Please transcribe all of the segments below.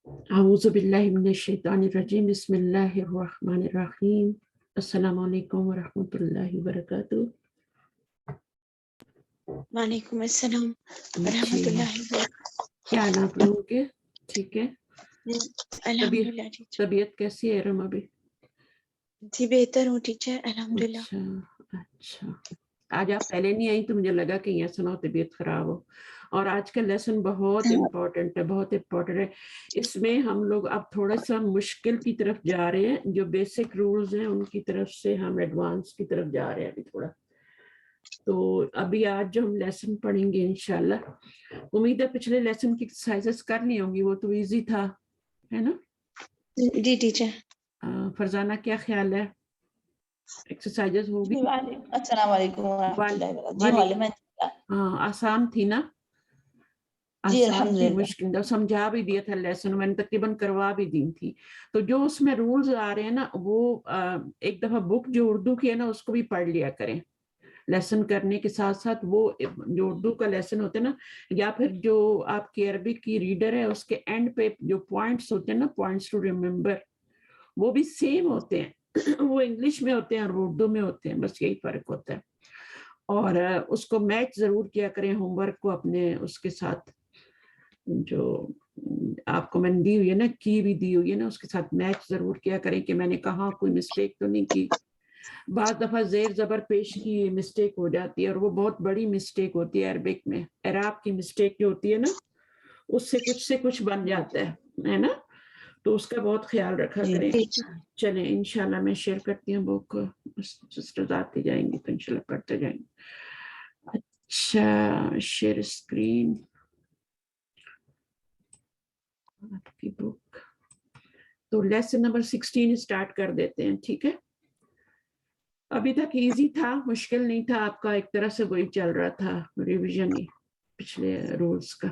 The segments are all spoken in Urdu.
اعوذ باللہ من الشیطان الرجیم بسم اللہ الرحمن الرحیم السلام علیکم ورحمۃ اللہ وبرکاتہ۔ وعلیکم السلام ورحمۃ اللہ وبرکاتہ۔ کیا حال آپ لوگوں کے؟ ٹھیک ہے؟ الحمدللہ ٹیچر۔ طبیعت کیسی ہے ارم ابھی؟ جی بہتر ہوں ٹیچر الحمدللہ۔ اچھا آج آپ پہلے نہیں آئی تو مجھے لگا کہ ایسا نہ ہو طبیعت خراب ہو۔ اور آج کا لیسن بہت امپورٹنٹ ہے، بہت امپورٹنٹ ہے۔ اس میں ہم لوگ اب تھوڑا سا مشکل کی طرف جا رہے ہیں، جو بیسک رولز ہیں ان کی طرف سے ہم ایڈوانس کی طرف جا رہے ہیں ابھی تھوڑا۔ تو ابھی آج جو ہم لیسن پڑھیں گے انشاءاللہ، امید ہے پچھلے لیسن کی ایکسرسائزز کر لی ہوں گی، وہ تو ایزی تھا، ہے نا؟ جی ٹیچر۔ فرزانہ کیا خیال ہے؟ ایکسرسائزز ہوگی؟ السلام علیکم ورحمۃ اللہ وبرکاتہ۔ جی معلوم ہے، ہاں آسان تھی نا؟ جی آسان تھی، الحمدللہ۔ مشکل سمجھا بھی دیا تھا لیسن، میں نے تقریباً کروا بھی دی تھی۔ تو جو اس میں رولز آ رہے ہیں نا، وہ ایک دفعہ بک جو اردو کی ہے نا اس کو بھی پڑھ لیا کریں لیسن کرنے کے ساتھ ساتھ۔ وہ جو اردو کا لیسن ہوتا ہے نا، یا پھر جو آپ کی عربک کی ریڈر ہے اس کے اینڈ پہ جو پوائنٹس ہوتے ہیں نا، پوائنٹس ٹو ریممبر، وہ بھی سیم ہوتے ہیں، وہ انگلش میں ہوتے ہیں اور اردو میں ہوتے ہیں، بس یہی فرق ہوتا ہے۔ اور اس کو میچ ضرور کیا کریں ہوم ورک کو اپنے اس کے ساتھ، جو آپ کو میں نے دی ہوئی ہے نا، کی بھی دی ہوئی ہے نا، اس کے ساتھ میچ ضرور کیا کریں کہ میں نے کہاں کوئی مسٹیک تو نہیں کی۔ بعض دفعہ زیر زبر پیش کی مسٹیک ہو جاتی ہے، اور وہ بہت بڑی مسٹیک ہوتی ہے عربک میں۔ اعراب کی مسٹیک جو ہوتی ہے نا، اس سے کچھ بن جاتا ہے نا؟ تو اس کا بہت خیال رکھا کریں۔ چلیں انشاءاللہ میں شیئر کرتی ہوں بک، سسٹرز آتی جائیں گی تو انشاءاللہ پڑھتے جائیں گے۔ اچھا شیئر اسکرین آپ کی بک، تو لیسن نمبر 16 اسٹارٹ کر دیتے ہیں، ٹھیک ہے؟ ابھی تک ایزی تھا، مشکل نہیں تھا آپ کا، ایک طرح سے وہی چل رہا تھا، ریویژن ہی پچھلے رولز کا۔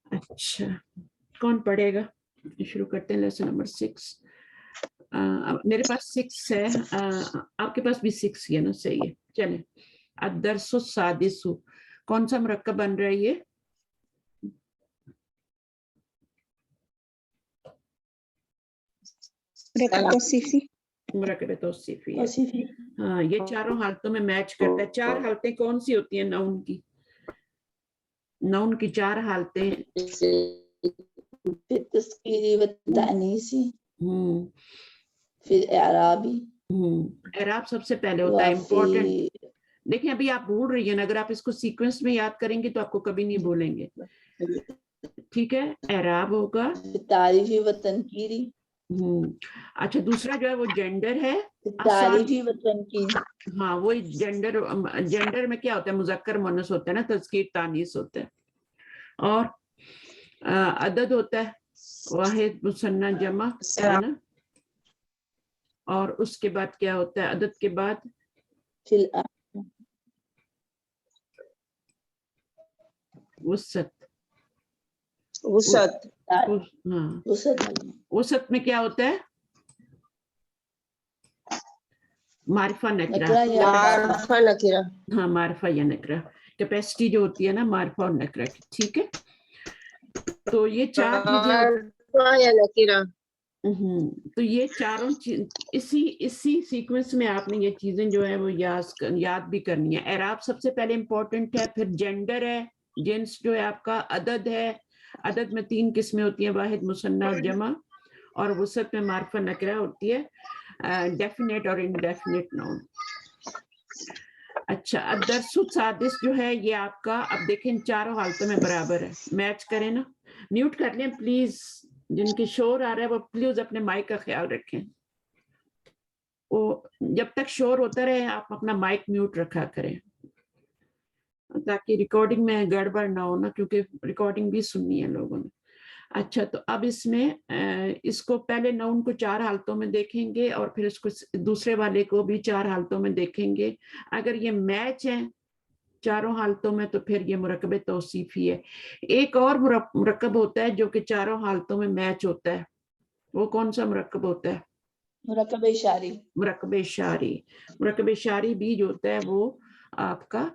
اچھا کون پڑھے گا؟ شروع کرتے ہیں لیسن نمبر 6۔ میرے پاس 6 ہے، آپ کے پاس بھی 6 ہے نا؟ صحیح ہے، چلیں۔ الدرس السادس، کون سا مرکب بن رہا ہے یہ؟ مرکب توصیفی ہے۔ ہاں یہ چاروں حالتوں میں میچ کرتا ہے۔ 4 حالتیں کون سی ہوتی ہیں نون کی؟ نون کی 4 حالتیں، پھر تذکیری و تانیثی، ہوں پھر اعرابی، اعراب سب سے پہلے ہوتا ہے، امپورٹنٹ۔ دیکھیں ابھی آپ بھول رہی ہیں، اگر آپ اس کو سیکوینس میں یاد کریں گے تو آپ کو کبھی نہیں بھولیں گے، ٹھیک ہے؟ اعراب ہوگا، تعریفی و تنکیری، اچھا دوسرا جو ہے وہ جینڈر ہے، تعریفی و تنکیری۔ ہاں وہی جینڈر میں کیا ہوتا ہے؟ مذکر مؤنث ہوتا ہے نا، تذکیر تانیث ہوتا ہے۔ اور عدد ہوتا ہے، واحد مثنیٰ جمع، ہے نا؟ اور اس کے بعد کیا ہوتا ہے عدد کے بعد؟ وسعت۔ ہاں وسعت میں کیا ہوتا ہے؟ معرفہ نکرہ۔ ہاں معرفہ یا نکرہ، کیپیسٹی جو ہوتی ہے نا معرفہ اور نکرہ کی، ٹھیک ہے؟ تو یہ 4 چیزیں، تو یہ چاروں اسی سیکوینس میں آپ نے یہ چیزیں جو ہے وہ یاد بھی کرنی ہے۔ اعراب سب سے پہلے امپورٹنٹ ہے، پھر جینڈر ہے، جنس جو ہے آپ کا، عدد ہے، عدد میں 3 قسمیں ہوتی ہیں، واحد مثنیٰ اور جمع، اور وسعت میں معرفہ نکرہ ہوتی ہے، ڈیفینیٹ اور انڈیفینیٹ ناؤن۔ اچھا الدرس السادس جو ہے یہ آپ کا، اب دیکھیں چاروں حالتوں میں برابر ہے، میچ کریں نا۔ میوٹ کر لیں پلیز، جن کے شور آ رہا ہے وہ پلیز اپنے مائک کا خیال رکھیں، وہ جب تک شور ہوتا رہے آپ اپنا مائک میوٹ رکھا کریں تاکہ ریکارڈنگ میں گڑبڑ نہ ہو نا، کیونکہ ریکارڈنگ بھی سننی ہے لوگوں نے۔ اچھا تو اب اس میں اس کو پہلے نون کو 4 حالتوں میں دیکھیں گے، اور پھر اس کو دوسرے والے کو بھی 4 حالتوں میں دیکھیں گے۔ اگر یہ میچ ہیں چاروں حالتوں میں تو پھر یہ مرکب توصیفی ہے۔ ایک اور مرکب ہوتا ہے جو کہ چاروں حالتوں میں میچ ہوتا ہے، وہ کون سا مرکب ہوتا ہے؟ مرکب اشاری۔ مرکب اشاری، مرکب اشاری بھی جو ہوتا ہے وہ آپ کا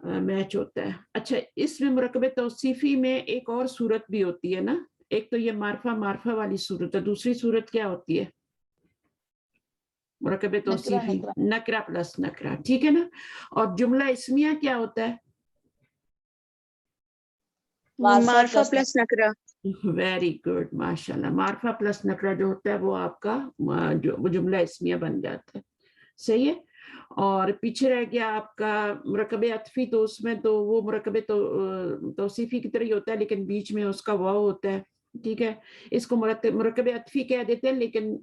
میچ ہوتا ہے۔ اچھا اس میں مرکب توصیفی میں ایک اور صورت بھی ہوتی ہے نا، ایک تو یہ معرفہ والی صورت ہے، دوسری صورت کیا ہوتی ہے؟ مرکب توصیفی، نکرہ پلس نکرہ، ٹھیک ہے نا. اور جملہ اسمیہ کیا ہوتا ہے؟ معرفہ پلس نکرہ. ویری گڈ، ماشاء اللہ. معرفہ پلس نکرہ جو ہوتا ہے وہ آپ کا وہ جملہ اسمیہ بن جاتا ہے. صحیح ہے. اور پیچھے رہ گیا آپ کا مرکب عطفی، تو اس میں تو وہ مرکب توصیفی کی طرح ہی ہوتا ہے لیکن بیچ میں اس کا واو ہوتا ہے. ٹھیک ہے، اس کو مرکب عطفی کہہ دیتے ہیں، لیکن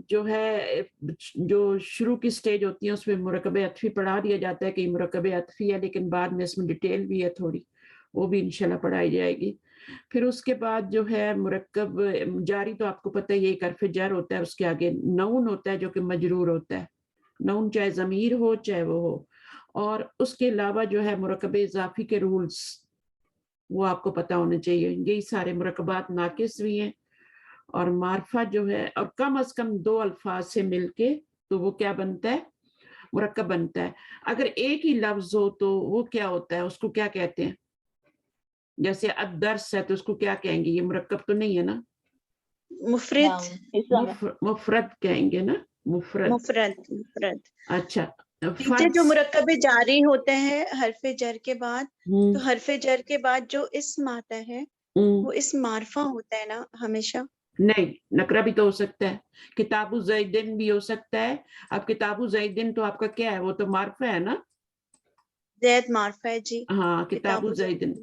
جو ہے جو شروع کی سٹیج ہوتی ہے اس میں مرکب عطفی پڑھا دیا جاتا ہے کہ یہ مرکب عطفی ہے، لیکن بعد میں اس میں ڈیٹیل بھی ہے تھوڑی، وہ بھی انشاءاللہ پڑھائی جائے گی. پھر اس کے بعد جو ہے مرکب جاری، تو آپ کو پتہ ہے یہ ایک حرف جر ہوتا ہے، اس کے آگے نون ہوتا ہے جو کہ مجرور ہوتا ہے. نون چاہے ضمیر ہو چاہے وہ ہو. اور اس کے علاوہ جو ہے مرکب اضافی کے رولز وہ آپ کو پتہ ہونے چاہیے. یہی سارے مرکبات ناقص بھی ہیں. اور معرفہ جو ہے اور کم از کم 2 الفاظ سے مل کے تو وہ کیا بنتا ہے؟ مرکب بنتا ہے. اگر ایک ہی لفظ ہو تو وہ کیا ہوتا ہے؟ اس کو کیا کہتے ہیں؟ جیسے الدرس ہے تو اس کو کیا کہیں گے؟ یہ مرکب تو نہیں ہے نا، مفرد کہیں گے نا، مفرد. اچھا. ٹیچر جو مرکب جاری ہوتے ہیں حرف جر کے بعد، تو حرف جر کے بعد جو اسم آتا ہے وہ اسم معرفہ ہوتا ہے نا ہمیشہ؟ نہیں، نکرہ بھی تو ہو سکتا ہے. کتاب زیدن بھی ہو سکتا ہے. اب کتاب زیدن تو آپ کا کیا ہے؟ وہ تو معرفہ ہے نا. زید معرفہ ہے جی. ہاں، کتاب زیدن.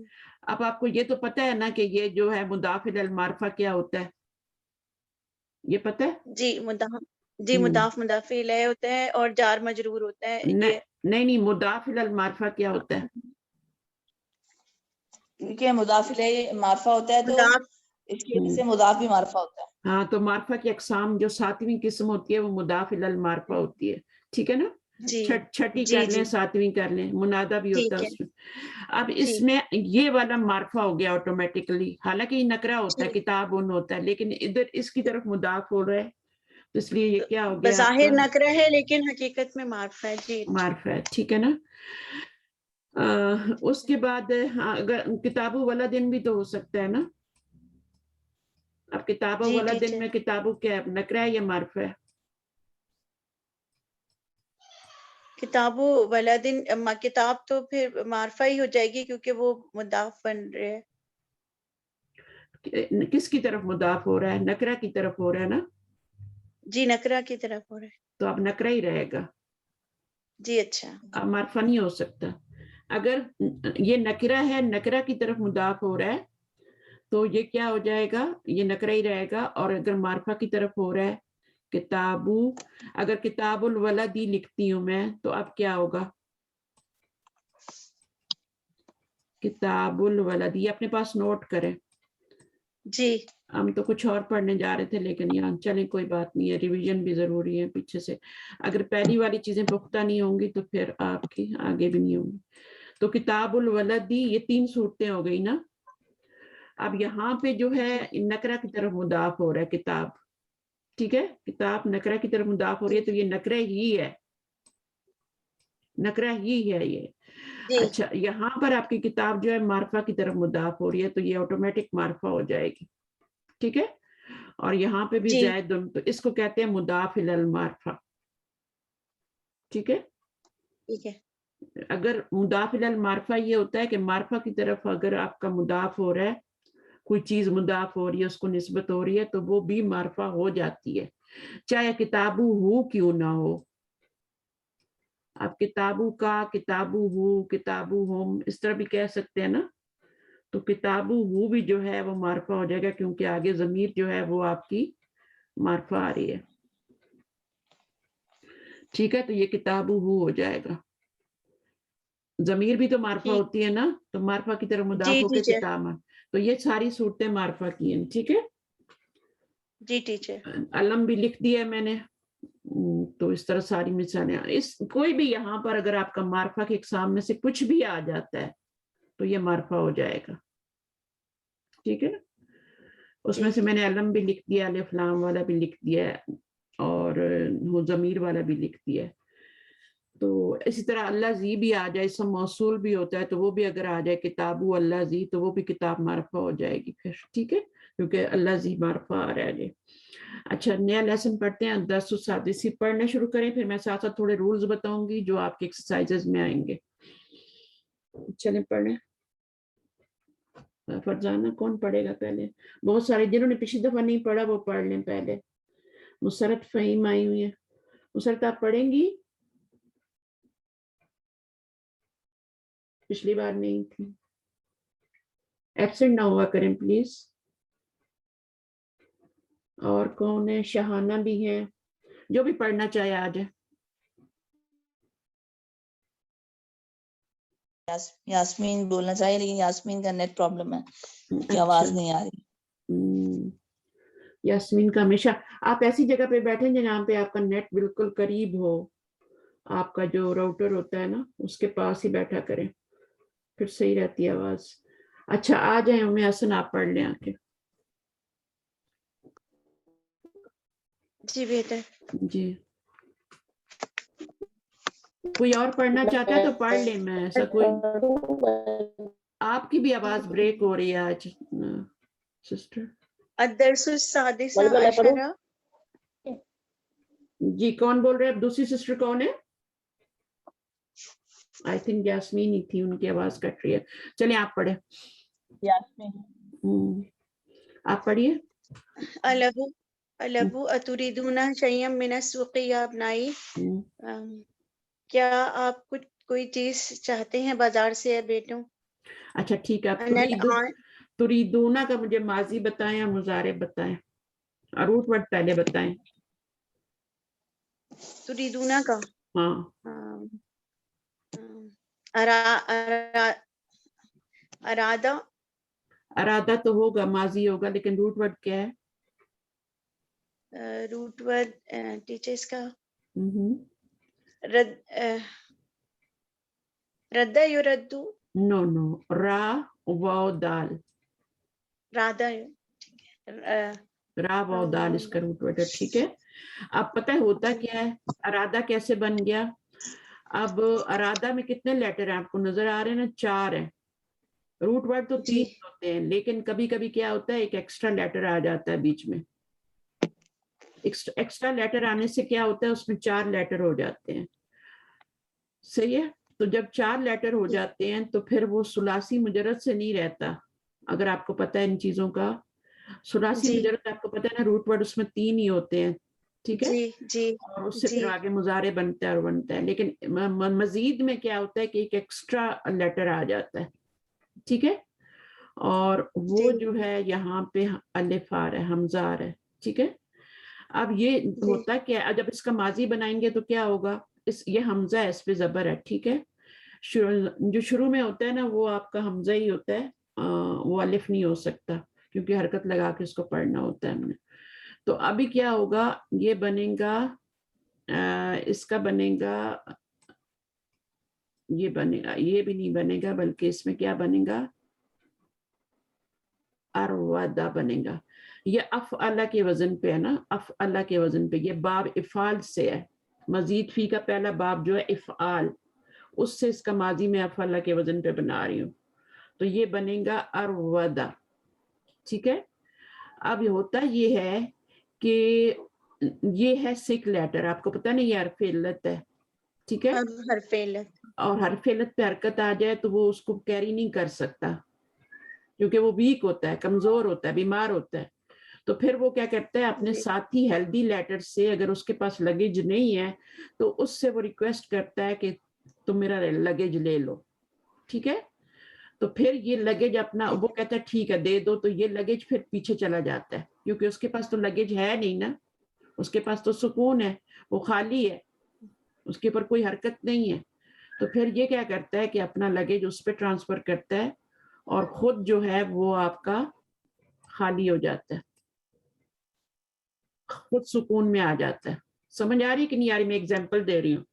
اب آپ کو یہ تو پتہ ہے نا کہ یہ جو ہے مضاف الی المعرفہ کیا ہوتا ہے؟ یہ پتہ ہے؟ جی مضاف مضاف الیہ ہوتا ہے اور جار مجرور ہوتا ہے. یہ نہیں، مضاف الی المعرفہ کیا ہوتا ہے؟ کیونکہ مضاف الیہ معرفہ ہوتا ہے تو اس کی وجہ سے مضاف بھی معرفہ ہوتا ہے. ہاں، تو معرفہ کی اقسام جو 7ویں قسم ہوتی ہے وہ مضاف الی المعرفہ ہوتی ہے. ٹھیک ہے نا. چھٹی کر لیں، 7ویں کر لیں، منادہ بھی ہوتا ہے اس میں. اب اس میں یہ والا معرفہ ہو گیا آٹومیٹکلی، حالانکہ یہ نکرہ ہوتا ہے، کتاب ان ہوتا ہے، لیکن ادھر اس کی طرف مضاف ہو رہا ہے تو اس لیے یہ کیا ہو گیا؟ بظاہر نکرہ ہے لیکن حقیقت میں معرفہ ہے. جی معرفہ ہے. ٹھیک ہے نا. اس کے بعد اگر کتاب ولدن بھی تو ہو سکتا ہے نا. اب کتاب ولدن میں کتابو کیا ہے؟ نکرہ ہے یا معرفہ ہے؟ کتاب ولدن، کتاب تو پھر معرفہ ہی ہو جائے گی کیونکہ وہ مضاف بن رہے ہیں. کس کی طرف مضاف ہو رہا ہے؟ نکرہ کی طرف ہو رہا ہے نا. جی نکرہ کی طرف ہو رہا ہے تو اب نکرہ ہی رہے گا. جی. اچھا، اب معرفہ نہیں ہو سکتا. اگر یہ نکرہ ہے، نکرہ کی طرف مضاف ہو رہا ہے تو یہ کیا ہو جائے گا؟ یہ نکرہ ہی رہے گا. اور اگر معرفہ کی طرف ہو رہا ہے کتابو، اگر کتاب الولدی لکھتی ہوں میں تو اب کیا ہوگا؟ کتاب الولدی. یہ اپنے پاس نوٹ کریں. جی ہم تو کچھ اور پڑھنے جا رہے تھے لیکن یہاں چلیں کوئی بات نہیں ہے، ریویژن بھی ضروری ہے پیچھے سے. اگر پہلی والی چیزیں پختہ نہیں ہوں گی تو پھر آپ کی آگے بھی نہیں ہوں گی. تو کتاب الولدی یہ 3 صورتیں ہو گئی نا. اب یہاں پہ جو ہے نکرہ کی طرف مضاف ہو رہا ہے کتاب. ٹھیک ہے، کتاب نکرہ کی طرف مضاف ہو رہی ہے تو یہ نکرہ ہی ہے، نکرہ ہی ہے یہ. اچھا، یہاں پر آپ کی کتاب جو ہے معرفہ کی طرف مضاف ہو رہی ہے تو یہ آٹومیٹک معرفہ ہو جائے گی. ٹھیک ہے. اور یہاں پہ بھی زید، تو اس کو کہتے ہیں مضاف الی المعرفہ. ٹھیک ہے. اگر مضاف الی المعرفہ یہ ہوتا ہے کہ معرفہ کی طرف اگر آپ کا مضاف ہو رہا ہے، کوئی چیز مضاف ہو رہی ہے، اس کو نسبت ہو رہی ہے تو وہ بھی معرفہ ہو جاتی ہے، چاہے کتابو ہو کیوں نہ ہو. اب کتابو کا، کتابو ہو، کتابو ہم اس طرح بھی کہہ سکتے ہیں نا. تو کتابو ہو بھی جو ہے وہ معرفہ ہو جائے گا کیونکہ آگے ضمیر جو ہے وہ آپ کی معرفہ آ رہی ہے. ٹھیک ہے. تو یہ کتابو ہو جائے گا. ضمیر بھی تو معرفہ ہوتی ہے نا، تو معرفہ کی طرف مضاف ہو کے کتاب. تو یہ ساری صورتیں معرفہ کی ہیں. ٹھیک ہے. جی ٹیچر. علم بھی لکھ دیا ہے میں نے. تو اس طرح ساری مثالیں. کوئی بھی یہاں پر اگر آپ کا معرفہ کے اقسام میں سے کچھ بھی آ جاتا ہے تو یہ معرفہ ہو جائے گا. ٹھیک ہے نا. اس میں سے میں نے علم بھی لکھ دیا، الف لام والا بھی لکھ دیا اور ضمیر والا بھی لکھ دیا. تو اسی طرح اللہ زی بھی آ جائے، اسم موصول بھی ہوتا ہے تو وہ بھی اگر آ جائے کتابو اللہ زی تو وہ بھی کتاب معرفہ ہو جائے گی پھر، ٹھیک ہے، کیونکہ اللہ زی معرفہ آ رہا ہے جی۔ اچھا نیا لیسن پڑھتے ہیں، درس السادسی پڑھنا شروع کریں، پھر میں ساتھ ساتھ تھوڑے رولز بتاؤں گی جو آپ کے ایکسرسائزز میں آئیں گے۔ چلیں پڑھیں۔ فرزانہ کون پڑھے گا پہلے؟ بہت سارے جنہوں نے پچھلی دفعہ نہیں پڑھا وہ پڑھ لیں پہلے۔ مسرت فہیم آئی ہوئی ہے، مسرت آپ پڑھیں گی؟ پچھلی بار نہیں تھی، ایبسنٹ نہ ہوا کریں پلیز۔ اور کون ہے؟ شہانہ بھی ہے، جو بھی پڑھنا چاہے آ جائے۔ یاسمین بولنا چاہیے لیکن یاسمین کا نیٹ پرابلم ہے، کی اچھا آواز نہیں آ رہی۔ یاسمین کا ہمیشہ آپ ایسی جگہ پہ بیٹھیں جہاں پہ آپ کا نیٹ بالکل قریب ہو، آپ کا جو راؤٹر ہوتا ہے نا اس کے پاس ہی بیٹھا کریں، پھر صحیح رہتی ہے آواز۔ اچھا آ جائیں ام حسن، آپ پڑھ لیں آ کے۔ جی بہتر۔ جی کوئی اور پڑھنا چاہتا ہے تو پڑھ لیں، میں ایسا کوئی۔ آپ کی بھی آواز بریک ہو رہی ہے آج سسٹر۔ الدرس السادس عشرہ۔ جی کون بول رہے ہیں؟ دوسری سسٹر کون ہے؟ آئی تھنک یاسمین ہی تھی، ان کی آواز کٹ رہی ہے۔ چلیں آپ پڑھیں۔ یاسمین آپ پڑھیے۔ البو اتریدون شیئا من السوق یا ابنائی، کیا آپ کچھ کوئی چیز چاہتے ہیں بازار سے بیٹوں؟ اچھا ٹھیک ہے، آپ تریدونا کا مجھے ماضی بتائیں اور مضارع بتائیں، اور روٹ ورڈ پہلے بتائیں۔ تریدونا کا ہاں ارادہ، ارادہ تو ہوگا، ماضی ہوگا، لیکن روٹ ورڈ کیا ہے؟ روٹ ورڈ ٹیچرز کا رد یردو، نو نو، را واو دال، رادہ، را واو دال اس کا روٹ ورڈ ہے، ٹھیک ہے۔ اب پتہ ہوتا کیا ہے ارادہ کیسے بن گیا؟ اب ارادہ میں کتنے لیٹر ہیں آپ کو نظر آ رہے ہیں نا؟ 4 ہیں۔ روٹ ورڈ تو 3 ہوتے ہیں، لیکن کبھی کبھی کیا ہوتا ہے ایک ایکسٹرا لیٹر آ جاتا ہے بیچ میں۔ ایکسٹرا لیٹر آنے سے کیا ہوتا ہے اس میں 4 لیٹر ہو جاتے ہیں، صحیح ہے؟ تو جب 4 لیٹر ہو جاتے ہیں تو پھر وہ ثلاثی مجرد سے نہیں رہتا، اگر آپ کو پتہ ہے ان چیزوں کا۔ ثلاثی مجرد آپ کو پتہ ہے نا، روٹ ورڈ اس میں 3 ہی ہوتے ہیں، ٹھیک ہے، اور اس سے پھر آگے مضارع بنتا ہے اور بنتا ہے۔ لیکن مزید میں کیا ہوتا ہے کہ ایک ایکسٹرا لیٹر آ جاتا ہے، ٹھیک ہے، اور وہ جو ہے یہاں پہ الف آ رہا ہے، حمزہ آ رہا ہے، ٹھیک ہے۔ اب یہ ہوتا کیا، جب اس کا ماضی بنائیں گے تو کیا ہوگا؟ یہ حمزہ ہے، اس پہ زبر ہے، ٹھیک ہے۔ جو شروع میں ہوتا ہے نا وہ آپ کا حمزہ ہی ہوتا ہے، وہ الف نہیں ہو سکتا کیونکہ حرکت لگا کے اس کو پڑھنا ہوتا ہے ہم نے۔ تو ابھی کیا ہوگا، یہ بنے گا، اس کا بنے گا، یہ بنے گا، یہ بھی نہیں بنے گا، بلکہ اس میں کیا بنے گا؟ ارودا بنے گا۔ یہ افعلہ کے وزن پہ ہے نا، افعلہ کے وزن پہ، یہ باب افعال سے ہے، مزید فی کا پہلا باب جو ہے افعال، اس سے اس کا ماضی میں افعلہ کے وزن پہ بنا رہی ہوں، تو یہ بنے گا ارودا، ٹھیک ہے۔ اب ہوتا یہ ہے کہ یہ ہے سک لیٹر، آپ کو پتہ نہیں یہ حرف علت ہے، ٹھیک ہے، حرف علت، اور حرف علت پہ حرکت آ جائے تو وہ اس کو کیری نہیں کر سکتا کیونکہ وہ ویک ہوتا ہے، کمزور ہوتا ہے، بیمار ہوتا ہے۔ تو پھر وہ کیا کرتا ہے اپنے ساتھی ہیلدی لیٹر سے، اگر اس کے پاس لگیج نہیں ہے تو اس سے وہ ریکویسٹ کرتا ہے کہ تم میرا لگیج لے لو، ٹھیک ہے۔ تو پھر یہ لگیج اپنا وہ کہتا ہے ٹھیک ہے دے دو، تو یہ لگیج پھر پیچھے چلا جاتا ہے کیونکہ اس کے پاس تو لگیج ہے نہیں نا، اس کے پاس تو سکون ہے، وہ خالی ہے، اس کے اوپر کوئی حرکت نہیں ہے۔ تو پھر یہ کیا کرتا ہے کہ اپنا لگیج اس پہ ٹرانسفر کرتا ہے اور خود جو ہے وہ آپ کا خالی ہو جاتا ہے، خود سکون میں آ جاتا ہے۔ سمجھ آ رہی کہ نہیں آ رہی؟ میں ایگزامپل دے رہی ہوں۔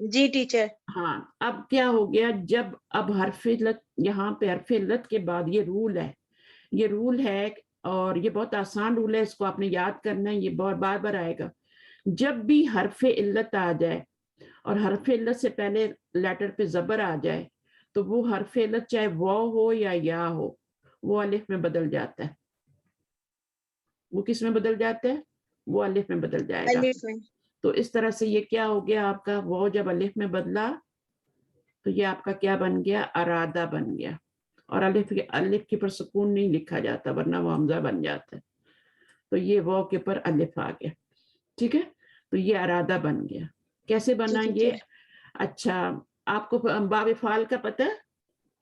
جی ٹیچر۔ ہاں اب کیا ہو گیا، جب اب حرف علت، یہاں پہ حرف علت کے بعد یہ رول ہے، یہ رول ہے اور یہ بہت آسان رول ہے، اس کو آپ نے یاد کرنا ہے، یہ بار بار آئے گا۔ جب بھی حرف علت آ جائے اور حرف علت سے پہلے لیٹر پہ زبر آ جائے تو وہ حرف علت چاہے واو ہو یا یا ہو وہ الف میں بدل جاتا ہے. وہ کس میں بدل جاتا ہے؟ وہ الف میں بدل جائے گا. الف میں. تو اس طرح سے یہ کیا ہو گیا آپ کا واو جب الف میں بدلا تو یہ آپ کا کیا بن گیا؟ ارادہ بن گیا. اور الف کے پر سکون نہیں لکھا جاتا ورنہ وہ حمزہ بن جاتا ہے. تو یہ واو کے پر الف آ گیا. ٹھیک ہے، تو یہ ارادہ بن گیا. کیسے بنا یہ؟ اچھا آپ کو باب فعال کا پتہ ہے؟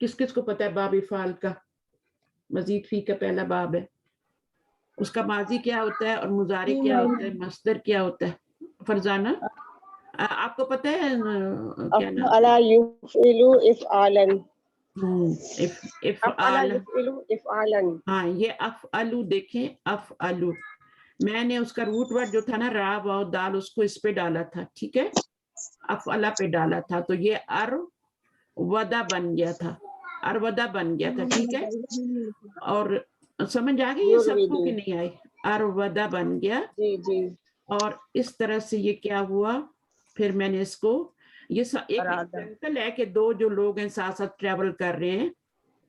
کس کس کو پتہ ہے باب فعال کا؟ مزید فی کا پہلا باب ہے. اس کا ماضی کیا ہوتا ہے اور مضارع کیا ہوتا ہے، مصدر کیا ہوتا ہے؟ فرزانہ آپ کو پتہ ہے کیا نام؟ افعل یفعل افعالا. افعال. یفعل افعالا. ہاں یہ افعلو دیکھیں، افعلو میں نے اس کا روٹ ورڈ جو تھا نا را واو دال اس کو اس پہ ڈالا تھا. ٹھیک ہے، افعلا پہ ڈالا تھا تو یہ ودا بن گیا تھا. ودا بن گیا تھا. ٹھیک ہے، اور سمجھ آ گئی یہ سب کو کہ نہیں آئی؟ ودا بن گیا. جی جی. اور اس طرح سے یہ کیا ہوا، پھر میں نے اس کو یہ ایک ایگزامپل ہے کہ دو جو لوگ ہیں ساتھ ساتھ ٹریول کر رہے ہیں.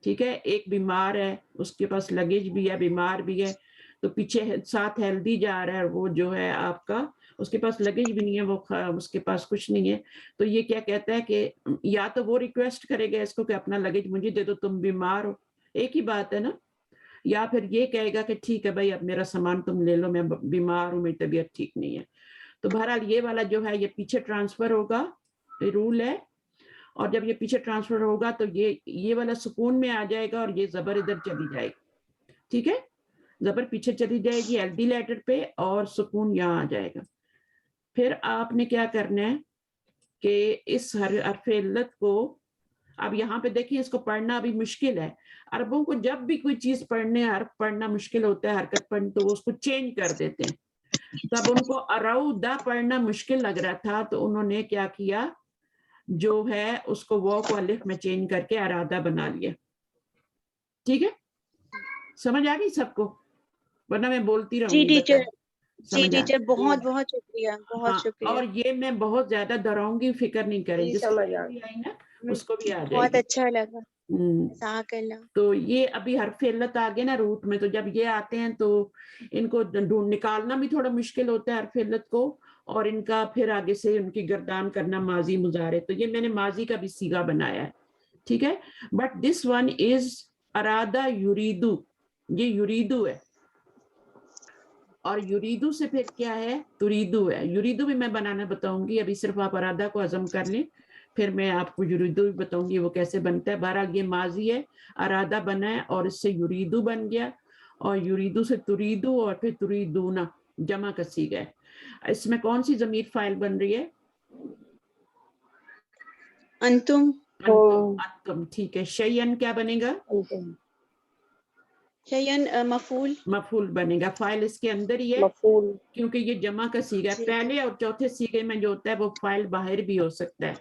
ٹھیک ہے، ایک بیمار ہے اس کے پاس لگیج بھی ہے، بیمار بھی ہے، تو پیچھے ساتھ ہیلدی جا رہا ہے، وہ جو ہے آپ کا اس کے پاس لگیج بھی نہیں ہے، وہ اس کے پاس کچھ نہیں ہے. تو یہ کیا کہتا ہے کہ یا تو وہ ریکویسٹ کرے گا اس کو کہ اپنا لگیج مجھے دے دو، تم بیمار ہو، ایک ہی بات ہے نا. یا پھر یہ کہے گا کہ ٹھیک ہے بھائی اب میرا سامان تم لے لو، میں بیمار ہوں، میری طبیعت ٹھیک نہیں ہے. تو بہرحال یہ والا جو ہے یہ پیچھے ٹرانسفر ہوگا، یہ رول ہے. اور جب یہ پیچھے ٹرانسفر ہوگا تو یہ والا سکون میں آ جائے گا اور یہ زبر ادھر چلی جائے گی. ٹھیک ہے، زبر پیچھے چلی جائے گی ایل ڈی لیٹر پہ اور سکون یہاں آ جائے گا. پھر آپ نے کیا کرنا ہے کہ اس حرف علت کو اب یہاں پہ دیکھیں، اس کو پڑھنا ابھی مشکل ہے. عربوں کو جب بھی کوئی چیز پڑھنے حرف پڑھنا مشکل ہوتا ہے، حرکت پڑھنے، تو وہ اس کو چینج کر دیتے ہیں. تب ان کو ارودا پڑھنا مشکل لگ رہا تھا تو انہوں نے کیا کیا، جو ہے اس کو واو کو الف میں چینج کر کے ارادہ بنا لیا. ٹھیک ہے، سمجھ آ گئی سب کو؟ ورنہ میں بولتی رہوں جی گی. ٹیچر. جی ٹیچر بہت بہت شکریہ، بہت شکریہ. اور یہ میں بہت زیادہ ڈراؤں گی، فکر نہیں کریں، جس کو بھی آئی نا اس کو بھی آ جائے بہت گی. اچھا لگا. جزاک اللہ. تو یہ ابھی حرف علت آگے نا روٹ میں، تو جب یہ آتے ہیں تو ان کو نکالنا بھی تھوڑا مشکل ہوتا ہے حرف علت کو، اور ان کا پھر آگے سے ان کی گردان کرنا ماضی مضارع. تو یہ میں نے ماضی کا بھی صیغہ بنایا ہے. ٹھیک ہے، بٹ دس ون از ارادہ یریدو، یہ یریدو ہے. اور یریدو سے پھر کیا ہے؟ تریدو ہے. یریدو بھی میں بنانا بتاؤں گی، ابھی صرف آپ ارادہ کو ہضم کر لیں، پھر میں آپ کو یریدو بھی بتاؤں گی وہ کیسے بنتا ہے. بہرحال یہ ماضی ہے، ارادہ بنا ہے اور اس سے یریدو بن گیا، اور یریدو سے تریدو اور پھر تریدونا جمع کا صیغہ ہے. اس میں کون سی ضمیر فاعل بن رہی ہے؟ انتم. انتم. ٹھیک ہے، شیئن کیا بنے گا؟ شیئن مفعول. مفعول بنے گا. فاعل اس کے اندر ہی ہے مفعول، کیونکہ یہ جمع کا صیغہ ہے. پہلے اور چوتھے صیغے میں جو ہوتا ہے وہ فاعل باہر بھی ہو سکتا ہے،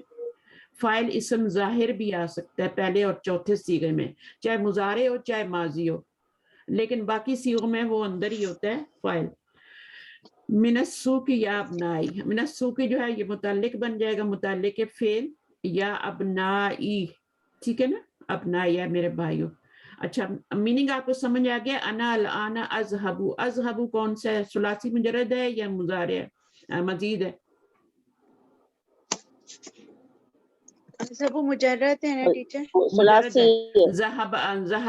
فاعل اسم ظاہر بھی آ سکتا ہے پہلے اور چوتھے صیغے میں، چاہے مضارع ہو چاہے ماضی ہو، لیکن باقی صیغوں میں وہ اندر ہی ہوتا ہے فاعل. من السوق یا ابنائی، من السوق جو ہے یہ متعلق بن جائے گا، متعلق فعل یا ابنائی. ٹھیک ہے نا، ابنائی ہے میرے بھائیوں. اچھا میننگ آپ کو سمجھ آ گیا؟ انا الان اذهب، اذهب کون سا ہے؟ ثلاثی مجرد ہے یا مضارع ہے، مزید ہے؟ اذهب مجرد ہے نا ٹیچر؟ مجرد ثلاثی ہے. ہے. ذهب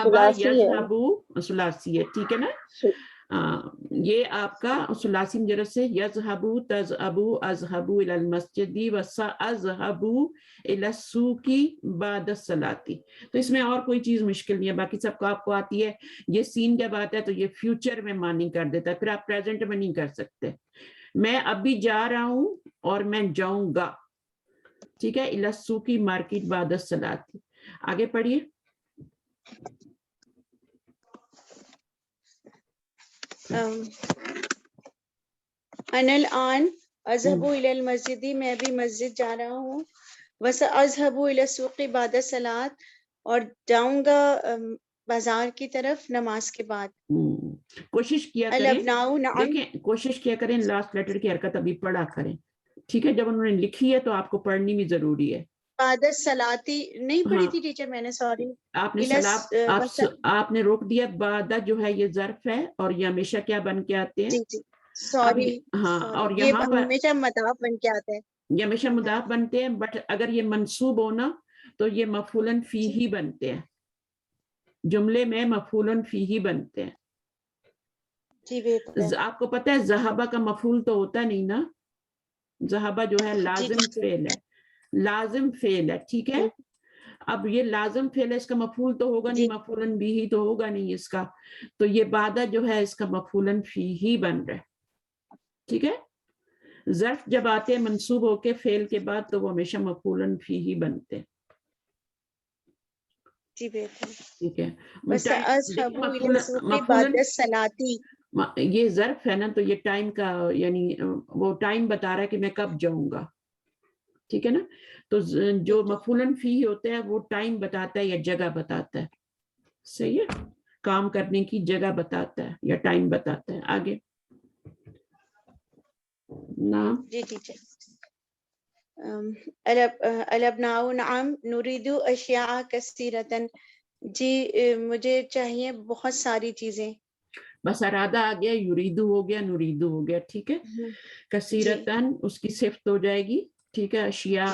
ثلاثی ہے. يذهب ثلاثی ہے. ٹھیک ہے نا، یہ آپ کا ثلاثی مجرد سے یذهب، تذهب، اذهب الى المسجد وساذهب الى السوق بعد الصلاة. تو اس میں اور کوئی چیز مشکل نہیں ہے، باقی سب کو آپ کو آتی ہے. یہ سین جب آتا ہے تو یہ فیوچر میں معنی کر دیتا ہے، پھر آپ پریزنٹ میں نہیں کر سکتے. میں ابھی جا رہا ہوں اور میں جاؤں گا. ٹھیک ہے، الى السوق مارکیٹ بعد الصلاة. آگے پڑھیے. انا الان اذهب الى المسجد، میں بھی مسجد جا رہا ہوں. وساذهب الى السوق بعد الصلاة، اور جاؤں گا بازار کی طرف نماز کے بعد. کوشش کیا کریں، الابناء نعم. دیکھیں کوشش کیا کریں لاسٹ لیٹر کی حرکت ابھی پڑھا کریں. ٹھیک ہے. جب انہوں نے لکھی ہے تو آپ کو پڑھنی بھی ضروری ہے. بعد الصلاۃ نہیں پڑھی ہاں. تھی ٹیچر میں نے, سوری. آپ نے آپ نے روک دیا. بعد جو ہے یہ ظرف ہے اور یہ ہمیشہ کیا بن کے آتے ہیں. جی جی سوری. ہاں, اور یہ یہاں پر ہمیشہ مضاف بن کے آتا ہے. یہ ہمیشہ مضاف بنتے ہیں, بٹ اگر یہ منصوب ہونا تو یہ مفعول فی ہی بنتے ہیں. جملے میں مفعول فی ہی بنتے ہیں. جی بہتر. آپ کو پتہ ہے ذہبہ کا مفعول تو ہوتا نہیں نا. ذہبہ جو ہے لازم فعل ہے, لازم فعل ہے. ٹھیک ہے. اب یہ لازم فعل ہے, اس کا مفعول تو ہوگا نہیں, مفعول بھی ہی تو ہوگا نہیں اس کا, تو یہ بعد جو ہے اس کا مفعول فی ہی بن رہا ہے. ٹھیک ہے. ظرف جب آتے ہیں منصوب ہو کے فعل کے بعد تو وہ ہمیشہ مفعول فی ہی بنتے ہیں. جی بہتر. ٹھیک ہے. وَسَأَذْهَبُ إِلَى السُّوقِ بَعْدَ الصَّلَاةِ. یہ ظرف ہے نا, تو یہ ٹائم کا یعنی وہ ٹائم بتا رہا ہے کہ میں کب جاؤں گا. ٹھیک ہے نا. تو جو مفعول فی ہوتا ہے وہ ٹائم بتاتا ہے یا جگہ بتاتا ہے. صحیح ہے. کام کرنے کی جگہ بتاتا ہے یا ٹائم بتاتا ہے. آگے نعم. جی ٹیچر. الابناء نعم نريد اشیاء کثیرۃ. جی مجھے چاہیے بہت ساری چیزیں. بس ارادہ آ گیا, یریدو ہو گیا, نریدو ہو گیا. ٹھیک ہے. کثیرتن اس کی صفت ہو جائے گی. ٹھیک ہے. اشیاء,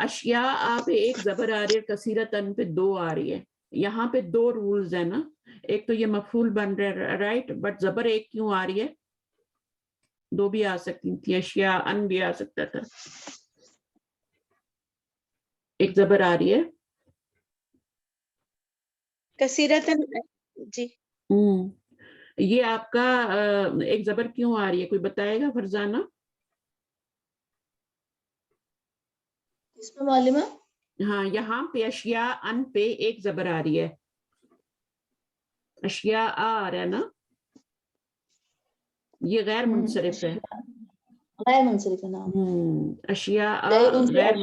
اشیاء پہ ایک زبر آ رہی ہے, کثیرتن پہ دو آ رہی ہے. یہاں پہ دو رولز ہیں نا. ایک تو یہ مفعول بن رہا ہے رائٹ, بٹ زبر ایک کیوں آ رہی ہے؟ دو بھی آ سکتی تھی, اشیاء ان بھی آ سکتا تھا. ایک زبر آ رہی ہے کثیرتن. جی یہ آپ کا ایک زبر کیوں آ رہی ہے, کوئی بتائے گا فرزانہ؟ اس میں معلوم ہے. ہاں, یہاں پہ اشیاء ان پہ ایک زبر آ رہی ہے. اشیاء آ رہا ہے نا, یہ غیر منصرف ہے. غیر منصرف ہے نام. اشیاء غیر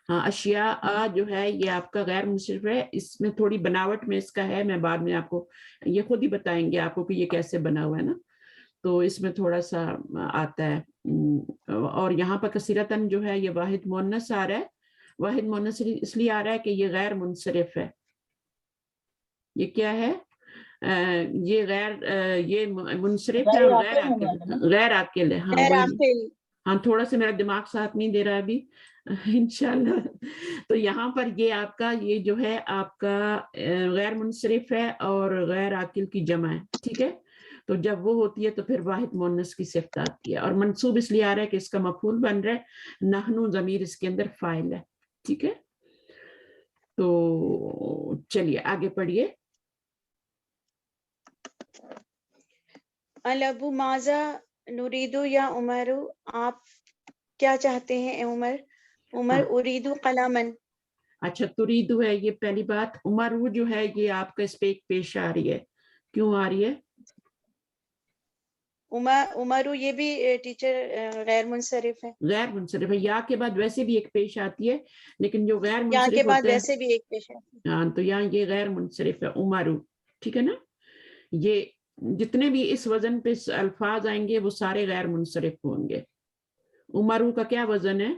ہاں, اشیاء جو ہے یہ آپ کا غیر منصرف ہے. اس میں تھوڑی بناوٹ میں اس کا ہے, میں بعد میں آپ کو یہ خود ہی بتائیں گے آپ کو کہ یہ کیسے بنا ہوا ہے نا, تو اس میں تھوڑا سا آتا ہے. اور یہاں پر کثیرتن جو ہے یہ واحد مؤنث آ رہا ہے. واحد مؤنث اس لیے آ رہا ہے کہ یہ غیر منصرف ہے. یہ کیا ہے؟ یہ یہ منصرف ہے اور غیر عاقل ہے. ہاں وہی. ہاں, تھوڑا سا میرا دماغ ساتھ نہیں دے رہا ابھی انشاءاللہ. تو یہاں پر یہ آپ کا یہ جو ہے آپ کا غیر منصرف ہے اور غیر عاقل کی جمع ہے. ٹھیک ہے. تو جب وہ ہوتی ہے تو پھر واحد مؤنث کی صفت آتی ہے, اور منصوب اس لیے آ رہا ہے کہ اس کا مفعول بن رہا ہے. نحن ضمیر اس کے اندر فاعل ہے. ٹھیک ہے. تو چلیے آگے پڑھیے. الابو ماذا نریدو یا عمر, آپ کیا چاہتے ہیں اے عمر؟ عمر اریدو قلمن. اچھا, تریدو ہے یہ پہلی بات. عمر جو ہے یہ آپ کا اس پہ ایک پیش آ رہی ہے. کیوں آ رہی ہے؟ عمرو یہ بھی ٹیچر غیر منصرف ہے. غیر منصرف ہے. یا کے بعد ویسے بھی ایک پیش آتی ہے, لیکن جو غیر یا منصرف کے بعد ہوتا ہے ویسے بھی ایک پیش آتی ہے. ہاں, تو یہاں یہ غیر منصرف ہے عمرو. ٹھیک ہے نا. یہ جتنے بھی اس وزن پہ الفاظ آئیں گے وہ سارے غیر منصرف ہوں گے. عمرو کا کیا وزن ہے؟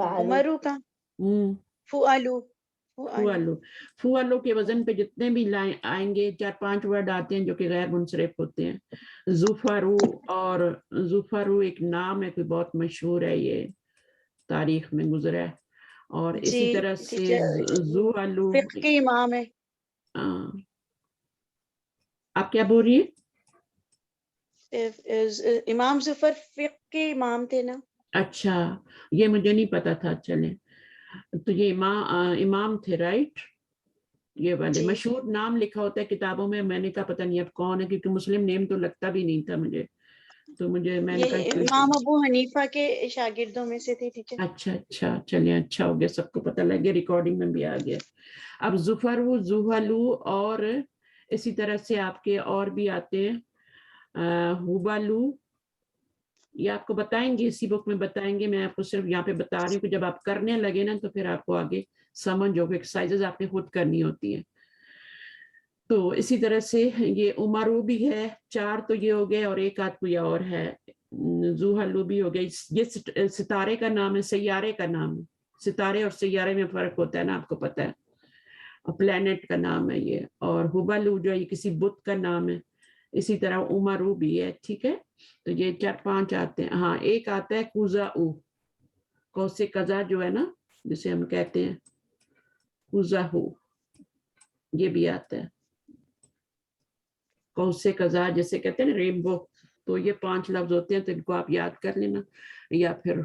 عمرو کا فعلو. فعلو کے وزن پہ جتنے بھی آئیں گے, 4-5 ورڈ آتے ہیں جو کہ غیر منصرف ہوتے ہیں. زفرو, اور زفرو ایک نام ہے, کوئی بہت مشہور ہے, یہ تاریخ میں گزرا ہے. اور اسی طرح سے زوالو فقہ کے امام ہے. آپ کیا بول رہی ہیں؟ امام ظفر فقہ کے امام تھے نا. اچھا, یہ مجھے نہیں پتا تھا. چلیں, تو یہ امام تھے رائٹ. یہ والے مشہور نام لکھا ہوتا ہے کتابوں میں, میں نے کہا پتہ نہیں اب کون ہے, کیونکہ مسلم نیم تو لگتا بھی نہیں تھا مجھے, تو میں نے کہا امام ابو حنیفہ کے شاگردوں میں سے تھے ٹیچر. اچھا چلیں, اچھا ہو گیا, سب کو پتہ لگ گیا, ریکارڈنگ میں بھی آ گیا. اب زفرو, زحلو, اور اسی طرح سے آپ کے اور بھی آتے ہیں, ہوبالو. یہ آپ کو بتائیں گے, اسی بک میں بتائیں گے. میں آپ کو صرف یہاں پہ بتا رہی ہوں کہ جب آپ کرنے لگے نا تو پھر آپ کو آگے سمجھ ہوگا. ایکسرسائزز آپ نے خود کرنی ہوتی ہیں. تو اسی طرح سے یہ عمرو بھی ہے، 4 تو یہ ہو گئے، اور ایک آدھ کوئی اور ہے، زحلو بھی ہو گئی. یہ ستارے کا نام ہے، سیارے کا نام ہے. ستارے اور سیارے میں فرق ہوتا ہے نا، آپ کو پتہ ہے، پلانٹ کا نام ہے یہ. اور ہبلو جو ہے یہ کسی بت کا نام ہے. اسی طرح عمرو بھی ہے. ٹھیک ہے، تو یہ 4-5 آتے ہیں. ہاں ایک آتا ہے کوزا او، کوسے قزا جو ہے نا جسے ہم کہتے ہیں کوزا ہو، یہ بھی آتا ہے. کوسے قزا جیسے کہتے ہیں نا رینبو. تو یہ 5 لفظ ہوتے ہیں، تو ان کو آپ یاد کر لینا یا پھر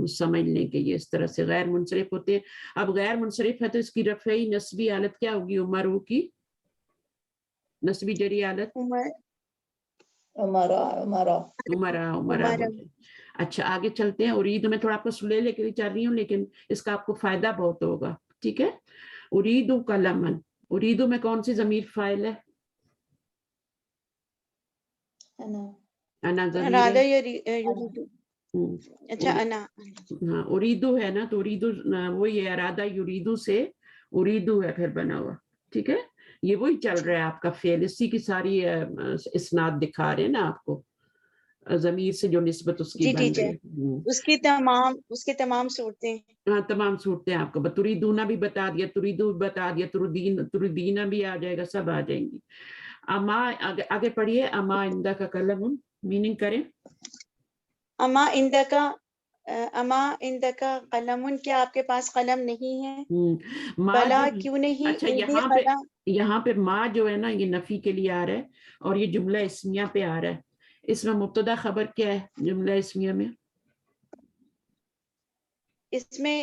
سمجھ لیں کہ یہ اس طرح سے غیر منصرف ہوتے ہیں. اب غیر منصرف ہے تو اس کی رفعی نسبی حالت کیا ہوگی؟ عمرو کی نسبی جری حالت عمرا عمرا عمرہ ہو جائے. اچھا آگے چلتے ہیں. ارید میں تھوڑا آپ کو سلے لے کے چل رہی ہوں، لیکن اس کا آپ کو فائدہ بہت ہوگا. ٹھیک ہے، اریدو قلمن، اریدو میں کون سی ضمیر فاعل ہے؟ انا ضمیر ارادہ ہے. یا یریدو. اچھا انا. ہاں اریدو ہے نا، تو اریدو وہی ہے، ارادہ یریدو سے اریدو ہے پھر بنا ہوا. ٹھیک ہے، یہ وہی چل رہا ہے آپ کا فعل، اسی کی ساری اسناد دکھا رہے ہیں نا آپ کو، ضمیر سے جو نسبت اس کی جی بن رہی ٹیچر، ہے. اس کی تمام صورتیں. ہاں تمام صورتیں آپ کو تریدونا بھی بتا دیا، تریدو بھی بتا دیا، تردینا بھی آ جائے گا، سب آ جائیں گی. اما آگے پڑھیے. اما اندہ کا قلم میننگ کریں. اما اندکا قلم، کیا آپ کے پاس قلم نہیں ہے؟ ماں بلا جو، کیوں نہیں، اچھا اندی قلم. یہاں پہ ماں جو ہے نا یہ نفی کے لیے آ رہا ہے، اور یہ جملہ اسمیہ پہ آ رہا ہے. اس میں مبتدا خبر کیا ہے جملہ اسمیہ میں؟ اس میں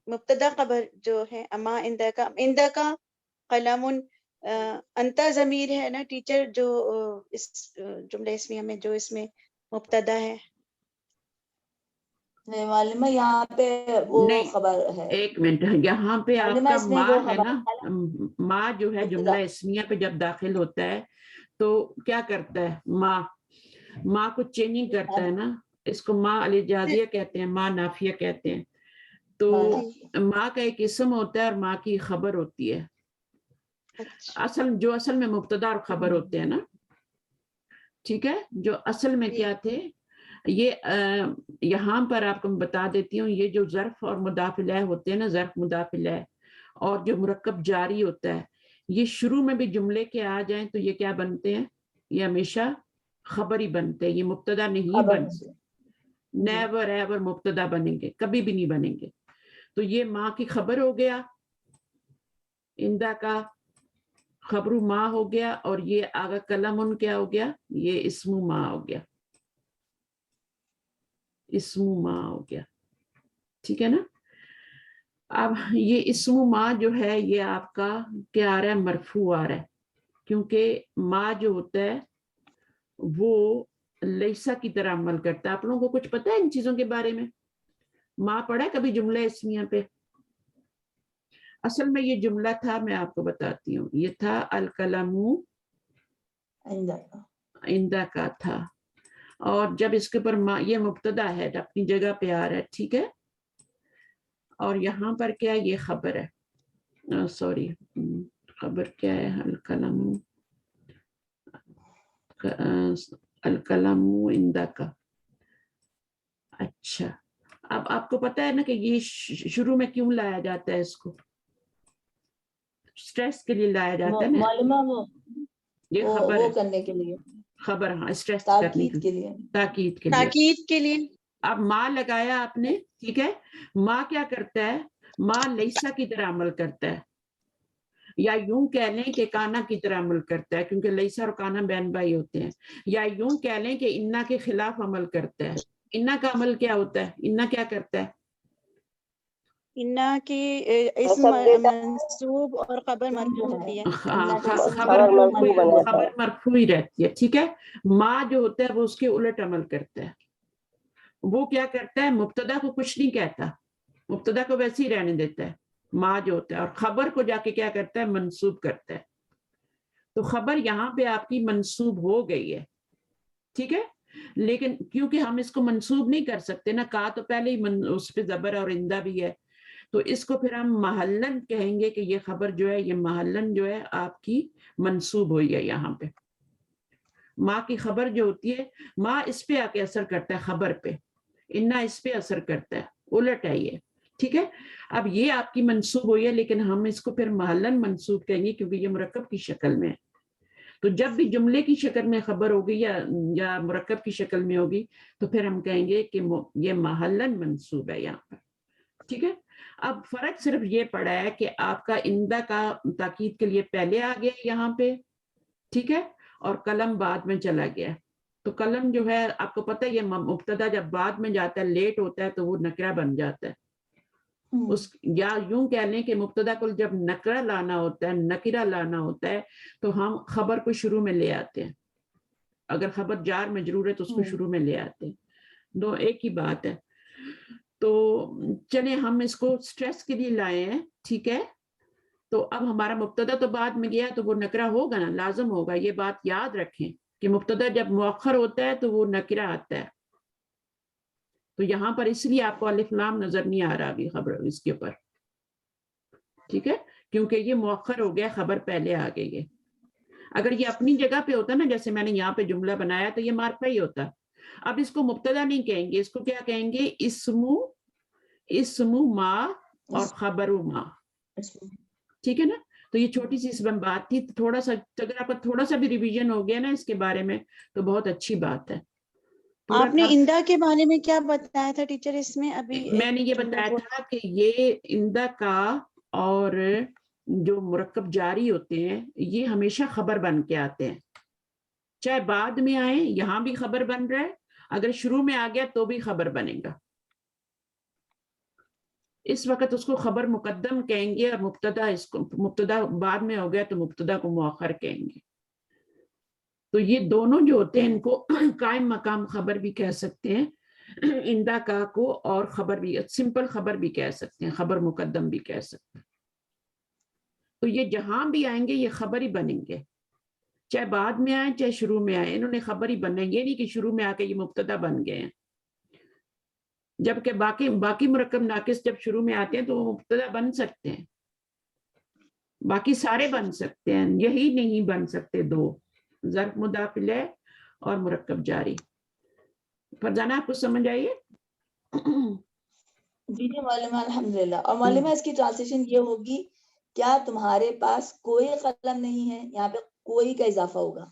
مبتدا خبر جو ہے اما اندکا قلم، انتا ضمیر ہے نا ٹیچر، جو اس جملہ اسمیہ میں جو اس میں مبتدا ہے. نہیں معلومہ، یہاں پہ وہ نہیں، خبر ہے. ایک منٹ، یہاں پہ آپ معلومہ کا اس میں ماں وہ ہے خبر نا، ماں جو ہے جملہ اسمیہ پہ جب داخل ہوتا ہے تو کیا کرتا ہے؟ ماں کو چینجنگ کرتا ہے نا. اس کو ماں الاجازیہ کہتے ہیں، ماں نافیہ کہتے ہیں. تو ماں کا ایک اسم ہوتا ہے اور ماں کی خبر ہوتی ہے. اصل میں مبتدا اور خبر ہوتے ہیں نا. ٹھیک ہے، جو اصل میں کیا تھے یہ یہاں پر آپ کو بتا دیتی ہوں. یہ جو ظرف اور مضاف الیہ ہوتے ہیں نا، ظرف مضاف الیہ اور جو مرکب جاری ہوتا ہے، یہ شروع میں بھی جملے کے آ جائیں تو یہ کیا بنتے ہیں؟ یہ ہمیشہ خبر ہی بنتے ہیں، یہ مبتدا نہیں بنتے. نیور ایور مبتدا بنیں گے، کبھی بھی نہیں بنیں گے. تو یہ ماں کی خبر ہو گیا، اندہ کا خبر ماں ہو گیا، اور یہ آگا قلم ان کیا ہو گیا؟ یہ اسم ماں ہو گیا، اسم ماں ہو گیا. ٹھیک ہے نا. اب یہ اسم ماں جو ہے یہ آپ کا کیا آ رہا ہے؟ مرفوع آ رہا ہے، کیونکہ ماں جو ہوتا ہے وہ لیسا کی طرح عمل کرتا ہے. آپ لوگوں کو کچھ پتا ہے ان چیزوں کے بارے میں؟ ماں پڑھا ہے کبھی جملہ اسمیہ پہ؟ اصل میں یہ جملہ تھا، میں آپ کو بتاتی ہوں، یہ تھا القلم عندہ کا تھا، اور جب اس کے اوپر یہ مبتدا ہے اپنی جگہ پہ آ رہا ہے. ٹھیک ہے، اور یہاں پر کیا یہ خبر ہے، سوری خبر کیا ہے؟ القلم عندہ کا. اچھا اب آپ کو پتا ہے نا کہ یہ شروع میں کیوں لایا جاتا ہے؟ اس کو سٹریس کے لیے لایا جاتا ہے نا. معلومہ وہ یہ خبر وہ ہے، کرنے کے لیے، خبر، ہاں سٹریس کرنے تاکید کے لیے. تاکید کے لیے. تاکید کے لیے. اب ماں لگایا آپ نے. ٹھیک ہے، ماں کیا کرتا ہے؟ ماں لیسا کی طرح عمل کرتا ہے، یا یوں کہہ لیں کہ کانا کی طرح عمل کرتا ہے، کیونکہ لیسا اور کانا بہن بھائی ہوتے ہیں. یا یوں کہہ لیں کہ انا کے خلاف عمل کرتا ہے. انا کا عمل کیا ہوتا ہے؟ انا کیا کرتا ہے؟ انا کی اسم منصوب اور خبر مرفوع ہوتی ہے. خبر مرفوع ہی رہتی ہے. ٹھیک ہے، ماں جو ہوتا ہے وہ اس کے الٹ عمل کرتا ہے. وہ کیا کرتا ہے؟ مبتدا کو کچھ نہیں کہتا، مبتدا کو ویسے ہی رہنے دیتا ہے ماں جو ہوتا ہے، اور خبر کو جا کے کیا کرتا ہے؟ منصوب کرتا ہے. تو خبر یہاں پہ آپ کی منصوب ہو گئی ہے. ٹھیک ہے، لیکن کیونکہ ہم اس کو منصوب نہیں کر سکتے نا، کہا تو پہلے ہی اس پہ زبر اور اندہ بھی ہے، تو اس کو پھر ہم محلن کہیں گے کہ یہ خبر جو ہے یہ محلن جو ہے آپ کی منصوب ہوئی ہے یہاں پہ. ماں کی خبر جو ہوتی ہے ماں اس پہ آ کے اثر کرتا ہے خبر پہ, انا اس پہ اثر کرتا ہے, الٹ ہے یہ. ٹھیک ہے, اب یہ آپ کی منصوب ہوئی ہے لیکن ہم اس کو پھر محلن منصوب کہیں گے کیونکہ یہ مرکب کی شکل میں ہے. تو جب بھی جملے کی شکل میں خبر ہوگی یا مرکب کی شکل میں ہوگی تو پھر ہم کہیں گے کہ یہ محلن منصوب ہے یہاں پر. ٹھیک ہے, اب فرق صرف یہ پڑا ہے کہ آپ کا اندہ کا تاکید کے لیے پہلے آ گیا یہاں پہ, ٹھیک ہے, اور قلم بعد میں چلا گیا. تو قلم جو ہے آپ کو پتہ ہے یہ مبتدا جب بعد میں جاتا ہے لیٹ ہوتا ہے تو وہ نکرہ بن جاتا ہے. یا یوں کہہ لیں کہ مبتدا کو جب نکرہ لانا ہوتا ہے, نکرہ لانا ہوتا ہے تو ہم خبر کو شروع میں لے آتے ہیں. اگر خبر جار مجرور ہے تو اس کو شروع میں لے آتے ہیں, دو ایک ہی بات ہے. تو چلیں ہم اس کو سٹریس کے لیے لائے ہیں. ٹھیک ہے, تو اب ہمارا مبتدا تو بعد میں گیا تو وہ نکرہ ہوگا نا, لازم ہوگا. یہ بات یاد رکھیں کہ مبتدا جب مؤخر ہوتا ہے تو وہ نکرہ آتا ہے. تو یہاں پر اس لیے آپ کو الف لام نظر نہیں آ رہا ابھی خبر اس کے اوپر, ٹھیک ہے, کیونکہ یہ مؤخر ہو گیا, خبر پہلے آ گئی ہے. اگر یہ اپنی جگہ پہ ہوتا نا, جیسے میں نے یہاں پہ جملہ بنایا تو یہ معرفہ ہی ہوتا. اب اس کو مبتدا نہیں کہیں گے, اس کو کیا کہیں گے, اسم ما اور خبر ما. ٹھیک ہے نا, تو یہ چھوٹی سی اس میں بات تھی. تھوڑا سا اگر آپ کا تھوڑا سا بھی ریویژن ہو گیا نا اس کے بارے میں تو بہت اچھی بات ہے. آپ نے اندہ کے بارے میں کیا بتایا تھا ٹیچر اس میں ابھی؟ میں نے یہ بتایا تھا کہ یہ اندہ کا اور جو مرکب جاری ہوتے ہیں یہ ہمیشہ خبر بن کے آتے ہیں, چاہے بعد میں آئیں, یہاں بھی خبر بن رہا ہے, اگر شروع میں آ گیا تو بھی خبر بنے گا. اس وقت اس کو خبر مقدم کہیں گے اور مبتدا بعد میں ہو گیا تو مبتدا کو مؤخر کہیں گے. تو یہ دونوں جو ہوتے ہیں ان کو قائم مقام خبر بھی کہہ سکتے ہیں, اندہ کا کو, اور خبر بھی, سمپل خبر بھی کہہ سکتے ہیں, خبر مقدم بھی کہہ سکتے ہیں. تو یہ جہاں بھی آئیں گے یہ خبر ہی بنیں گے, چاہے بعد میں آئیں چاہے شروع میں آئیں, انہوں نے خبر ہی بننا ہے. یہ نہیں کہ شروع میں آ کے یہ مبتدا بن گئے ہیں, جبکہ باقی مرکب ناقص جب شروع میں آتے ہیں تو وہ مبتدا بن سکتے ہیں, باقی سارے بن سکتے ہیں, یہی نہیں بن سکتے دو, ظرف مضاف الیہ اور مرکب جاری. فرزانہ آپ کو سمجھ آئیے؟ جی جی معلومہ الحمدللہ. اور معلومہ اس کی ٹرانسلیشن یہ ہوگی, کیا تمہارے پاس کوئی قلم نہیں ہے؟ یہاں پہ کوئی کا اضافہ ہوگا.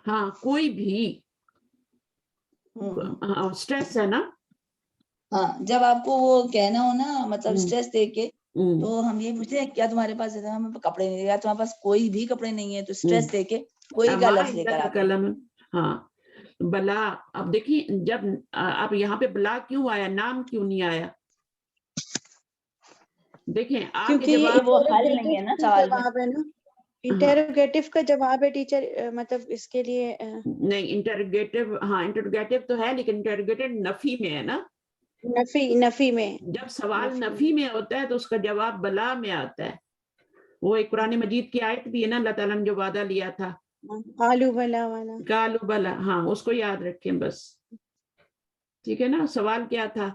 ہاں کوئی بھی, سٹریس ہے نا. ہاں جب آپ کو وہ کہنا ہو نا, مطلب سٹریس دے کے, تو ہم یہ پوچھتے ہیں کیا تمہارے پاس کپڑے نہیں, یا تمہارے پاس کوئی بھی کپڑے نہیں ہے, تو سٹریس دے کے کوئی کا لفظ لے کر آتے ہیں. ہاں بلا. اب دیکھیں جب اب یہاں پہ بلا کیوں آیا, نام کیوں نہیں آیا؟ دیکھیں کیونکہ وہ حل نہیں ہے نا سوال میں. جواب ہے نا, انٹروگیٹو کا جواب ہے ٹیچر, مطلب اس کے لیے نہیں انٹروگیٹو, ہاں انٹروگیٹو تو ہے لیکن انٹروگیٹو نفی میں ہے نا, نفی میں. جب سوال نفی میں ہوتا ہے تو اس کا جواب بلا میں آتا ہے. وہ ایک قرآن مجید کی آیت بھی ہے نا, اللہ تعالیٰ نے جو وعدہ لیا تھا, قالوا بلا والا, قالوا بلا, ہاں اس کو یاد رکھیں بس. ٹھیک ہے نا, سوال کیا تھا؟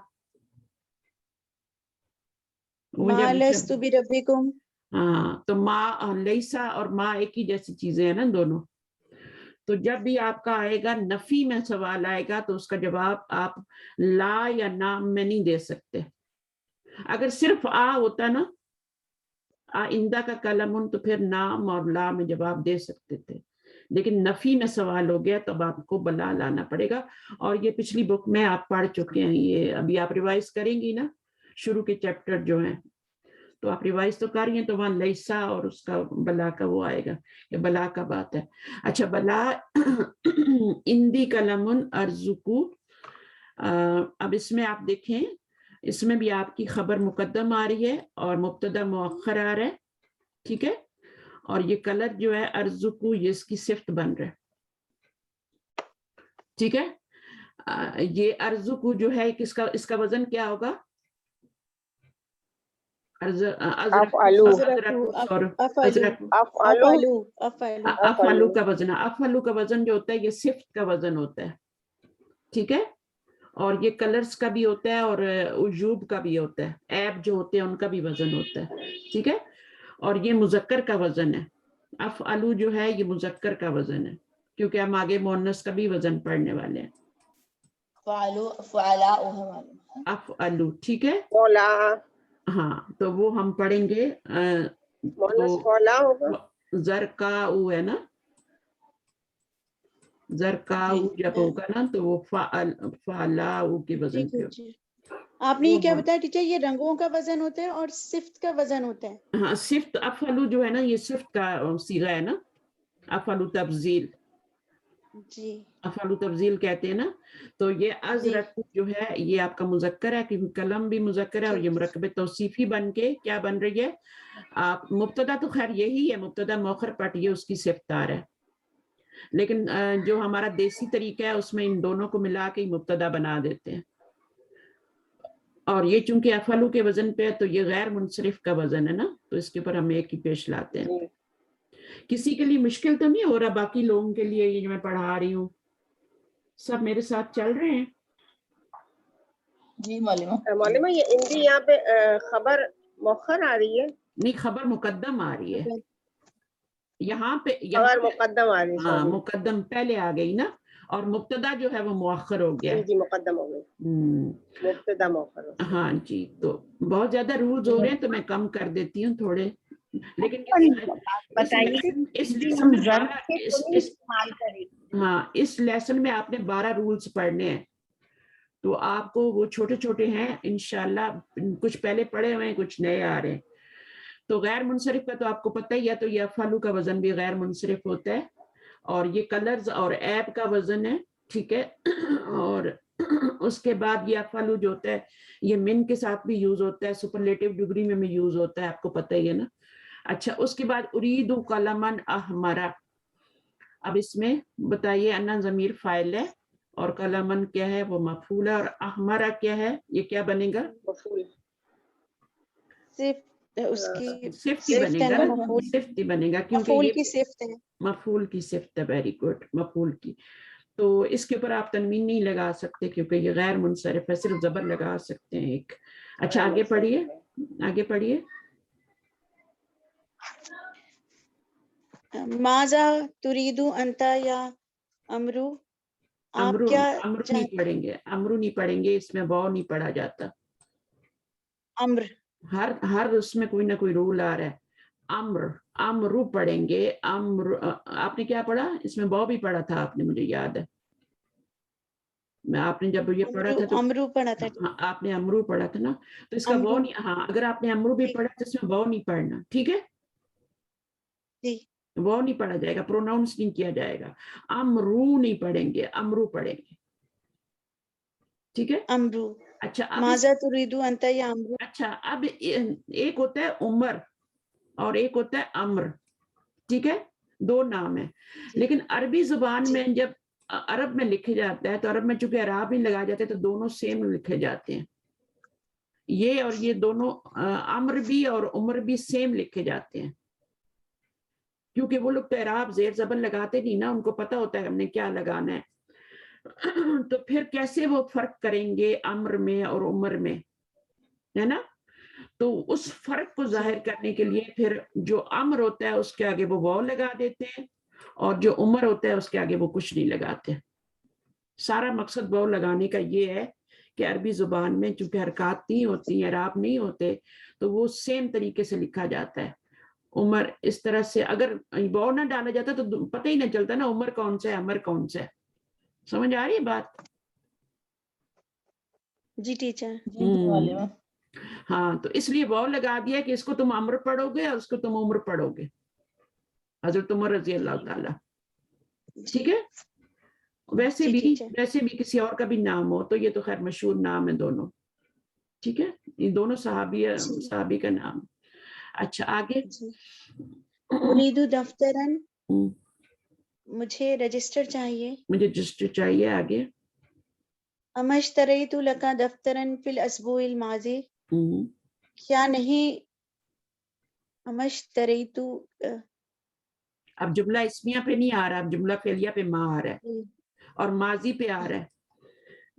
ما لست بربکم. ہاں تو ما لیسا اور ما ایک ہی جیسی چیزیں ہیں نا دونوں. تو جب بھی آپ کا آئے گا نفی میں سوال آئے گا تو اس کا جواب آپ لا یا نام میں نہیں دے سکتے. اگر صرف آ ہوتا نا, آئندہ کا کلمن, تو پھر نام اور لا میں جواب دے سکتے تھے, لیکن نفی میں سوال ہو گیا تب آپ کو بلا لانا پڑے گا. اور یہ پچھلی بک میں آپ پڑھ چکے ہیں, یہ ابھی آپ ریوائز کریں گی نا, شروع کے چیپٹر جو ہیں تو آپ ریوائز تو کر رہی ہیں, تو وہاں لیسا اور اس کا بلا کا وہ آئے گا, یہ بلا کا بات ہے. اچھا بلا اندی کلمن ارزقو. اب اس میں آپ دیکھیں, اس میں بھی آپ کی خبر مقدم آ رہی ہے اور مبتدا مؤخر آ رہا ہے. ٹھیک ہے, اور یہ کلر جو ہے ارزقو, یہ اس کی صفت بن رہا ہے. ٹھیک ہے, یہ ارزقو جو ہے اس کا وزن کیا ہوگا؟ افعلو کا وزن, افعلو کا وزن جو ہوتا ہے یہ صفت کا وزن ہوتا ہے. ٹھیک ہے, اور یہ کلرز کا بھی ہوتا ہے اور عجوب کا بھی ہوتا ہے, عیب جو ہوتے ہیں ان کا بھی وزن ہوتا ہے, ٹھیک ہے. اور یہ مذکر کا وزن ہے. افعلو جو ہے یہ مذکر کا وزن ہے, کیونکہ ہم آگے مؤنث کا بھی وزن پڑھنے والے ہیں. فعلو فعلا افعلو, ٹھیک ہے. فولا ہاں تو وہ ہم پڑھیں گے. مونس فولا ہوگا. زرکاؤ ہے نا, زرکاؤ جب ہوگا نا تو وہ فعلاؤ کے وزن پہ ہوگا. آپ نے یہ کیا بتایا ٹیچر, یہ رنگوں کا وزن ہوتا ہے اور صفت کا وزن ہوتا ہے؟ ہاں صفت, افعلو جو ہے نا یہ صفت کا صیغہ ہے نا, افعلو تفضیل, جی افعلو تفضیل کہتے ہیں نا. تو یہ ازرق جو ہے یہ آپ کا مذکر ہے, کیونکہ قلم بھی مذکر ہے, اور یہ مرکب توصیفی بن کے کیا بن رہی ہے, آپ مبتدا تو خیر یہی ہے, مبتدا مؤخر پٹ یہ اس کی صفتار ہے, لیکن جو ہمارا دیسی طریقہ ہے اس میں ان دونوں کو ملا کے مبتدا بنا دیتے ہیں. اور یہ چونکہ افعلو کے وزن پہ ہے تو یہ غیر منصرف کا وزن ہے نا, تو اس کے اوپر ہم ایک ہی پیش لاتے ہیں. کسی کے لیے مشکل تو نہیں ہو رہا؟ باقی لوگوں کے لیے یہ جو میں پڑھا رہی ہوں سب میرے ساتھ چل رہے ہیں؟ جی معلومہ. معلومہ یہ اندی یہاں پہ خبر مؤخر آ رہی ہے, نہیں خبر مقدم آ رہی ہے یہاں پہ, خبر مقدم آ رہی ہے. ہاں مقدم پہلے آ گئی نا, اور مبتدا جو ہے وہ مؤخر ہو گیا. جی مقدم ہو گئی, مبتدا مؤخر. ہاں جی, تو بہت زیادہ رولز ہو رہے ہیں تو میں کم کر دیتی ہوں تھوڑے, لیکن ہاں اس لیسن میں آپ نے 12 رولز پڑھنے ہیں, تو آپ کو وہ چھوٹے چھوٹے ہیں انشاءاللہ, کچھ پہلے پڑھے ہوئے ہیں کچھ نئے آ رہے ہیں. تو غیر منصرف کا تو آپ کو پتہ ہی ہے, تو یہ افعلو کا وزن بھی غیر منصرف ہوتا ہے, اور یہ کلرز اور عیب کا وزن ہے, ٹھیک ہے. اور اس کے بعد یہ افعلو جو ہوتا ہے یہ من کے ساتھ بھی یوز ہوتا ہے, سپرلیٹو ڈگری میں بھی یوز ہوتا ہے, آپ کو پتہ ہی ہے نا. اچھا اس کے بعد اریدو قلما احمرا, اب اس میں بتائیے انا ضمیر فاعل ہے اور قلمن کیا ہے, وہ مفعول ہے, اور احمرا کیا ہے, یہ کیا بنے گا؟ مفعول. اس کی صفت ہی بنے گا, صفت ہی بنے گا, کیونکہ مفعول یہ کی صفت ہے. مفعول کی صفت ہے. ویری گڈ, مفعول کی. تو اس کے اوپر آپ تنوین نہیں لگا سکتے کیونکہ یہ غیر منصرف ہے, صرف زبر لگا سکتے ہیں ایک. اچھا آگے پڑھیے, آگے پڑھیے. ماذا تریدو انتا یا امرو, آپ امرو, کیا امرو نہیں پڑھیں گے, امرو نہیں پڑھیں گے, اس میں واو نہیں پڑھا جاتا. امر, ہر اس میں کوئی نہ کوئی رول آ رہا ہے. امر, امرو پڑھیں گے. امر, آپ نے کیا پڑھا اس میں واو بھی پڑھا تھا آپ نے, مجھے یاد ہے, میں آپ نے جب یہ پڑھا تھا تو امرو پڑھا تھا, آپ نے امرو پڑھا تھا نا, تو اس کا واو نہیں, ہاں اگر آپ نے امرو بھی پڑھا تو اس میں واو نہیں پڑھنا, ٹھیک ہے. وہ نہیں پڑھا جائے گا, پروناؤنس نہیں کیا جائے گا. امرو نہیں پڑھیں گے, امرو پڑھیں گے, ٹھیک ہے. امرو. اچھا ماذا تریدو انتا یا امرو. اچھا اب ایک ہوتا ہے عمر اور ایک ہوتا ہے امر, ٹھیک ہے, دو نام ہیں. لیکن عربی زبان میں جب عرب میں لکھے جاتا ہے تو عرب میں چونکہ اعراب نہیں لگا جاتے تو دونوں سیم لکھے جاتے ہیں. یہ اور یہ دونوں امر بھی اور عمر بھی سیم لکھے جاتے ہیں, کیونکہ وہ لوگ تو اعراب زیر زبر لگاتے نہیں نا, ان کو پتہ ہوتا ہے ہم نے کیا لگانا ہے. تو پھر کیسے وہ فرق کریں گے امر میں اور عمر میں, ہے نا. تو اس فرق کو ظاہر کرنے کے لیے پھر جو امر ہوتا ہے اس کے آگے وہ واو لگا دیتے ہیں, اور جو عمر ہوتا ہے اس کے آگے وہ کچھ نہیں لگاتے. سارا مقصد واو لگانے کا یہ ہے کہ عربی زبان میں چونکہ حرکات نہیں ہوتی, اعراب نہیں ہوتے, تو وہ سیم طریقے سے لکھا جاتا ہے. عمر اس طرح سے اگر واو نہ ڈالا جاتا تو پتہ ہی نہ چلتا نا عمر کون سا ہے امر کون سا ہے. سمجھ آ رہی ہے بات؟ جی ٹیچر. ہاں تو اس لیے واو لگا دیا کہ اس کو تم امر پڑھو گے اور اس کو تم عمر پڑھو گے, حضرت عمر رضی اللہ تعالی, ٹھیک ہے. ویسے بھی کسی اور کا بھی نام ہو تو یہ تو خیر مشہور نام ہے دونوں, ٹھیک ہے, یہ دونوں صحابی کا نام. اچھا آگے. اریدو دفترن, مجھے رجسٹر چاہیے. مجھے رجسٹر چاہیے. آگے. امشتریت لکا دفترن فی الاسبوع الماضی, کیا نہیں امشتریت, اب جملہ اسمیہ پہ نہیں آ رہا, اب جملہ فعلیہ پہ ما آ رہا ہے اور ماضی پہ آ رہا ہے.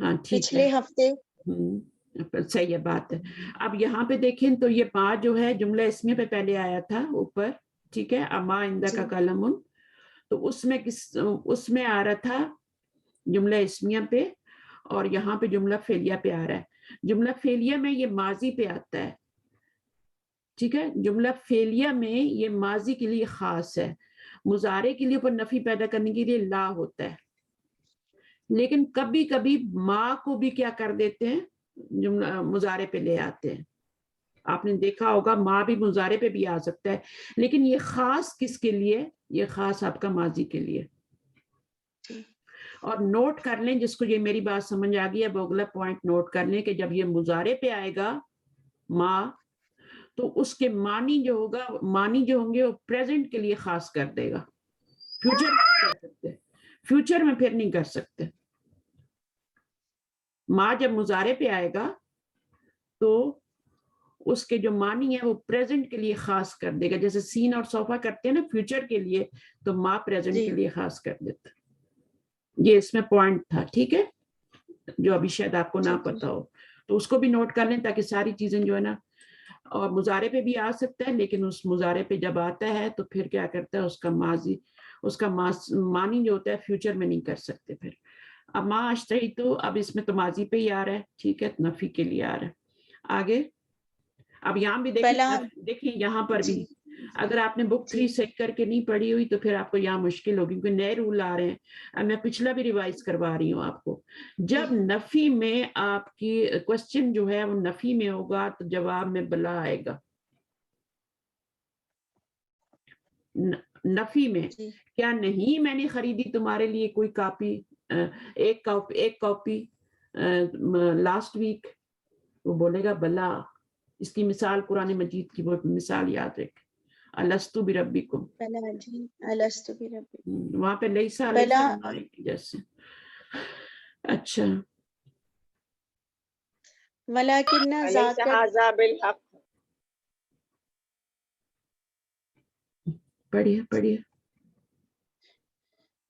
ہاں ٹھیک پچھلے ہے ہفتے؟ صحیح ہے بات ہے. اب یہاں پہ دیکھیں تو یہ ماں جو ہے جملہ اسمیہ پہ پہلے آیا تھا اوپر, ٹھیک ہے, اما آئندہ کا قلم, تو اس میں آ رہا تھا جملہ اسمیہ پہ, اور یہاں پہ جملہ فعلیہ پہ آ رہا ہے. جملہ فعلیہ میں یہ ماضی پہ آتا ہے, ٹھیک ہے, جملہ فعلیہ میں یہ ماضی کے لیے خاص ہے, مضارع کے لیے اوپر نفی پیدا کرنے کے لیے لا ہوتا ہے. لیکن کبھی کبھی ماں کو بھی کیا کر دیتے ہیں, جملہ مضارع پہ لے آتے ہیں. آپ نے دیکھا ہوگا ماں بھی مضارع پہ بھی آ سکتا ہے, لیکن یہ خاص کس کے لیے, یہ خاص آپ کا ماضی کے لیے. اور نوٹ کر لیں, جس کو یہ میری بات سمجھ آ گئی ہے وہ اگلا پوائنٹ نوٹ کر لیں کہ جب یہ مضارع پہ آئے گا ماں, تو اس کے معنی جو ہوگا, معنی جو ہوں گے وہ پریزنٹ کے لیے خاص کر دے گا, فیوچر میں کر سکتے, فیوچر میں پھر نہیں کر سکتے. ماں جب مضارع پہ آئے گا تو اس کے جو معنی ہے وہ پریزنٹ کے لیے خاص کر دے گا, جیسے سین اور صوفہ کرتے ہیں نا فیوچر کے لیے, تو ماں پریزنٹ کے لیے خاص کر دیتا. یہ اس میں پوائنٹ تھا, ٹھیک ہے, جو ابھی شاید آپ کو نہ پتا ہو, تو اس کو بھی نوٹ کر لیں تاکہ ساری چیزیں جو ہے نا, اور مضارع پہ بھی آ سکتا ہے, لیکن اس مضارع پہ جب آتا ہے تو پھر کیا کرتا ہے, اس کا ماضی, اس کا معنی جو ہوتا ہے فیوچر میں نہیں کر سکتے. پھر اب ما اشتہی, تو اب اس میں تو ماضی پہ ہی آ رہا ہے, ٹھیک ہے, نفی کے لیے آ رہا ہے. آگے اب یہاں بھی دیکھیں یہاں پر بھی اگر آپ نے بک 3 سیٹ کر کے نہیں پڑھی ہوئی تو پھر آپ کو یہاں مشکل ہوگی, کیونکہ نئے رول آ رہے ہیں. اب میں پچھلا بھی ریوائز کروا رہی ہوں آپ کو. جب نفی میں آپ کی کوشچن جو ہے وہ نفی میں ہوگا تو جواب میں بلا آئے گا. نفی میں کیا نہیں میں نے خریدی تمہارے لیے کوئی کاپی, ایک کاپی لاسٹ ویک, وہ بولے گا بلا. اس کی مثال قرآن مجید کی وہ مثال یاد رکھ, الستو بربکم, وہاں پہ لیسا جیسے. اچھا, ولیکن أليس هذا بالحق. پڑھیے.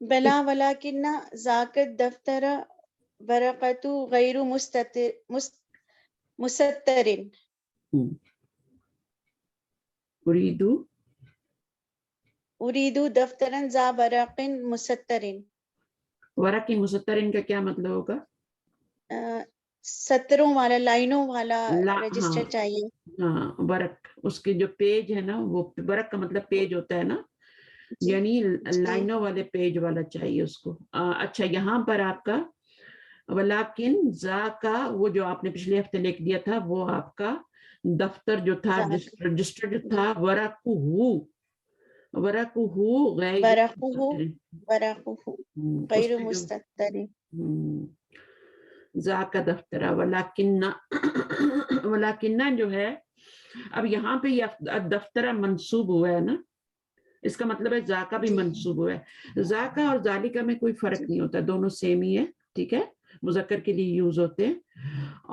بلا ولیکن ذاک الدفتر ورقۃ غیر مستتر. اریدو دفترا ذا ورق مستتر. ورق مستترن کا کیا مطلب ہوگا؟ سطروں والا, لائنوں والا رجسٹر چاہیے. ہاں, ورق, اس کے جو پیج ہے نا, وہ ورق کا مطلب پیج ہوتا ہے نا, یعنی لائنوں والے پیج والا چاہیے اس کو. اچھا, یہاں پر آپ کا ولیکن ذا کا وہ جو آپ نے پچھلے ہفتے لکھ دیا تھا, وہ آپ کا دفتر جو تھا, رجسٹر جو تھا, ورقہ غیر مستتر. ذا کا دفتر. ولیکن جو ہے, اب یہاں پہ یہ دفتر منصوب ہوا ہے نا, اس کا مطلب ہے ذا کا بھی منصوب ہوا ہے. ذا کا اور ذالکا میں کوئی فرق نہیں ہوتا, دونوں سیم ہی ہے, ٹھیک ہے, مذکر کے لیے یوز ہوتے ہیں.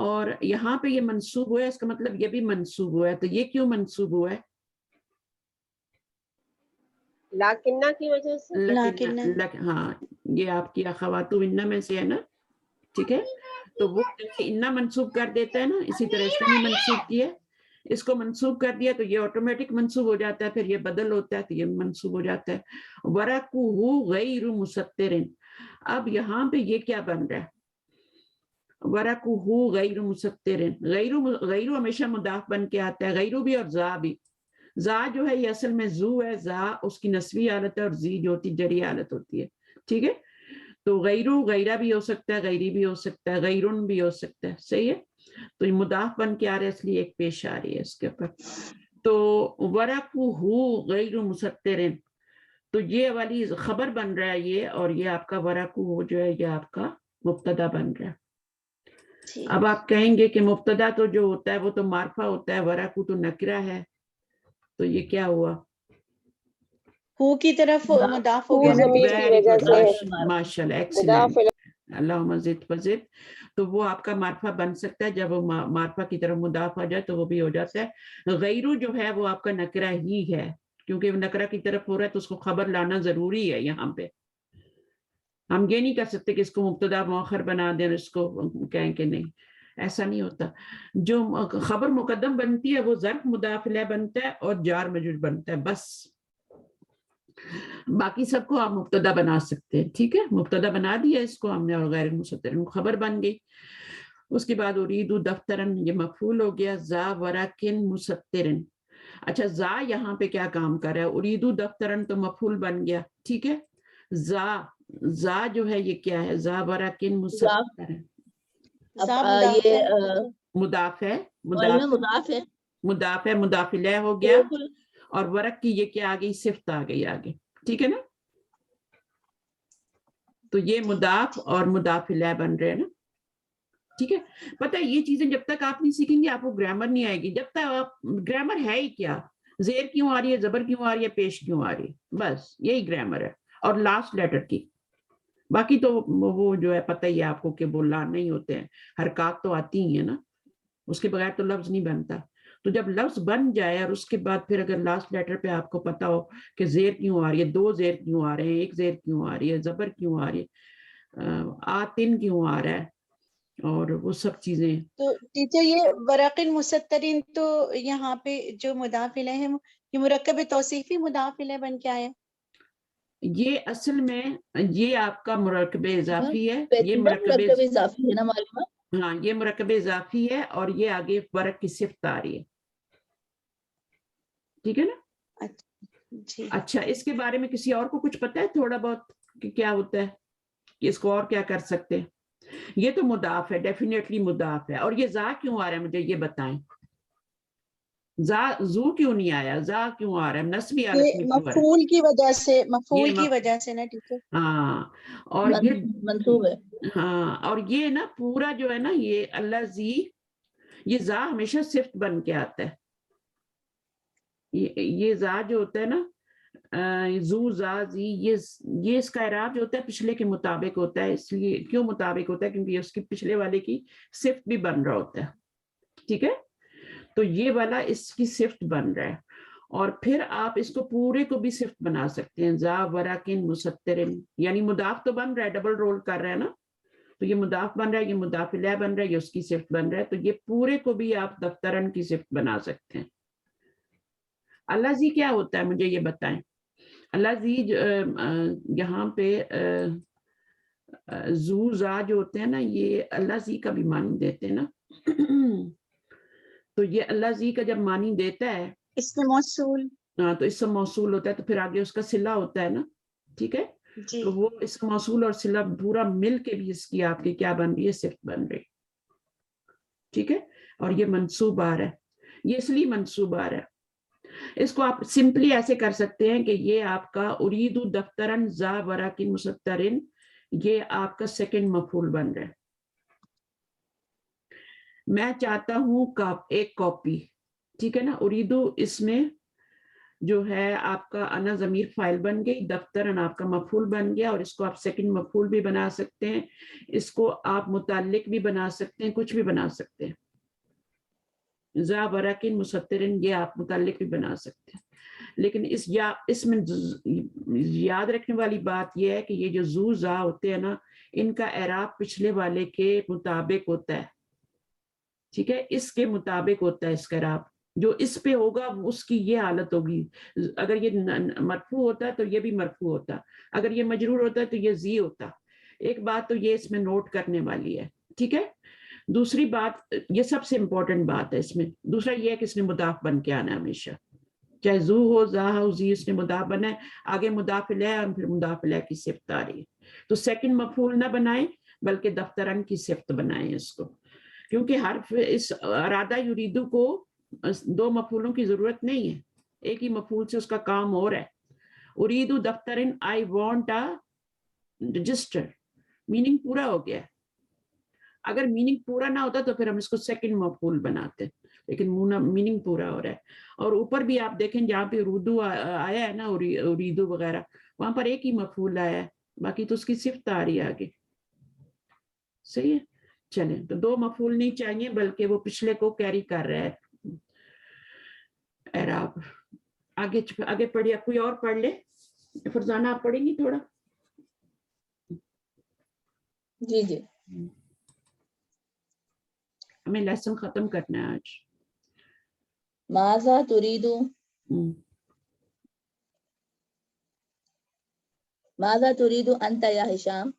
اور یہاں پہ یہ منصوب ہوا ہے, اس کا مطلب یہ بھی منصوب ہوا ہے. تو یہ کیوں منصوب ہوا ہے؟ لاکنہ کی وجہ سے. ہاں, یہ آپ کی اخواتو انہ میں سے ہے نا, ٹھیک ہے, تو وہ انہ منصوب کر دیتا ہے نا, اسی طرح اس نے بھی منصوب کیا, اس کو منصوب کر دیا تو یہ آٹومیٹک منصوب ہو جاتا ہے, پھر یہ بدل ہوتا ہے تو یہ منصوب ہو جاتا ہے. ورقہ غیر مستتر. اب یہاں پہ یہ کیا بن رہا ہے؟ ورقہ غیر مستتر. غیر ہمیشہ مضاف بن کے آتا ہے, غیر بھی اور ذا بھی. ذا جو ہے یہ اصل میں زو ہے, ذا اس کی نسبی حالت ہے, اور زی جو ہوتی جری حالت ہوتی ہے, ٹھیک ہے. تو غیرہ بھی ہو سکتا ہے, غیری بھی ہو سکتا ہے, غیرن بھی ہو سکتا ہے, صحیح ہے. تو یہ مضاف بن کے آ رہا ہے, اس لیے ایک پیش آ رہی ہے اس کے اوپر. تو ورقہ غیر مستتر, تو یہ والی خبر بن رہا ہے یہ, اور یہ آپ کا ورقہ جو ہے یہ آپ کا مبتدا بن رہا ہے. اب آپ کہیں گے کہ مبتدا تو جو ہوتا ہے وہ تو معرفہ ہوتا ہے, ورقہ تو نکرہ ہے, تو یہ کیا ہوا؟ ہو کی طرف مضاف ہو گیا. ماشاءاللہ, ایکسیلنٹ, اللہم زد وزد. تو وہ آپ کا معرفہ بن سکتا ہے, جب وہ معرفہ کی طرف مضاف آ جائے تو وہ بھی ہو جاتا ہے. غیرو جو ہے وہ آپ کا نکرہ ہی ہے, کیونکہ نکرہ کی طرف ہو رہا ہے تو اس کو خبر لانا ضروری ہے یہاں پہ. ہم یہ نہیں کر سکتے کہ اس کو مبتدا مؤخر بنا دیں اور اس کو کہیں کہ نہیں, ایسا نہیں ہوتا. جو خبر مقدم بنتی ہے وہ ظرف مضاف الیہ بنتا ہے اور جار مجرور بنتا ہے بس. باقی سب کو آپ مبتدا بنا سکتے ہیں, ٹھیک ہے, مبتدا بنا دیا اس کو ہم نے اور غیر مستتر خبر بن گئی. اس کے بعد ارید دفترن یہ مفعول ہو گیا, ذا ورقن مستترن. اچھا ذا یہاں پہ کیا کام کر رہا ہے, ارید دفترن تو مفعول بن گیا, ٹھیک ہے. ذا جو ہے یہ کیا ہے, ذا ورقن مستترن یہ مضاف ہے, مضاف ہے, مضاف ہے, مضاف الیہ ہو گیا, اور ورق کی یہ کیا آ گئی, صفت آ گئی آگے, ٹھیک ہے نا. تو یہ مضاف اور مضاف الیہ بن رہے ہیں نا, ٹھیک ہے. پتہ ہے یہ چیزیں جب تک آپ نہیں سیکھیں گے آپ کو گرامر نہیں آئے گی. جب تک آپ گرامر ہے ہی کیا, زیر کیوں آ رہی ہے, زبر کیوں آ رہی ہے, پیش کیوں آ رہی ہے, بس یہی گرامر ہے, اور لاسٹ لیٹر کی. باقی تو وہ جو ہے پتہ ہی ہے آپ کو کہ وہ لا نہیں ہوتے ہیں, حرکات تو آتی ہی ہیں نا, اس کے بغیر تو لفظ نہیں بنتا. تو جب لفظ بن جائے اور اس کے بعد پھر اگر لاسٹ لیٹر پہ آپ کو پتا ہو کہ زیر کیوں آ رہی ہے, 2 زیر کیوں آ رہے ہیں, 1 زیر کیوں آ رہی ہے, زبر کیوں آ رہی ہے, آتن کیوں آ رہا ہے, اور وہ سب چیزیں. تو ٹیچر یہ ورقن مستترین تو یہاں پہ جو مضاف الیہ ہے یہ مرکب توصیفی مضاف الیہ بن کے آیا. یہ اصل میں یہ آپ کا مرکب اضافی ہے, یہ مرکب اضافی ہے نا معلومہ. ہاں یہ مرکب اضافی ہے, اور یہ آگے ورق کی صفت آ رہی ہے, ٹھیک ہے نا. جی اچھا اس کے بارے میں کسی اور کو کچھ پتا ہے تھوڑا بہت کہ کیا ہوتا ہے, کہ اس کو اور کیا کر سکتے ہیں. یہ تو مضاف ہے, ڈیفینیٹلی مضاف ہے. اور یہ ذا کیوں آ رہا ہے مجھے یہ بتائیں, زو کیوں نہیں آیا, ذا کیوں آ رہا ہے, نسبی حالت میں کیوں آ رہا ہے, مفعول کی وجہ سے, مفعول کی وجہ سے نا ٹیچر. ہاں. اور یہ منصوب ہے, ہاں, اور یہ نا پورا جو ہے نا یہ اللہ زی, یہ ذا ہمیشہ صفت بن کے آتا ہے. یہ ذا جو ہوتا ہے نا, زو ذا زی, یہ اس کا اعراب جو ہوتا ہے پچھلے کے مطابق ہوتا ہے. اس لیے کیوں مطابق ہوتا ہے, کیونکہ یہ اس کی پچھلے والے کی صفت بھی بن رہا ہوتا ہے, ٹھیک ہے. تو یہ والا اس کی صفت بن رہا ہے, اور پھر آپ اس کو پورے کو بھی صفت بنا سکتے ہیں. ذا ورقن مستترن, یعنی مضاف تو بن رہا ہے, ڈبل رول کر رہا ہے نا, تو یہ مضاف بن رہا ہے, یہ مضاف الیہ بن رہا ہے, یہ اس کی صفت بن رہا ہے. تو یہ پورے کو بھی آپ دفترن کی صفت بنا سکتے ہیں. اللہ زی کیا ہوتا ہے مجھے یہ بتائیں. اللہ زی یہاں پہ زو زا جو ہوتے ہیں نا, یہ اللہ زی کا بھی معنی دیتے ہیں نا. تو یہ اللہ زی کا جب معنی دیتا ہے, اس میں موصول, تو اس سے موصول ہوتا ہے, تو پھر آگے اس کا صلہ ہوتا ہے نا, ٹھیک ہے. جی تو وہ اس کا موصول اور صلہ پورا مل کے بھی اس کی آپ کی کیا بن رہی ہے, صفت بن رہی, ٹھیک ہے. اور یہ منصوب آ رہا ہے, یہ اس لیے منصوب آ رہا ہے. اس کو آپ سمپلی ایسے کر سکتے ہیں کہ یہ آپ کا ارید دفترن ذا ورقن مستترن, یہ آپ کا سیکنڈ مفعول بن رہا ہے. میں چاہتا ہوں ایک کاپی, ٹھیک ہے نا. اریدو اس میں جو ہے آپ کا انا ضمیر فاعل بن گئی, دفترن آپ کا مفعول بن گیا, اور اس کو آپ سیکنڈ مفعول بھی بنا سکتے ہیں, اس کو آپ متعلق بھی بنا سکتے ہیں, کچھ بھی بنا سکتے ہیں. ذا ورقن مستترن یہ آپ متعلق بھی بنا سکتے ہیں. لیکن اس میں یاد رکھنے والی بات یہ ہے کہ یہ جو زو ذا ہوتے ہیں نا, ان کا اعراب پچھلے والے کے مطابق ہوتا ہے, ٹھیک ہے. اس کے مطابق ہوتا ہے اس کا اعراب, جو اس پہ ہوگا اس کی یہ حالت ہوگی. اگر یہ مرفوع ہوتا ہے تو یہ بھی مرفوع ہوتا, اگر یہ مجرور ہوتا ہے تو یہ زی ہوتا. ایک بات تو یہ اس میں نوٹ کرنے والی ہے, ٹھیک ہے. دوسری بات, یہ سب سے امپورٹنٹ بات ہے اس میں, دوسرا یہ ہے کہ اس نے مضاف بن کے آنا ہے ہمیشہ, چاہے زو ہو ذا ہو زی, اس نے مضاف بنا ہے, آگے مضاف الیہ اور پھر مضاف الیہ کی صفت آ رہی ہے. تو سیکنڈ مفعول نہ بنائیں بلکہ دفترن کی صفت بنائیں اس کو, کیونکہ حرف اس ارادہ یریدو کو 2 مفعولوں کی ضرورت نہیں ہے, ایک ہی مفعول سے اس کا کام ہو رہا ہے. اریدو دفترن, I want a register, meaning پورا ہو گیا ہے. اگر میننگ پورا نہ ہوتا تو پھر ہم اس کو سیکنڈ مفعول بناتے, لیکن میننگ پورا ہو رہا ہے. اور اوپر بھی آپ دیکھیں جہاں پہ اردو آیا ہے نا, اریدو وغیرہ, وہاں پر ایک ہی مفعول آیا ہے, باقی تو اس کی صفت آ رہی ہے آگے, صحیح ہے. چلیں, تو 2 مفعول نہیں چاہیے بلکہ وہ پچھلے کو کیری کر رہا ہے اعراب. آگے پڑھیے. کوئی اور پڑھ لے. فرزانہ آپ پڑھیں گی تھوڑا؟ جی جی ہمیں لیسن ختم کرنا ہے آج. ماذا تريد ماذا تريد انت یا ہشام؟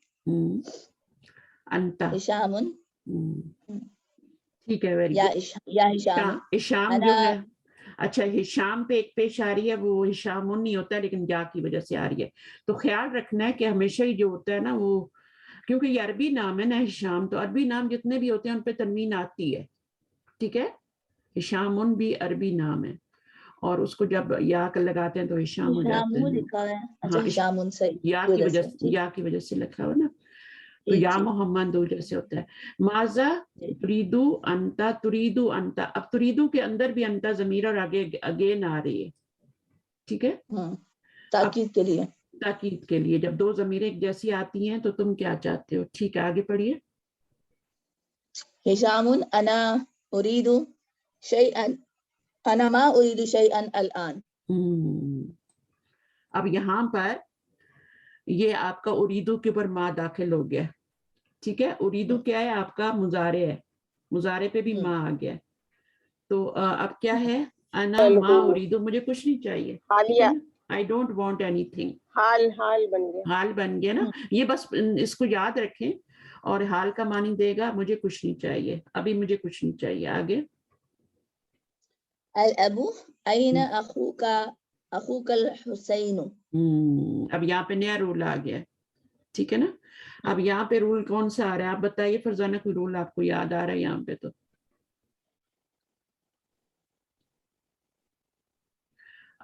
انتا ہشام ٹھیک ہے. ویری یا گڈ. ہشام ہشام جو ہے اچھا ہشام پہ ایک پیش آ رہی ہے, وہ ہشامن نہیں ہوتا ہے لیکن یا کی وجہ سے آ رہی ہے. تو خیال رکھنا ہے کہ ہمیشہ ہی جو ہوتا ہے نا وہ, کیونکہ یہ عربی نام ہے نا ہشام, تو عربی نام جتنے بھی ہوتے ہیں ان پہ تنوین آتی ہے. ٹھیک ہے, ہشامن بھی عربی نام ہے اور اس کو جب یا کر لگاتے ہیں تو ہشام ہو جاتے ہیں. لکھا ہے. اچھا ہشام صحیح یا کی وجہ سے لکھا ہوا نا, تو یا محمد دو جیسے ہوتا ہے. ماذا تریدو انتا, تریدو انتا. اب تریدو کے اندر بھی انتا ضمیر اور آگے اگین آ رہی ہے. ٹھیک ہے, تاکید کے لیے. تاکید کے لیے جب دو ضمیریں ایک جیسی آتی ہیں تو تم کیا چاہتے ہو. ٹھیک ہے, آگے پڑھیے. ہشام انا اريد شيئا انا ما اريد شيئا الان. اب یہاں پر یہ آپ کا اریدو کے اوپر ما داخل ہو گیا. ٹھیک ہے, اریدو کیا ہے آپ کا مضارع ہے, مضارع پہ بھی ما آ گیا. تو اب کیا ہے, انا ما اریدو, مجھے کچھ نہیں چاہیے. حالیہ I don't want anything. حال بن گیا. حال بن گیا نا. یہ بس اس کو یاد رکھیں اور حال کا معنی دے گا مجھے کچھ نہیں چاہیے, ابھی مجھے کچھ نہیں چاہیے. آگے. الابو این اخوک الحسین. اب یہاں پہ نیا رول آ گیا. ٹھیک ہے نا, اب یہاں پہ رول کون سا آ رہا ہے آپ بتائیے فرزانہ, کوئی رول آپ کو یاد آ رہا ہے یہاں پہ؟ تو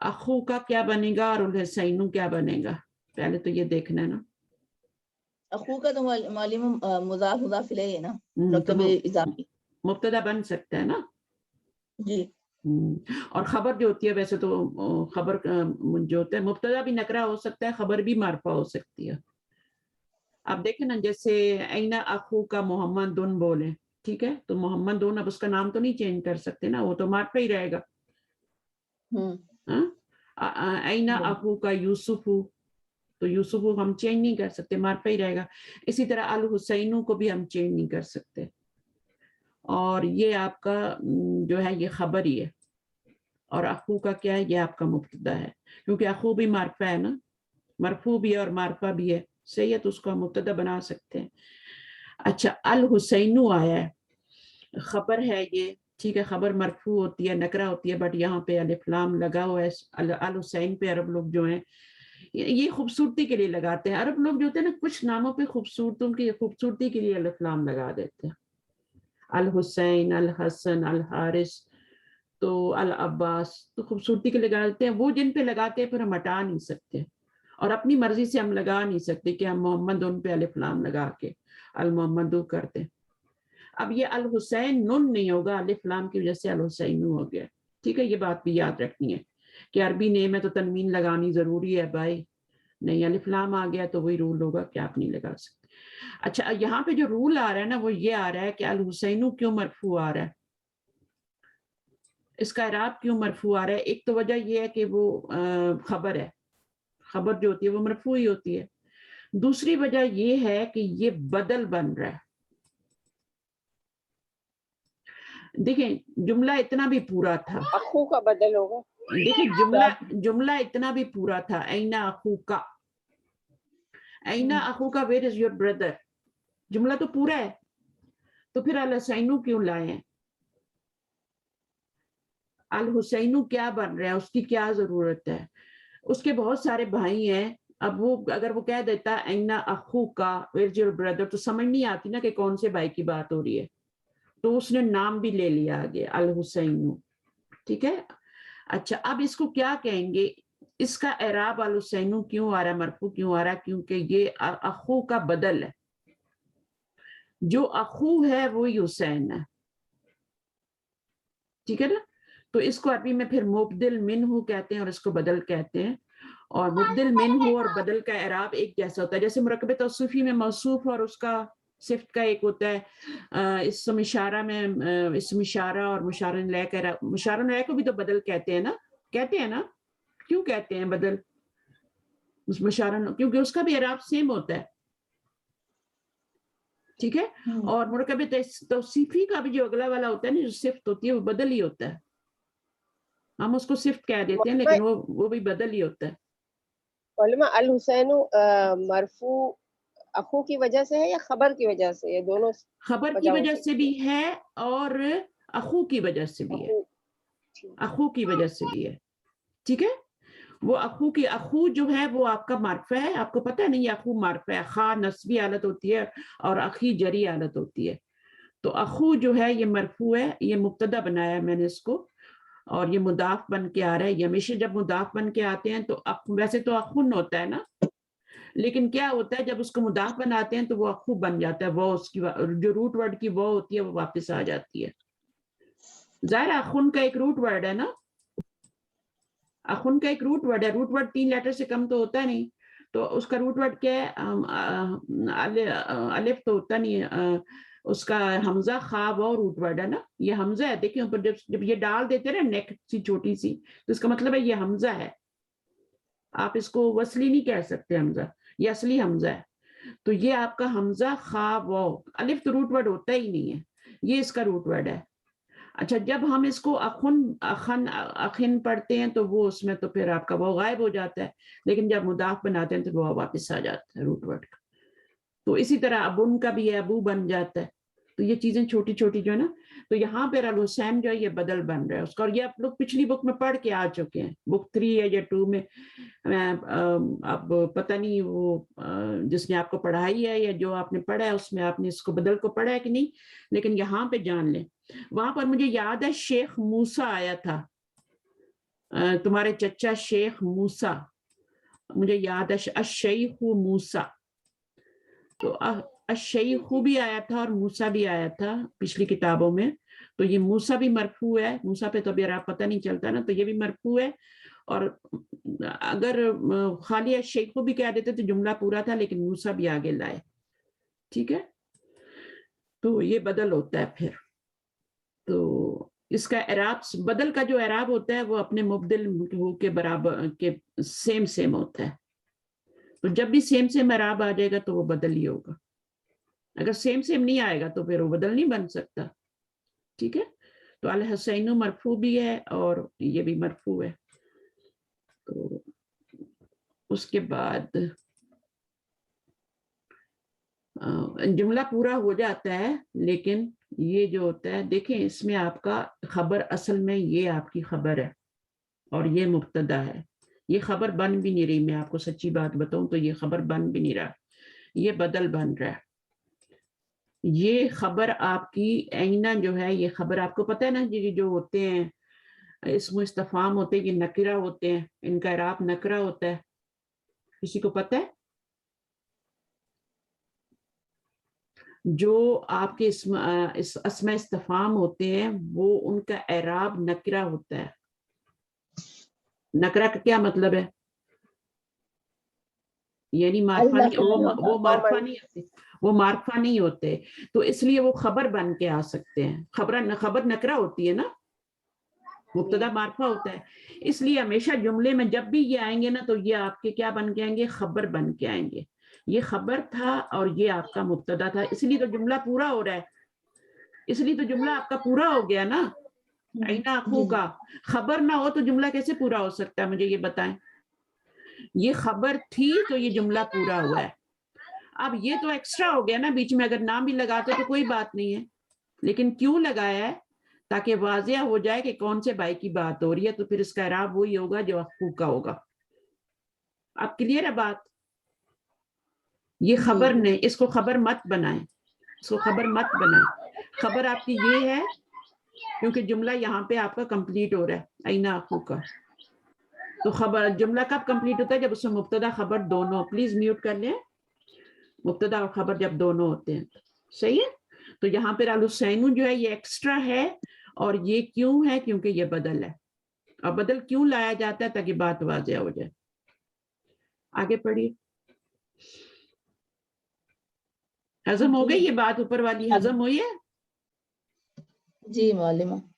اخو کا کیا بنے گا اور الحسین کیا بنے گا, پہلے تو یہ دیکھنا ہے نا. اخو کا تو معلوم مضاف مضاف الیہ ہے نا, مکتب اضافی مبتدا بن سکتا ہے نا. جی. اور خبر جو ہوتی ہے ویسے تو خبر جو ہوتا ہے مبتدا بھی نکرہ ہو سکتا ہے, خبر بھی معرفہ ہو سکتی ہے. اب دیکھیں نا, جیسے اینا اخو کا محمد دن بولے, ٹھیک ہے, تو محمد دن اب اس کا نام تو نہیں چینج کر سکتے نا, وہ تو معرفہ ہی رہے گا. اینا اخو کا یوسف, تو یوسف ہم چینج نہیں کر سکتے, معرفہ ہی رہے گا. اسی طرح الحسین کو بھی ہم چینج نہیں کر سکتے, اور یہ آپ کا جو ہے یہ خبر ہی ہے, اور اخو کا کیا ہے, یہ آپ کا مبتدا ہے, کیونکہ اخو بھی معرفہ ہے نا, مرفوع بھی ہے اور معرفہ بھی ہے. صحیح ہے, تو اس کو ہم مبتدا بنا سکتے ہیں. اچھا, الحسین آیا ہے, خبر ہے یہ, ٹھیک ہے, خبر مرفوع ہوتی ہے, نکرہ ہوتی ہے, بٹ یہاں پہ الف لام لگا ہوا ہے. الحسین پہ عرب لوگ جو ہیں یہ خوبصورتی کے لیے لگاتے ہیں. عرب لوگ جو ہوتے ہیں نا, کچھ ناموں پہ خوبصورتی کے لیے الف لام لگا دیتے ہیں. الحسین, الحسن, الحارث, تو العباس, تو خوبصورتی کے لگا دیتے ہیں. وہ جن پہ لگاتے ہیں پھر ہم ہٹا نہیں سکتے, اور اپنی مرضی سے ہم لگا نہیں سکتے کہ ہم محمد ان پہ الف لام لگا کے المحمدو کرتے. اب یہ الحسین نون نہیں ہوگا, الف لام کی وجہ سے الحسین ہو گیا. ٹھیک ہے, یہ بات بھی یاد رکھنی ہے کہ عربی نیم ہے تو تنوین لگانی ضروری ہے بھائی, نہیں الف لام آ گیا تو وہی رول ہوگا کہ آپ نہیں لگا سکتے. اچھا, یہاں پہ جو رول آ رہا ہے نا وہ یہ آ رہا ہے کہ الحسین کیوں مرفوع آ رہا ہے, اس کا اعراب کیوں مرفوع آ رہا ہے. ایک تو وجہ یہ ہے کہ وہ خبر ہے, خبر جو ہوتی ہے وہ مرفوع ہی ہوتی ہے. دوسری وجہ یہ ہے کہ یہ بدل بن رہا ہے. دیکھیں جملہ اتنا بھی پورا تھا, اخو کا بدل ہوگا. دیکھیں جملہ اتنا بھی پورا تھا, اینا اخو کا, اینا اخو کا, ویئر از یور بردر, جملہ تو پورا ہے, تو پھر الحسینو کیوں لائے ہیں. الحسینو کیا بن رہا ہے, اس کی کیا ضرورت ہے, اس کے بہت سارے بھائی ہیں. اب وہ اگر وہ کہہ دیتا اینا اخو کا, ویئر از یور بردر, تو سمجھ نہیں آتی نا کہ کون سے بھائی کی بات ہو رہی ہے, تو اس نے نام بھی لے لیا آگے الحسینو. ٹھیک ہے. اچھا, اب اس کو کیا کہیں گے, اس کا اعراب الحسینو کیوں آ رہا ہے, مرفوع کیوں آ رہا ہے, کیونکہ یہ اخو کا بدل ہے. جو اخو ہے وہی حسین ہے. ٹھیک ہے نا, تو اس کو عربی میں پھر مبدل منہ کہتے ہیں اور اس کو بدل کہتے ہیں. اور مبدل منہ اور بدل کا اعراب ایک جیسا ہوتا ہے, جیسے مرکب توصیفی میں موصوف اور اس کا صفت کا ایک ہوتا ہے, اسم اشارہ میں اسم اشارہ اور مشار الیہ کا, مشار الیہ کو بھی تو بدل کہتے ہیں نا, کہتے ہیں نا, کیوں کہتے ہیں بدل اس مشارن؟ کیونکہ اس کا بھی اعراب سیم ہوتا ہے، ٹھیک ہے. اور مرکب توصیفی کا بھی جو اگلا والا ہوتا ہے نا، جو صفت ہوتی ہے وہ بدل ہی ہوتا ہے. ہم اس کو صفت کہہ دیتے ہیں لیکن وہ بھی بدل ہی ہوتا ہے. علماء الحسین مرفوع اخو کی وجہ سے ہے یا خبر کی وجہ سے؟ یہ دونوں خبر کی وجہ سے بھی ہے اور اخو کی وجہ سے بھی ہے. اخو کی وجہ سے بھی ہے، ٹھیک ہے. وہ اخو جو ہے وہ آپ کا معرفہ ہے. آپ کو پتہ ہے نہیں یہ اخو معرفہ ہے. خا نسبی حالت ہوتی ہے اور اخی جری حالت ہوتی ہے. تو اخو جو ہے یہ مرفوع ہے، یہ مبتدا بنایا ہے میں نے اس کو، اور یہ مضاف بن کے آ رہا ہے. یہ ہمیشہ جب مضاف بن کے آتے ہیں تو ویسے تو اخن ہوتا ہے نا، لیکن کیا ہوتا ہے جب اس کو مضاف بناتے ہیں تو وہ اخو بن جاتا ہے. وہ اس کی جو روٹ ورڈ کی وہ ہوتی ہے وہ واپس آ جاتی ہے. ظاہر اخن کا ایک روٹ ورڈ ہے نا، اخن کا ایک روٹ ورڈ ہے. روٹ ورڈ 3 لیٹر سے کم تو ہوتا نہیں، تو اس کا روٹ ورڈ کیا ہے؟ الف تو ہوتا نہیں ہے، اس کا حمزہ خا وہ روٹ ورڈ ہے نا. یہ حمزہ ہے، دیکھیں اوپر جب یہ ڈال دیتے نا نیک سی چھوٹی سی، تو اس کا مطلب ہے یہ حمزہ ہے. آپ اس کو وصلی نہیں کہہ سکتے حمزہ، یہ اصلی حمزہ ہے. تو یہ آپ کا حمزہ خا وہ، الف تو روٹ ورڈ ہوتا ہی نہیں ہے، یہ اس کا روٹ ورڈ ہے. اچھا جب ہم اس کو اخن پڑھتے ہیں تو وہ اس میں تو پھر آپ کا وہ غائب ہو جاتا ہے، لیکن جب مضاف بناتے ہیں تو وہ واپس آ جاتا ہے روٹ ورڈ کا. تو اسی طرح ابن کا بھی ہے، ابو بن جاتا ہے. تو یہ چیزیں چھوٹی چھوٹی جو ہے نا، تو یہاں پہ الحسین جو ہے یہ بدل بن رہا ہے اس کا. اور یہ آپ لوگ پچھلی بک میں پڑھ کے آ چکے ہیں، بک 3 ہے یا 2 میں. اب پتہ نہیں وہ جس نے آپ کو پڑھائی ہے یا جو آپ نے پڑھا ہے اس میں آپ نے اس کو بدل کو پڑھا ہے کہ نہیں، لیکن یہاں پہ جان لیں. وہاں پر مجھے یاد ہے شیخ موسیٰ آیا تھا، تمہارے چچا شیخ موسیٰ، مجھے یاد ہے الشیخ موسیٰ. تو الشیخ بھی آیا تھا اور موسیٰ بھی آیا تھا پچھلی کتابوں میں. تو یہ موسیٰ بھی مرفوع ہے، موسیٰ پہ تو ابھی آپ پتہ نہیں چلتا نا، تو یہ بھی مرفوع ہے. اور اگر خالی الشیخ بھی کہہ دیتے تو جملہ پورا تھا، لیکن موسیٰ بھی آگے لائے، ٹھیک ہے. تو یہ بدل ہوتا ہے پھر. تو اس کا اعراب، بدل کا جو اعراب ہوتا ہے وہ اپنے مبدل کے برابر کے سیم ہوتا ہے. تو جب بھی سیم اعراب آ جائے گا تو وہ بدل ہی ہوگا. اگر سیم نہیں آئے گا تو پھر وہ بدل نہیں بن سکتا، ٹھیک ہے. تو الحسین مرفوع بھی ہے اور یہ بھی مرفوع ہے. تو اس کے بعد جملہ پورا ہو جاتا ہے، لیکن یہ جو ہوتا ہے دیکھیں اس میں آپ کا خبر اصل میں یہ آپ کی خبر ہے اور یہ مبتدا ہے. یہ خبر بن بھی نہیں رہی، میں آپ کو سچی بات بتاؤں تو یہ خبر بن بھی نہیں رہا، یہ بدل بن رہا ہے. یہ خبر آپ کی آئینہ جو ہے، یہ خبر آپ کو پتہ ہے نا، یہ جو ہوتے ہیں اسم استفہام ہوتے ہیں، یہ نکرہ ہوتے ہیں، ان کا اعراب نکرہ ہوتا ہے. کسی کو پتہ ہے؟ جو آپ کے اسم استفہام ہوتے ہیں وہ ان کا اعراب نکرہ ہوتا ہے. نکرہ کا کیا مطلب ہے؟ یعنی وہ معرفہ نہیں ہوتے، تو اس لیے وہ خبر بن کے آ سکتے ہیں. خبر نکرہ ہوتی ہے نا، مبتدا معرفہ ہوتا ہے. اس لیے ہمیشہ جملے میں جب بھی یہ آئیں گے نا تو یہ آپ کے کیا بن کے آئیں گے؟ خبر بن کے آئیں گے. یہ خبر تھا اور یہ آپ کا مبتدا تھا، اس لیے تو جملہ پورا ہو رہا ہے. اس لیے تو جملہ آپ کا پورا ہو گیا نا. اینا اخو کا خبر نہ ہو تو جملہ کیسے پورا ہو سکتا ہے؟ مجھے یہ بتائیں. یہ خبر تھی تو یہ جملہ پورا ہوا ہے. اب یہ تو ایکسٹرا ہو گیا نا، بیچ میں اگر نام بھی لگاتے تو کوئی بات نہیں ہے، لیکن کیوں لگایا ہے؟ تاکہ واضح ہو جائے کہ کون سے بھائی کی بات ہو رہی ہے. تو پھر اس کا اعراب وہی ہوگا جو اخو کا ہوگا. اب کلیئر ہے بات؟ یہ خبر نہیں، اس کو خبر مت بنائیں، اس کو خبر مت بنائیں. خبر آپ کی یہ ہے کیونکہ جملہ یہاں پہ آپ کا کمپلیٹ ہو رہا ہے اینا اخو کا. تو خبر جملہ کب کمپلیٹ ہوتا ہے؟ جب اس میں مبتدا خبر دونوں، پلیز میوٹ کر لیں، مبتدا اور خبر جب دونوں ہوتے ہیں. صحیح ہے. تو یہاں پہ الحسین جو ہے یہ ایکسٹرا ہے، اور یہ کیوں ہے؟ کیونکہ یہ بدل ہے. اور بدل کیوں لایا جاتا ہے؟ تاکہ بات واضح ہو جائے. آگے پڑھیے. ہضم ہو گئی یہ بات؟ اوپر والی ہضم ہوئی ہے؟ جی معلمہ.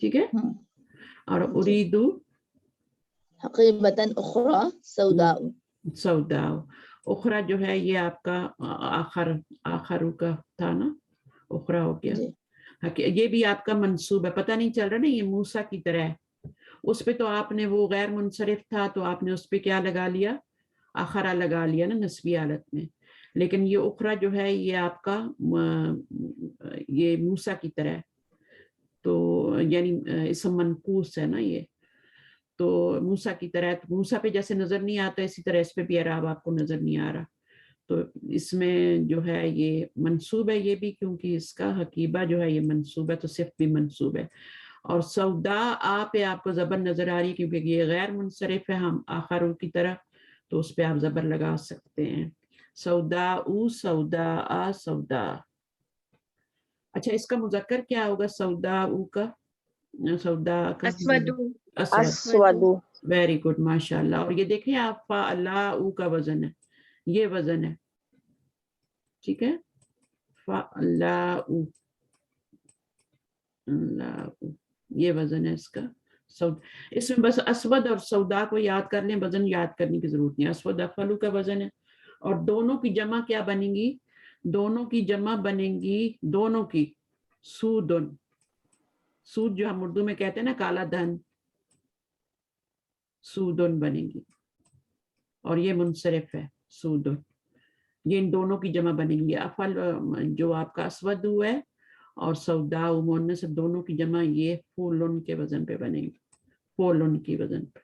ٹھیک ہے. اور اریدو حقیبتاً اخرى سوداء. سوداء. اخرى جو ہے یہ آپ کا آخرو کا تھا نا, اخرى ہو گیا. یہ بھی آپ کا منصوب ہے, پتہ نہیں چل رہا نا, یہ موسیٰ کی طرح ہے. اس پہ تو آپ نے وہ غیر منصرف تھا تو آپ نے اس پہ کیا لگا لیا, آخرہ لگا لیا نا نسبی حالت میں. لیکن یہ اخرى جو ہے یہ آپ کا یہ موسیٰ کی طرح ہے, تو یعنی اسم منقوص ہے نا یہ, تو موسیٰ کی طرح. موسیٰ پہ جیسے نظر نہیں آتا اسی طرح اس پہ بھی اعراب آپ کو نظر نہیں آ رہا. تو اس میں جو ہے یہ منصوب ہے یہ بھی, کیونکہ اس کا حقیبہ جو ہے یہ منصوب ہے تو صفت بھی منصوب ہے. اور سودا پہ آپ کو زبر نظر آ رہی کیونکہ یہ غیر منصرف ہے ہم آخروں کی طرح, تو اس پہ آپ زبر لگا سکتے ہیں. سودا سودا سودا. اچھا اس کا مذکر کیا ہوگا سودا کا؟ سودا کا اسود. ویری گڈ ماشاء اللہ. اور یہ دیکھیں آپ فَعَلَاءُ کا وزن ہے, یہ وزن ہے, ٹھیک ہے, فَعَلَاءُ یہ وزن ہے اس کا. اس میں بس اسود اور سودا کو یاد کر لیں, وزن یاد کرنے کی ضرورت نہیں. اسود افعلو کا وزن ہے, اور دونوں کی جمع کیا بنے گی؟ دونوں کی جمع بنے گی, دونوں کی سودن. سود جو ہم اردو میں کہتے ہیں نا کالا دھن, سودن بنے گی, اور یہ منصرف ہے سودن. یہ ان دونوں کی جمع بنے گی. افعل جو آپ کا اسود ہے اور سودا مؤنث دونوں کی جمع یہ فولن کے وزن پہ بنے گی, فولن کی وزن پہ.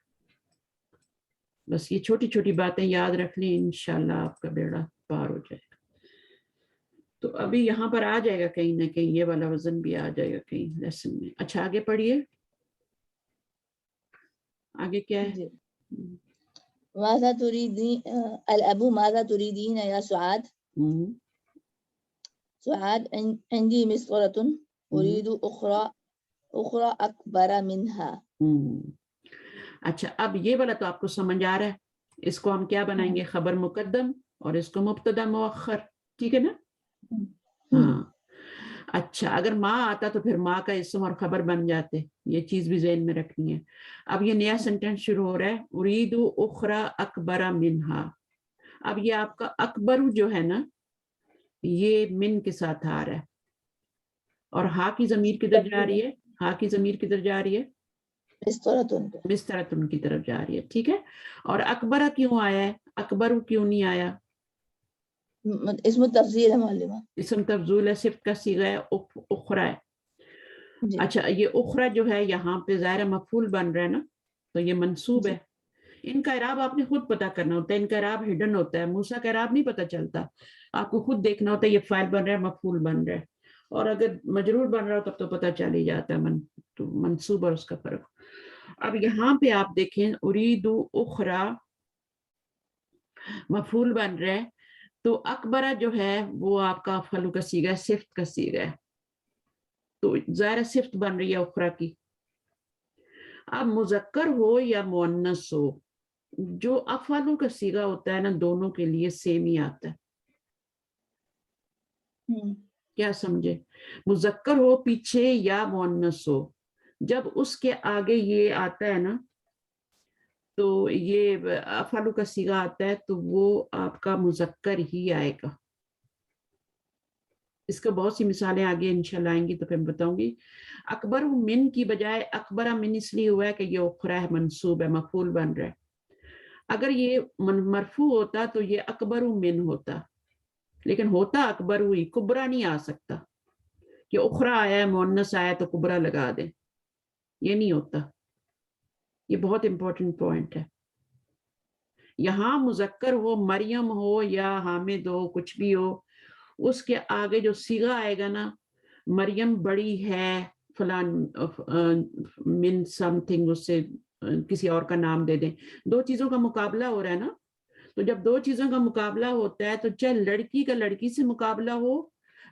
بس یہ چھوٹی چھوٹی باتیں یاد رکھ لیں, انشاءاللہ آپ کا بیڑا پار ہو جائے گا. تو ابھی یہاں پر آ جائے گا کہیں نہ کہیں, یہ والا وزن بھی آ جائے گا کہیں لیسن میں. اچھا آگے پڑھیے, آگے کیا ہے؟ ماذا تريدين الأب ماذا تريدين يا سعاد؟ سعاد عندي مسطرة أريد أخرى أكبر منها. اچھا اب یہ والا تو آپ کو سمجھ آ رہا ہے. اس کو ہم کیا بنائیں گے؟ خبر مقدم, اور اس کو مبتدا مؤخر, ٹھیک ہے نا؟ ہاں. اچھا اگر ماں آتا تو پھر ماں کا اسم اور خبر بن جاتے, یہ چیز بھی ذہن میں رکھنی ہے. اب یہ نیا سینٹینس شروع ہو رہا ہے, اريد اخرى اکبر منها. اب یہ آپ کا اکبر جو ہے نا یہ من کے ساتھ آ رہا ہے, اور ہا کی ضمیر کدھر جا رہی ہے؟ ہا کی ضمیر کدھر جا رہی ہے؟ مسترتن کی طرف جا رہی ہے, ٹھیک ہے. اور اکبرہ کیوں آیا ہے؟ اکبر کیوں نہیں آیا؟ اسم تفضیل ہے معلومہ, اسم تفضیل ہے, صفت کا صیغہ ہے, اخرى ہے. اچھا یہ اخرى جو ہے یہاں پہ ظاہر مفعول بن رہا ہے نا, تو یہ منصوب ہے. ان کا اعراب آپ نے خود پتا کرنا ہوتا ہے, ان کا اعراب ہڈن ہوتا ہے. موسیٰ کا اعراب نہیں پتا چلتا, آپ کو خود دیکھنا ہوتا ہے یہ فاعل بن رہا ہے مفعول بن رہا ہے, اور اگر مجرور بن رہا ہو تب تو پتا چل ہی جاتا ہے تو منصوب اور اس کا فرق. اب یہاں پہ آپ دیکھیں اريد اخرى مفعول بن رہا ہے, تو اکبرہ جو ہے وہ آپ کا افعل کا صیغہ ہے, صفت کا صیغہ ہے, تو ظاہر صفت بن رہی ہے اخرى کی. اب مذکر ہو یا مؤنث ہو, جو افعال کا صیغہ ہوتا ہے نا دونوں کے لیے سیم ہی آتا ہے. کیا سمجھے؟ مذکر ہو پیچھے یا مؤنث ہو, جب اس کے آگے یہ آتا ہے نا تو یہ افعال کا صیغہ آتا ہے تو وہ آپ کا مذکر ہی آئے گا. اس کا بہت سی مثالیں آگے انشاءاللہ آئیں گی تو پھر بتاؤں گی. اکبر من کی بجائے اکبر من اس لیے ہوا ہے کہ یہ اخرى ہے, منصوب ہے, مفعول بن رہا ہے. اگر یہ مرفوع ہوتا تو یہ اکبر من ہوتا, لیکن ہوتا اکبر ہوئی, کبرا نہیں آ سکتا کہ اخرى آیا ہے مؤنث آیا تو کبرا لگا دیں, یہ نہیں ہوتا. یہ بہت امپورٹنٹ پوائنٹ ہے. یہاں مذکر ہو, مریم ہو یا حامد ہو, کچھ بھی ہو, اس کے آگے جو صیغہ آئے گا نا, مریم بڑی ہے فلان من سم تھنگ, اس سے کسی اور کا نام دے دیں. دو چیزوں کا مقابلہ ہو رہا ہے نا, تو جب دو چیزوں کا مقابلہ ہوتا ہے تو چاہے لڑکی کا لڑکی سے مقابلہ ہو,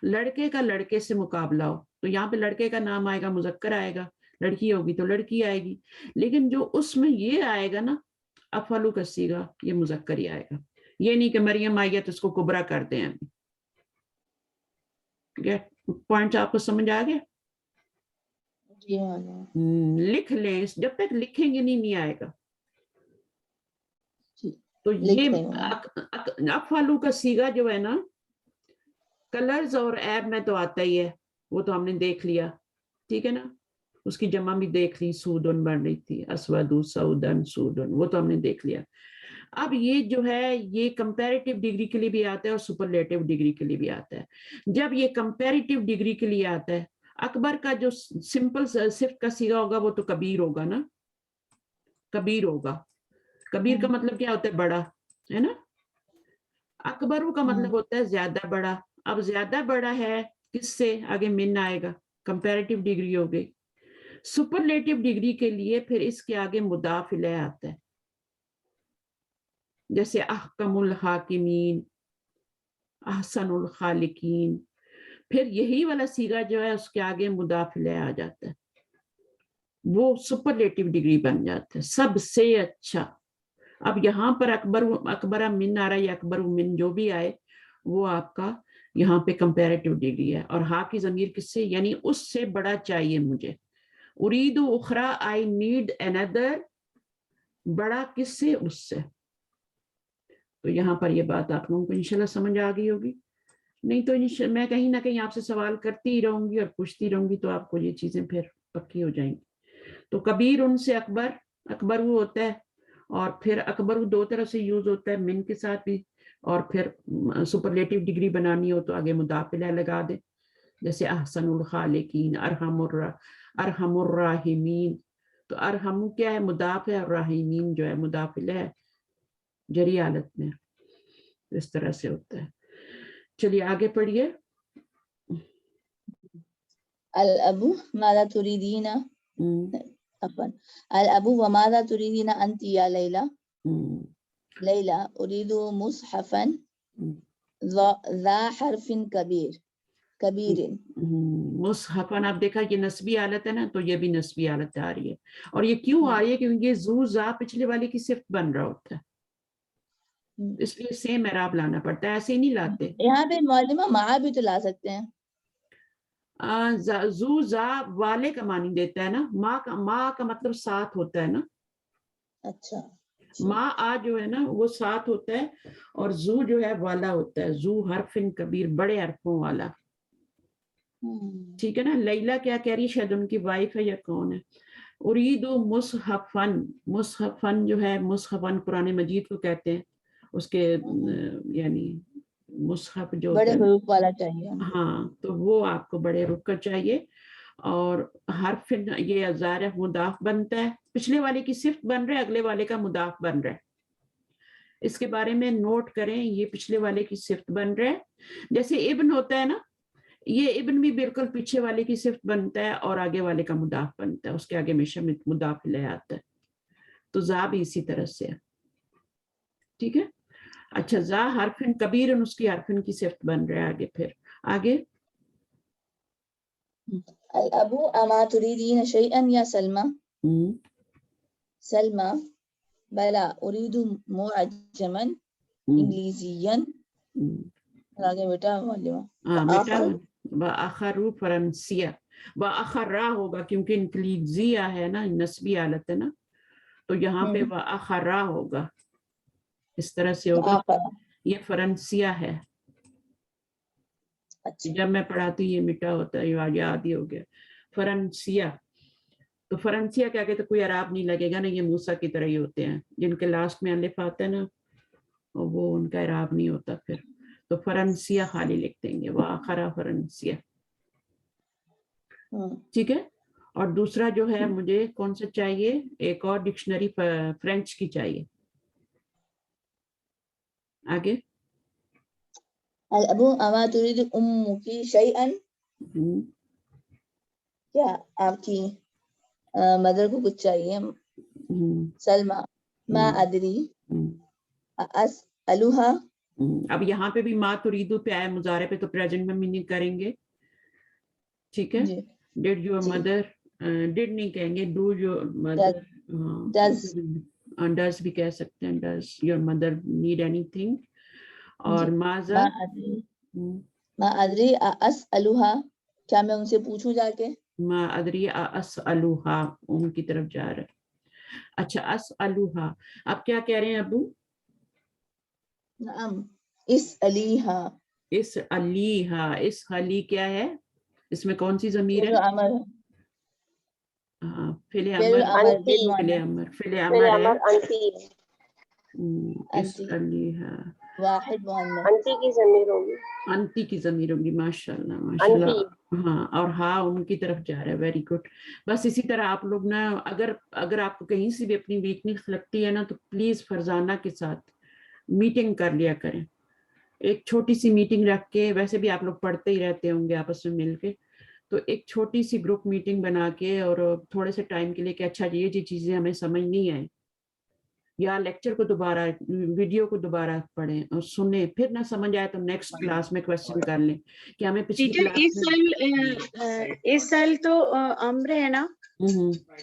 لڑکے کا لڑکے سے مقابلہ ہو, تو یہاں پہ لڑکے کا نام آئے گا, مذکر آئے گا, لڑکی ہوگی تو لڑکی آئے گی. لیکن جو اس میں یہ آئے گا نا افعل کا صیغہ, یہ مذکر ہی آئے گا. یہ نہیں کہ مریم آئی ہے تو اس کو کبرا کر دیں. پوائنٹ آپ کو سمجھ آ گیا؟ جی لکھ لیں, جب تک لکھیں گے نہیں آئے گا. تو لکھ یہ رہی ہوں. افعلوا کا صیغہ جو ہے نا, کلرز اور ایب میں تو آتا ہی ہے, وہ تو ہم نے دیکھ لیا, ٹھیک ہے نا, اس کی جمع بھی دیکھ لی, سودن بن رہی تھی, اسودو سودن سودن, وہ تو ہم نے دیکھ لیا. اب یہ جو ہے یہ کمپیریٹیو ڈگری کے لیے بھی آتا ہے اور سپرلیٹیو ڈگری کے لیے بھی آتا ہے. جب یہ کمپیریٹیو ڈگری کے لیے آتا ہے, اکبر کا جو سمپل صفت کا صیغہ ہوگا وہ تو کبیر ہوگا نا, کبیر ہوگا. کبیر کا مطلب کیا ہوتا ہے؟ بڑا, ہے نا. اکبر کا مطلب ہوتا ہے زیادہ بڑا. اب زیادہ بڑا ہے کس سے؟ آگے من آئے گا, کمپیریٹیو ڈگری ہو گئی. سپرلیٹیو ڈگری کے لیے پھر اس کے آگے مضاف الیہ آتا ہے, جیسے احکم الحاکمین, احسن الخالقین. پھر یہی والا صیغہ جو ہے اس کے آگے مضاف الیہ آ جاتا ہے, وہ سپرلیٹیو ڈگری بن جاتا ہے, سب سے اچھا. اب یہاں پر اکبر من آ رہا ہے یا اکبر من جو بھی آئے, وہ آپ کا یہاں پہ کمپیریٹیو ڈگری ہے. اور ہا کی ضمیر کس سے؟ یعنی اس سے بڑا چاہیے مجھے. اريد اخرى, I need another, بڑا کس سے؟ اس سے. تو یہاں پر یہ بات آپ لوگوں کو انشاءاللہ سمجھ آ گئی ہوگی. نہیں تو میں کہیں نہ کہیں آپ سے سوال کرتی ہی رہوں گی اور پوچھتی رہوں گی, تو آپ کو یہ چیزیں پھر پکی ہو جائیں گی. تو کبیر ان سے اکبر, اکبر وہ ہوتا ہے. اور پھر اکبر دو طرح سے یوز ہوتا ہے, من کے ساتھ بھی, اور پھر سپرلیٹیو ڈگری بنانی ہو تو آگے مضاف الیہ لگا دے, جیسے احسن الخالقین, ارحم الراحمین. تو ارحم کیا ہے؟ مضاف ہے, اور راحمین جو ہے مضاف الیہ ہے جری حالت میں. اس طرح سے ہوتا ہے. چلیے آگے پڑھیے. الابو ماذا تريدين عفوا الابو وماذا تريدين انت يا ليلى ليلى اريد مصحفا ذا حرف كبير كبير. مصحفن, آپ دیکھا یہ نسبی حالت ہے نا, تو یہ بھی نسبی حالت آ رہی ہے. اور یہ کیوں آ رہی ہے؟ کیونکہ یہ ذو ذا پچھلے والے کی صفت بن رہا ہوتا ہے, اس لیے سیم اعراب لانا پڑتا ہے, ایسے ہی نہیں لاتے. یہاں پہ معلمہ مع بھی تو لا سکتے ہیں. ذو ذا والے کا معنی دیتا ہے نا, ماں کا مطلب ساتھ ہوتا ہے نا. اچھا, ماں آ جو ہے نا وہ ساتھ ہوتا ہے, اور ذو جو ہے والا ہوتا ہے, ذو حرف کبیر, بڑے حرفوں والا. ٹھیک ہے نا. لیلا کیا کہہ رہی ہے؟ شاید ان کی وائف ہے یا کون ہے. اريد مصحفن, مصحفن جو ہے, مصحفن قرآن مجید کو کہتے ہیں. اس کے یعنی مصحف جو ہوتا بڑے ہے, حروف والا چاہیے. ہاں, تو وہ آپ کو بڑے رخ کا چاہیے. اور حرف یہ ظاہر مضاف بنتا ہے, پچھلے والے کی صفت بن رہا ہے, اگلے والے کا مضاف بن رہا ہے. اس کے بارے میں نوٹ کریں, یہ پچھلے والے کی صفت بن رہا ہے. جیسے ابن ہوتا ہے نا, یہ ابن بھی بالکل پیچھے والے کی صفت بنتا ہے اور آگے والے کا مضاف بنتا ہے, اس کے آگے ہمیشہ مضاف الیہ آتا ہے. تو ذا بھی اسی طرح سے ہے. ٹھیک ہے. اچھا, ذا حرفن کبیر, اس کی حرفن کی صفت بن رہا ہے. آگے پھر آگے الابو اما تريدين شيئا يا سلمى سلمى بلا اريد معجما انگلیزیا. آگے بیٹا معلمہ بیٹا وآخر فرنسیہ, وآخرہ ہوگا کیونکہ انکلیزیہ ہے نا, نسبی حالت ہے نا, تو یہاں پہ وآخرہ ہوگا, اس طرح سے ہوگا. یہ فرنسیہ ہے. جب میں پڑھاتی یہ مٹا ہوتا ہے, یاد ہی ہو گیا. فرنسیہ, تو فرنسیہ کیا کہتے, کوئی اعراب نہیں لگے گا نا, یہ موسیٰ کی طرح ہی ہوتے ہیں جن کے لاسٹ میں الف آتا ہے نا, وہ ان کا اعراب نہیں ہوتا پھر. تو فرنسیہ خالی لکھ دیں گے, وآخرہ فرنسیہ. ٹھیک ہے. اور دوسرا جو ہے مجھے کون سا چاہیے, ایک اور ڈکشنری فرینچ کی چاہیے. آگے الابو اما تريد امك شيئا, کیا آپ کی مدر کو کچھ چاہیے. سلمى ما ادری اسالها. اب یہاں پہ بھی ما تریدو پہ آئے مضارع پہ, تو پریزنٹ میں میننگ کریں گے. ٹھیک ہے. ڈیڈ یور مدر, ڈیڈ نہیں کہیں گے, ڈو یور مدر, ڈز بھی کہہ سکتے ہیں, does your mother need any thing. اور ماذا, ما ادری اسالها, کیا میں ان سے پوچھوں جا کے. ما ادری اسألوہا ان کی طرف جا رہا ہے. اچھا اسألوہا آپ کیا کہہ رہے ہیں ابو؟ نعم اسألیہا. اسألیہا اسألی کیا ہے اس میں کون سی ضمیر ہے؟ فعل امر فعل امر انتی اسألیہا واحد مؤنث انتی کی ضمیر ہوگی. انتی کی ضمیر ہوگی. ماشاءاللہ ماشاءاللہ. ہاں اور ہاں ان کی طرف جا رہا ہے. Very good. بس اسی طرح آپ لوگ نا اگر آپ کو کہیں سے بھی اپنی ویکنیس لگتی ہے نا تو پلیز فرزانہ کے ساتھ میٹنگ کر لیا کریں. ایک چھوٹی سی میٹنگ رکھ کے, ویسے بھی آپ لوگ پڑھتے ہی رہتے ہوں گے آپس میں مل کے, تو ایک چھوٹی سی گروپ میٹنگ بنا کے اور تھوڑے سے ٹائم کے لیے کہ اچھا یہ چیزیں ہمیں سمجھ نہیں آئیں, یا لیکچر کو دوبارہ ویڈیو کو دوبارہ پڑھیں اور سنیں, پھر نہ سمجھ آئے تو نیکسٹ کلاس میں کوشچن کر لیں کہ ہمیں پچھلی کلاس میں. اس سال تو امر ہے نا,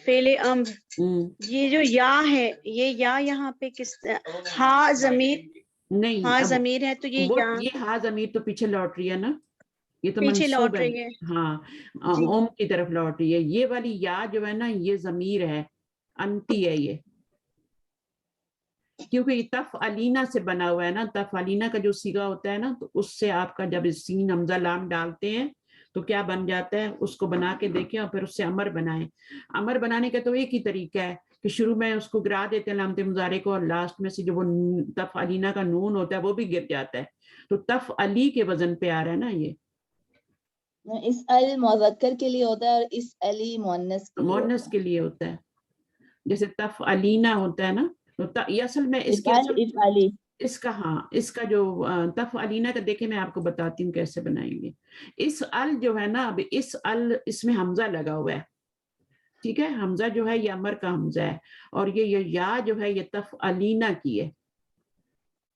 فعل امر, یہ جو یا ہے یہ یا یہاں پہ کس ہاں ضمیر نہیں, ہاں ضمیر ہے تو یہ ہاں ضمیر تو پیچھے لوٹ رہی ہے نا, یہ تو پیچھے منصوب لوٹ ہے. رہی ہے. ہاں اوم کی طرف لوٹ رہی ہے. یہ والی یا جو ہے نا یہ ضمیر ہے, انتی ہے یہ, کیونکہ یہ تفعلینا سے بنا ہوا ہے نا. تفعلینا کا جو صیغہ ہوتا ہے نا تو اس سے آپ کا جب سین حمزہ لام ڈالتے ہیں تو کیا بن جاتا ہے, اس کو بنا کے دیکھیں اور پھر اس سے امر بنائیں. امر بنانے کا تو ایک ہی طریقہ ہے کہ شروع میں اس کو گرا دیتے ہیں علامت مضارع کو, اور لاسٹ میں سے جو وہ تفعلینا کا نون ہوتا ہے وہ بھی گر جاتا ہے, تو تفعلی کے وزن پہ آ رہا ہے نا. یہ اسأل مذکر کے لیے ہوتا ہے اور اسألی مؤنث کے لیے ہوتا ہے. جیسے تفعلینا ہوتا ہے نا, تو یہ اصل میں اس کے افعلی اس کا ہاں اس کا جو تفعلینا کا دیکھیں میں آپ کو بتاتی ہوں کیسے بنائیں گے. اس ال جو ہے نا, اب اس ال اس میں حمزہ لگا ہوا ہے, ٹھیک ہے, حمزہ جو ہے یہ امر کا حمزہ ہے, اور یہ یا جو ہے یہ تفعلینا کی ہے.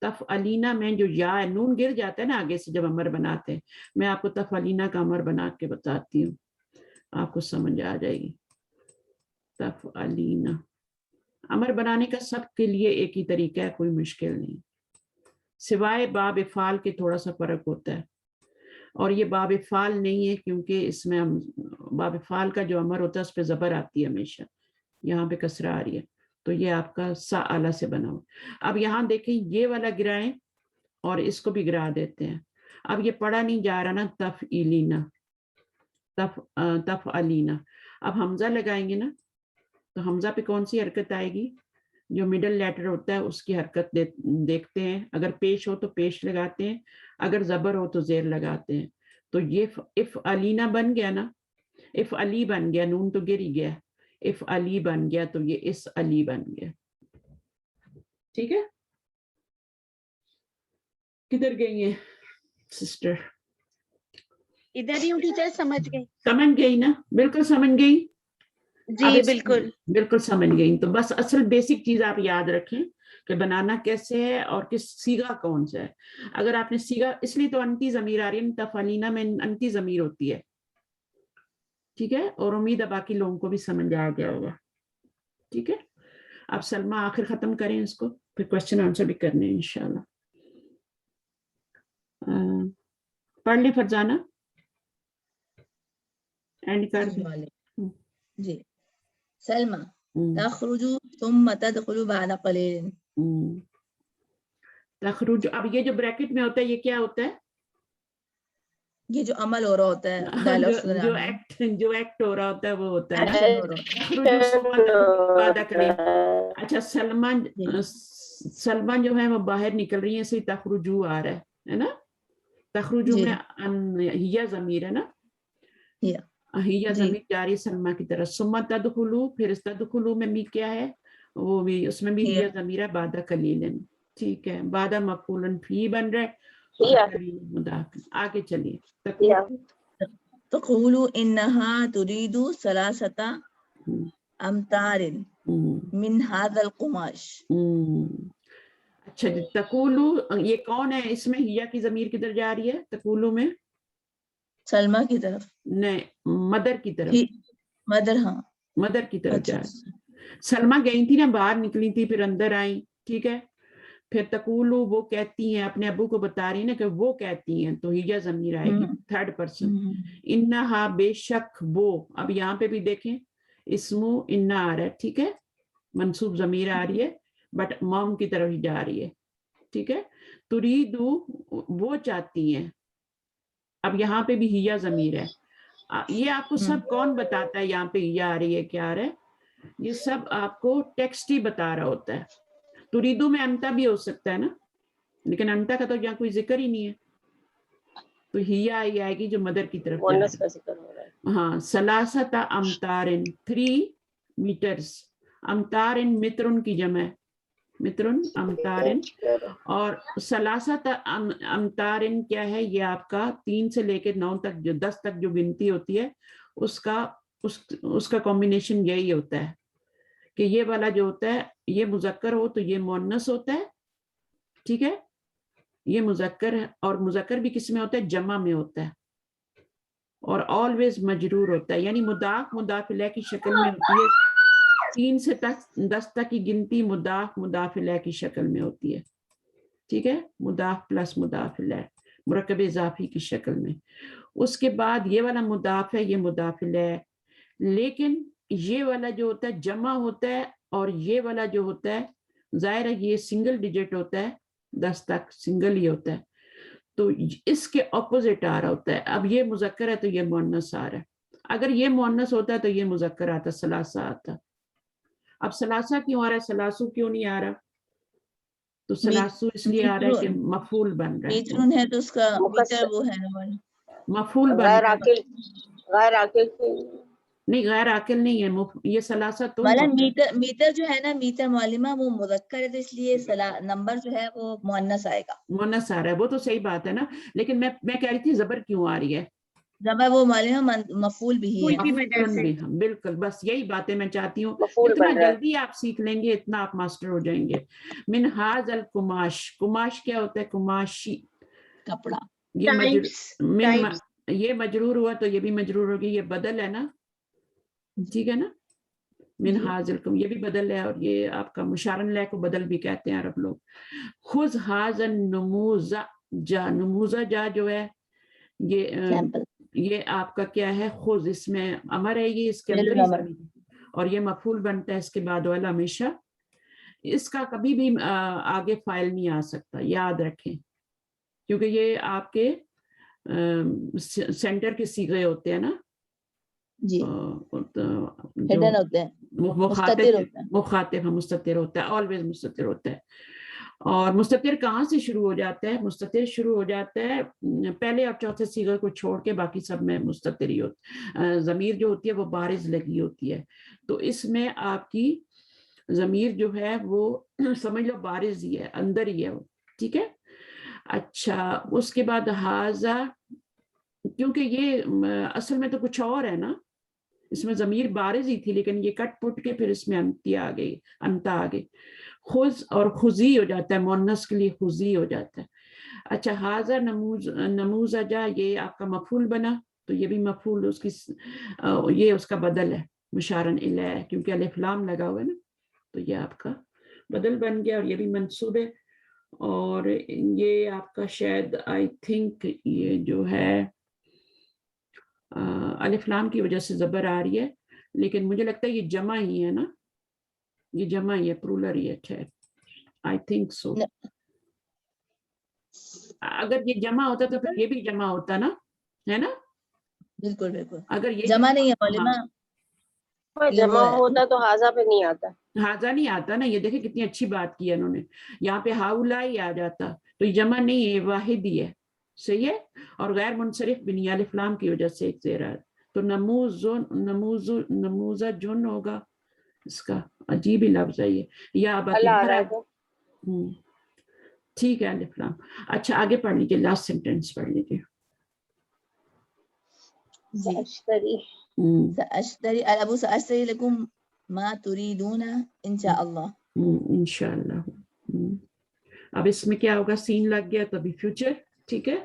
تفعلینا میں جو یا ہے نون گر جاتا ہے نا آگے سے جب امر بناتے ہیں. میں آپ کو تفعلینا کا امر بنا کے بتاتی ہوں, آپ کو سمجھ آ جائے گی. تفعلینا امر بنانے کا سب کے لیے ایک ہی طریقہ ہے, کوئی مشکل نہیں, سوائے باب افعال کے تھوڑا سا فرق ہوتا ہے. اور یہ باب افعال نہیں ہے کیونکہ اس میں باب افعال کا جو امر ہوتا ہے اس پہ زبر آتی ہے ہمیشہ, یہاں پہ کسرہ آ رہی ہے, تو یہ آپ کا سا آلہ سے بنا ہو. اب یہاں دیکھیں یہ والا گرائیں اور اس کو بھی گرا دیتے ہیں. اب یہ پڑھا نہیں جا رہا نا تفعیلینا تفعلینا. اب حمزہ لگائیں گے نا تو حمزہ پہ کون سی حرکت آئے گی؟ جو مڈل لیٹر ہوتا ہے اس کی حرکت دیکھتے ہیں, اگر پیش ہو تو پیش لگاتے ہیں, اگر زبر ہو تو زیر لگاتے ہیں. تو یہ افعلینا بن گیا نا, افعلی بن گیا, نون تو گر ہی گیا, افعلی بن گیا, تو یہ اسعلی بن گیا. ٹھیک ہے, کدھر گئی ہیں سسٹر؟ ادھر ہی ٹیچر سمجھ گئی. سمجھ گئی نا, بالکل سمجھ گئی. جی بالکل بالکل سمجھ گئی. تو بس اصل بیسک چیز آپ یاد رکھیں کہ بنانا کیسے ہے اور کس صیغہ کون سا ہے. اگر آپ نے صیغہ, اس لیے تو انتی ضمیر آ رہی ہے, تفعلینا میں انتی ضمیر ہوتی ہے, ٹھیک ہے, اور امید ہے باقی لوگوں کو بھی سمجھ آ گیا ہوگا. ٹھیک ہے, اب سلمہ آخر ختم کریں اس کو, پھر کوشچن آنسر بھی کرنے ہیں انشاءاللہ. پڑھ لیں فرزانہ, اینڈ کر دیں. جی سلمہ تخرج ثم تدخل بعد قلیل. تخرج, اب یہ جو بریکٹ میں ہوتا ہے یہ کیا ہوتا ہے؟ یہ جو عمل ہو رہا ہوتا ہے ڈائلاگ جو ایکٹ ہو رہا ہوتا ہے وہ ہوتا ہے نا. اچھا سلمہ جو ہے وہ باہر نکل رہی ہے, اسے تخرجو آ رہا ہے نا. تخرجو میں ہیا ضمیر ہے نا, ہیا ضمیر جاری سلمہ کی طرف. ثم تدخلو, پھر اس تدخلو میں بھی کیا ہے, وہ بھی اس میں بھی ہیا ضمیر ہے بعد قلیل. ٹھیک ہے, بعد مفعول فی بن رہا ہے, آگے چلیے. تقول انها تريد 3 امتار من هذا القماش. اچھا جی, تقولو یہ کون ہے اس میں؟ ہیا کی ضمیر کدھر جا رہی ہے تقولو میں؟ سلمہ کی طرف نہیں, مدر کی طرف. مدر, ہاں مدر کی طرف جا رہی. سلمہ گئی تھی نا, باہر نکلی تھی, پھر اندر آئی, ٹھیک ہے, پھر تقولو وہ کہتی ہیں، اپنے ابو کو بتا رہی ہیں نا کہ وہ کہتی ہیں، تو ہیا ضمیر آئے گی تھرڈ پرسن. انہا بے شک وہ، اب یہاں پہ بھی دیکھیں اسمو انا آ رہا ہے، ٹھیک ہے، منصوب ضمیر آ رہی ہے بٹ موم کی طرف ہی جا رہی ہے، ٹھیک ہے. تریدو وہ چاہتی ہیں، اب یہاں پہ بھی ہیا ضمیر ہے. یہ آپ کو سب کون بتاتا ہے یہاں پہ ہیا آ رہی ہے کیا آ رہا ہے؟ یہ سب آپ کو ٹیکسٹ ہی بتا رہا ہوتا ہے. تریدو میں انتا بھی ہو سکتا ہے نا، لیکن انتا کا تو یہاں کوئی ذکر ہی نہیں ہے، تو ہیا آئی آئے گی جو مدر کی طرف جا رہی مونس کا ذکر ہو رہا ہے. ہاں. سلاستا امتارن 3 میٹرز، امتارن مترن کی جمع ہے، مترن امتارن. اور سلاستا امتارن کیا ہے؟ یہ آپ کا 3 سے لے کے 9 تک جو 10 تک جو گنتی ہوتی ہے اس کا کمبینیشن یہی ہوتا ہے کہ یہ والا جو ہوتا ہے یہ مذکر ہو تو یہ مؤنث ہوتا ہے، ٹھیک ہے، یہ مذکر ہے، اور مذکر بھی کس میں ہوتا ہے؟ جمع میں ہوتا ہے، اور آلویز مجرور ہوتا ہے، یعنی مضاف مضاف الیہ کی شکل میں ہوتی ہے. 3 سے 10 تک کی گنتی مضاف مضاف الیہ کی شکل میں ہوتی ہے، ٹھیک ہے، مضاف پلس مضاف الیہ مرکب اضافی کی شکل میں. اس کے بعد یہ والا مضاف ہے، یہ مضاف الیہ، لیکن یہ والا جو ہوتا ہے جمع ہوتا ہے، اور یہ والا جو ہوتا ہے ظاہر ہے یہ سنگل ڈیجٹ ہوتا ہے، 10 تک سنگل ہی ہوتا ہے، تو اس کے اپوزٹ آ رہا ہوتا ہے. اب یہ مذکر ہے تو یہ مؤنث آ رہا ہے، اگر یہ مؤنث ہوتا ہے تو یہ مذکر آتا، ثلاثہ آتا. اب ثلاثہ کیوں آ رہا ہے، ثلاثو کیوں نہیں آ رہا؟ تو ثلاثو اس لیے آ رہا ہے کہ مفعول بن رہا ہے، میترون ہے تو اس کا میٹر وہ ہے نا، مفعول بن غیر رہا ہے. عاقل، غیر عاقل نہیں غیر عاقل نہیں ہے، یہ ثلاثہ تو مطلب میٹر جو ہے نا، میٹر معلمہ وہ مذکر ہے، تو اس لیے نمبر جو ہے وہ مؤنث آئے گا، مؤنث آ رہا ہے، وہ تو صحیح بات ہے نا، لیکن میں کہہ رہی تھی زبر کیوں آ رہی ہے؟ زبر وہ معلوم مفعول بھی ہے، بالکل، بس یہی باتیں میں چاہتی ہوں، مفعول جتنا بن رہا ہے. جلدی آپ سیکھ لیں گے اتنا آپ ماسٹر ہو جائیں گے. من ہاذ القماش، قماش کیا ہوتا ہے؟ قماشی کپڑا. یہ مجرور ہوا تو یہ بھی مجرور ہوگی، یہ بدل ہے نا، ٹھیک ہے نا، من ہاذ القم یہ بھی بدل ہے، اور یہ آپ کا مشارن لے کو بدل بھی کہتے ہیں عرب لوگ. خذ ھذا النموذج، نموذج جو ہے یہ آپ کا کیا ہے؟ خذ، اس میں امر ہے، یہ اس کے اندر ہی ضمیر، اور یہ مفعول بنتا ہے اس کے بعد والا ہمیشہ. اس کا کبھی بھی آگے فاعل نہیں آ سکتا، یاد رکھیں، کیونکہ یہ آپ کے سینٹر کے صیغے ہوتے ہیں نا، جی جو ہوتے ہیں، مخاطب مستتر ہوتا ہے، آلویز مستتر ہوتا ہے. اور مستتر کہاں سے شروع ہو جاتا ہے؟ مستتر شروع ہو جاتا ہے پہلے اور چوتھے صیغے کو چھوڑ کے، باقی سب میں مستتر ہی ہوتا ہے. ضمیر جو ہوتی ہے وہ بارز لگی ہوتی ہے، تو اس میں آپ کی ضمیر جو ہے وہ سمجھ لو بارز ہی ہے، اندر ہی ہے وہ، ٹھیک ہے. اچھا، اس کے بعد ہاذا، کیونکہ یہ اصل میں تو کچھ اور ہے نا، اس میں ضمیر بارز ہی تھی، لیکن یہ کٹ پٹ کے پھر اس میں انتا آ گئی. خذ اور خذی ہو جاتا ہے، مؤنث کے لیے خذی ہو جاتا ہے. اچھا، ہاذا نموذجہ، یہ آپ کا مفعول بنا، تو یہ بھی مفعول یہ اس کا بدل ہے، مشارن الیہ، کیونکہ الف لام لگا ہوا ہے نا، تو یہ آپ کا بدل بن گیا، اور یہ بھی منصوب ہے. اور یہ آپ کا شاید آئی تھنک یہ جو ہے الف لام کی وجہ سے زبر آ رہی ہے، لیکن مجھے لگتا ہے یہ جمع ہی ہے نا، یہ جمع ہی ہے، پرولر ہی ہے، آئی تھنک سو. اگر یہ جمع ہوتا تو پھر یہ بھی جمع ہوتا نا، ہے نا؟ بالکل بالکل، اگر یہ جمع نہیں ہے معلومہ، جمع ہوتا تو ہاذا پہ نہیں آتا، ہاذا نہیں آتا نا. یہ دیکھیں کتنی اچھی بات کی ہے انہوں نے، یہاں پہ ہاؤلائی آ جاتا، تو یہ جمع نہیں ہے، واحد ہی ہے، صحیح ہے. اور غیر منصرف بنی الف لام کی وجہ سے ایک زیر ہے، تو نموذجن ہوگا، اس کا عجیب ہی لفظ ہے یہ، یا ٹھیک ہے الف لام. اچھا آگے پڑھ لیجیے، لاسٹ سینٹینس پڑھ لیجیے. سأشتری ابو سأشتری لکم ما تريدون انشاء اللہ، انشاءاللہ. اب اس میں کیا ہوگا؟ سین لگ گیا تو ابھی فیوچر، ٹھیک ہے.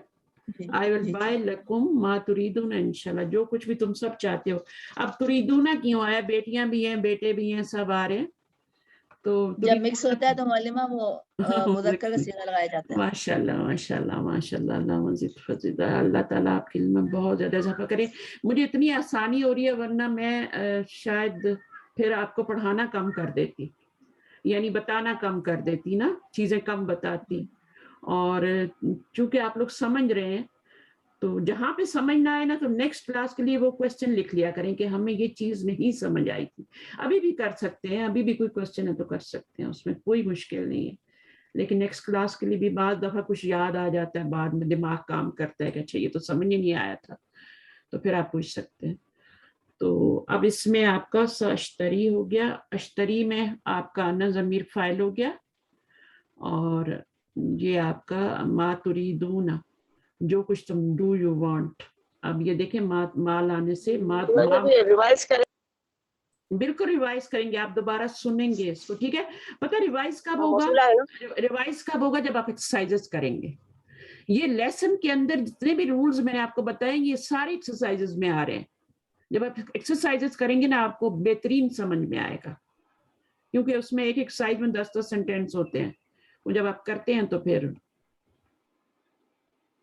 I will buy لکم ما تریدون انشاءاللہ، جو کچھ بھی تم سب چاہتے ہو. اب تریدون کیوں آیا؟ بیٹیاں بھی ہیں، بیٹے بھی ہیں، سب آ رہے ہیں. تو جب مکس ہوتا ہے تو معلمہ وہ مذکر کا صیغہ لگایا جاتا ہے. ماشاءاللہ ماشاءاللہ ماشاءاللہ. اللہ مزید فضیلہ. اللہ تعالیٰ آپ کے علم میں بہت زیادہ اضافہ کرے. مجھے اتنی آسانی ہو رہی ہے ورنہ میں شاید پھر آپ کو پڑھانا کم کر دیتی, یعنی بتانا کم کر دیتی نا, چیزیں کم بتاتی. اور چونکہ آپ لوگ سمجھ رہے ہیں تو جہاں پہ سمجھ نہ آئے نا تو نیکسٹ کلاس کے لیے وہ کوشچن لکھ لیا کریں کہ ہمیں یہ چیز نہیں سمجھ آئی تھی. ابھی بھی کر سکتے ہیں, ابھی بھی کوئی کوشچن ہے تو کر سکتے ہیں, اس میں کوئی مشکل نہیں ہے. لیکن نیکسٹ کلاس کے لیے بھی بعض دفعہ کچھ یاد آ جاتا ہے, بعد میں دماغ کام کرتا ہے کہ اچھا یہ تو سمجھ ہی نہیں آیا تھا, تو پھر آپ پوچھ سکتے ہیں. تو اب اس میں آپ کا اشتری ہو گیا, اشتری میں آپ کا انا ضمیر فاعل ہو گیا, اور یہ آپ کا ما تریدون, جو کچھ تم ڈو یو وانٹ. اب یہ دیکھیں ما لانے سے ریوائز کریں, بالکل ریوائز کریں گے, آپ دوبارہ سنیں گے اس کو, ٹھیک ہے. پتہ ریوائز کب ہوگا, موصولہ ہے نا, ریوائز کب ہوگا جب آپ ایکسرسائزز کریں گے. یہ لیسن کے اندر جتنے بھی رولز میں نے آپ کو بتائے یہ سارے ایکسرسائزز میں آ رہے ہیں. جب آپ ایکسرسائزز کریں گے نا آپ کو بہترین سمجھ میں آئے گا, کیونکہ اس میں ایک ایکسرسائز میں 10 سینٹینس ہوتے ہیں, وہ جب آپ کرتے ہیں تو پھر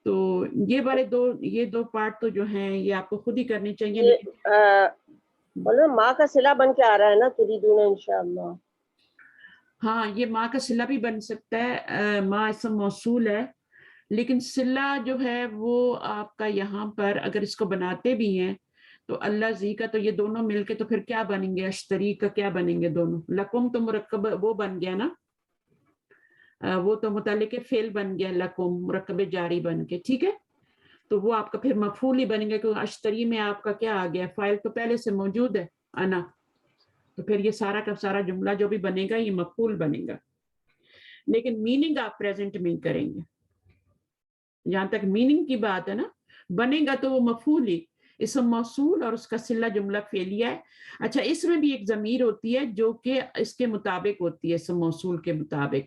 تو یہ والے یہ دو پارٹ تو جو ہیں یہ آپ کو خود ہی کرنی چاہیے. ماں کا صلہ بن کے آ رہا ہے نا تریدون انشاءاللہ. ہاں یہ ماں کا صلہ بھی بن سکتا ہے, ماں اسم موصول ہے, لیکن صلہ جو ہے وہ آپ کا یہاں پر اگر اس کو بناتے بھی ہیں تو اللہ زی کا تو یہ دونوں مل کے تو پھر کیا بنیں گے, اشتری کا کیا بنیں گے دونوں. لکم تو مرکب وہ بن گیا نا, وہ تو متعلق فعل بن گیا, لکم مرکب جاری بن کے, ٹھیک ہے. تو وہ آپ کا پھر مفعول ہی بنے گا, کیونکہ اشتری میں آپ کا کیا آ گیا, فاعل تو پہلے سے موجود ہے انا, تو پھر یہ سارا کا سارا جملہ جو بھی بنے گا یہ مفعول بنے گا. لیکن میننگ آپ پریزنٹ میں کریں گے, جہاں تک میننگ کی بات ہے نا, بنے گا تو وہ مفعول ہی, اسم موصول اور اس کا صلہ جملہ فعلیہ ہے. اچھا اس میں بھی ایک ضمیر ہوتی ہے جو کہ اس کے مطابق ہوتی ہے, اسم موصول کے مطابق.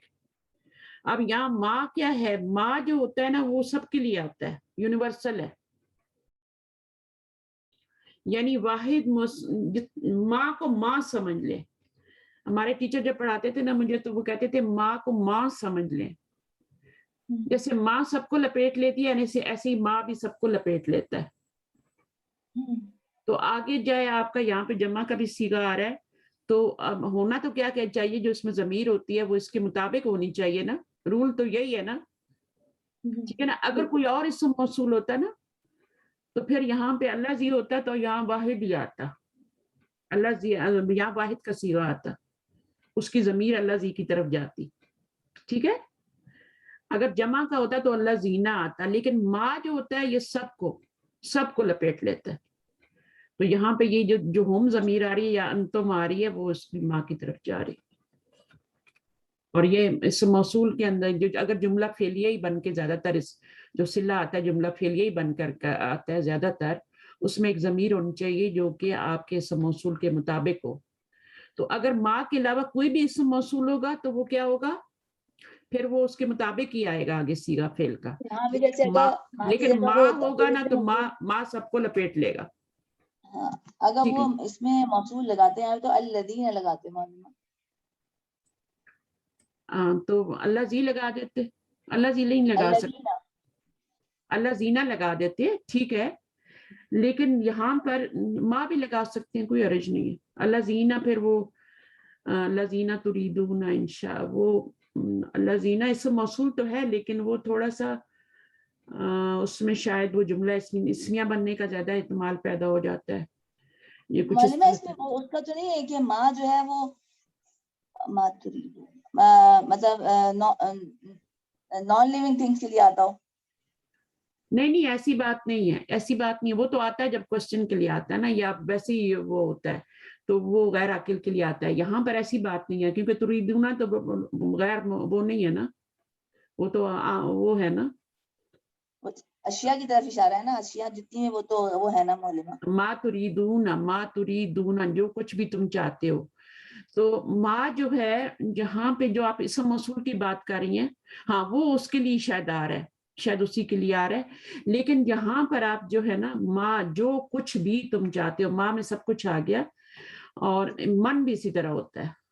اب یہاں ماں کیا ہے, ماں جو ہوتا ہے نا وہ سب کے لیے آتا ہے, یونیورسل ہے, یعنی واحد ماں کو ماں سمجھ لے. ہمارے ٹیچر جب پڑھاتے تھے نا مجھے تو وہ کہتے تھے ماں کو ماں سمجھ لیں, جیسے ماں سب کو لپیٹ لیتی ہے ایسے ہی ماں بھی سب کو لپیٹ لیتا ہے. تو آگے جائے آپ کا یہاں پہ جمع کا بھی صیغہ آ رہا ہے, تو اب ہونا تو کیا چاہیے, جو اس میں ضمیر ہوتی ہے وہ اس کے مطابق ہونی چاہیے نا, رول تو یہی ہے نا, ٹھیک ہے نا. اگر کوئی اور اسم موصول ہوتا نا تو پھر یہاں پہ اللہ زی ہوتا تو یہاں واحد ہی آتا, اللہ زی, یہاں واحد کا صیغہ آتا, اس کی ضمیر اللہ زی کی طرف جاتی, ٹھیک ہے. اگر جمع کا ہوتا تو اللہ زینا آتا, لیکن ماں جو ہوتا ہے یہ سب کو لپیٹ لیتا ہے. تو یہاں پہ یہ جو ہوم ضمیر آ رہی ہے یا انتم آ رہی ہے وہ اس کی ماں کی طرف جا رہی ہے. اور یہ اس موصول کے اندر جو اگر جملہ فعلیہ ہی بن کے زیادہ تر جو صلہ آتا ہے جملہ فعلیہ ہی بن کر آتا ہے زیادہ تر, اس میں ایک ضمیر ہونی چاہیے جو کہ آپ کے اسم موصول کے مطابق ہو. تو اگر ماں کے علاوہ کوئی بھی اسم موصول ہوگا تو وہ کیا ہوگا, پھر وہ اس کے مطابق ہی آئے گا آگے صیغہ فعل کا. لیکن ماں ہوگا نا تو ماں سب کو لپیٹ لے گا. اگر وہ اس میں موصول لگاتے ہیں تو الذین لگاتے ہیں, تو اللہ زی لگا دیتے, اللہ زی نہیں لگا سکتے, اللہ زینہ لگا دیتے, ٹھیک ہے. لیکن یہاں پر ماں بھی لگا سکتے ہیں, کوئی حرج نہیں ہے. اللہ زینہ پھر وہ اللہ زینہ تریدون انشاء, وہ اللہ زینہ اسم موصول تو ہے لیکن وہ تھوڑا سا اس میں شاید وہ جملہ اسمیہ بننے کا زیادہ احتمال پیدا ہو جاتا ہے. یہ کچھ اس میں اس کا تو نہیں ہے کہ ماں جو ہے وہ مطلب نان لیونگ تھنگس کے لیے آتا ہو. نہیں ایسی بات نہیں ہے, ایسی بات نہیں ہے. وہ تو آتا ہے جب کوشچن کے لیے آتا ہے نا, یا ویسے ہی وہ ہوتا ہے تو وہ غیر عاقل کے لیے آتا ہے. یہاں پر ایسی بات نہیں ہے کیونکہ تریدون تو غیر وہ نہیں ہے نا, وہ تو وہ ہے نا, اشیاء کی طرف اشارہ ہے نا, اشیاء جتنی ہیں وہ تو وہ ہے نا معلومہ. ما تریدون جو کچھ بھی تم چاہتے ہو. تو ماں جو ہے جہاں پہ جو آپ اسم موصول کی بات کر رہی ہیں, ہاں وہ اس کے لیے شاید آ رہا ہے, شاید اسی کے لیے آ رہا ہے. لیکن یہاں پر آپ جو ہے نا ماں جو کچھ بھی تم چاہتے ہو, ماں میں سب کچھ آ گیا, اور من بھی اسی طرح ہوتا ہے,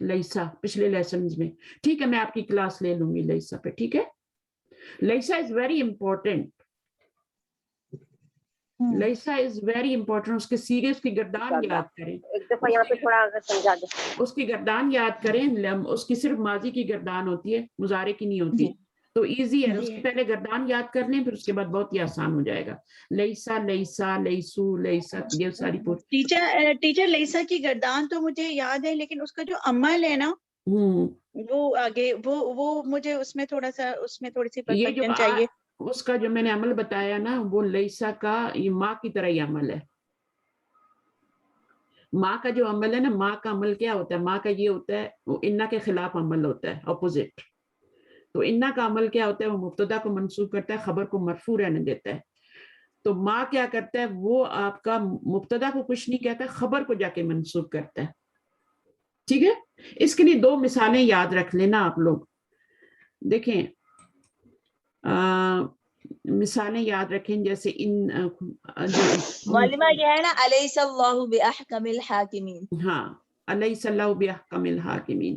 لئیسا پچھلے لیسنز میں. ٹھیک ہے میں آپ کی کلاس لے لوں گی لئیسا پہ. ٹھیک ہے لئیسا از ویری امپورٹنٹ. لئیسا از ویری امپورٹنٹ. اس کے سیگے اس کی گردان یاد کریں. ایک دفعہ یہاں پہ تھوڑا اگر سمجھا دیں. اس کی گردان یاد کریں. اس کی صرف ماضی کی گردان ہوتی ہے مضارع کی نہیں ہوتی. تو ایزی ہے. اس کی پہلے گردان یاد کر لیں پھر اس کے بعد بہت ہی آسان ہو جائے گا. لئیسا لئیسا لئیسو لئیسا یہ ساری ٹیچر لئیسا کی گردان تو مجھے یاد ہے لیکن اس کا جو عمل ہے نا وہ آگے وہ مجھے اس میں تھوڑی سی پرفیکشن چاہیے. اس کا جو میں نے عمل بتایا نا وہ لئیسا کا یہ ماں کی طرح ہی عمل ہے. ماں کا جو عمل ہے نا ماں کا عمل کیا ہوتا ہے. ماں کا یہ ہوتا ہے وہ انا کے خلاف عمل ہوتا ہے اپوزٹ. تو انا کا عمل کیا ہوتا ہے وہ مبتدا کو منصوب کرتا ہے خبر کو مرفوع رہنے دیتا ہے. تو ماں کیا کرتا ہے وہ آپ کا مبتدا کو کچھ نہیں کہتا خبر کو جا کے منصوب کرتا ہے. ٹھیک ہے اس کے لیے 2 مثالیں یاد رکھ لینا آپ لوگ. دیکھیں مثالیں یاد رکھیں جیسے معلومہ یہ ہے نا الیس اللہ باحکم الحاکمین. ہاں الیس اللہ باحکم الحاکمین.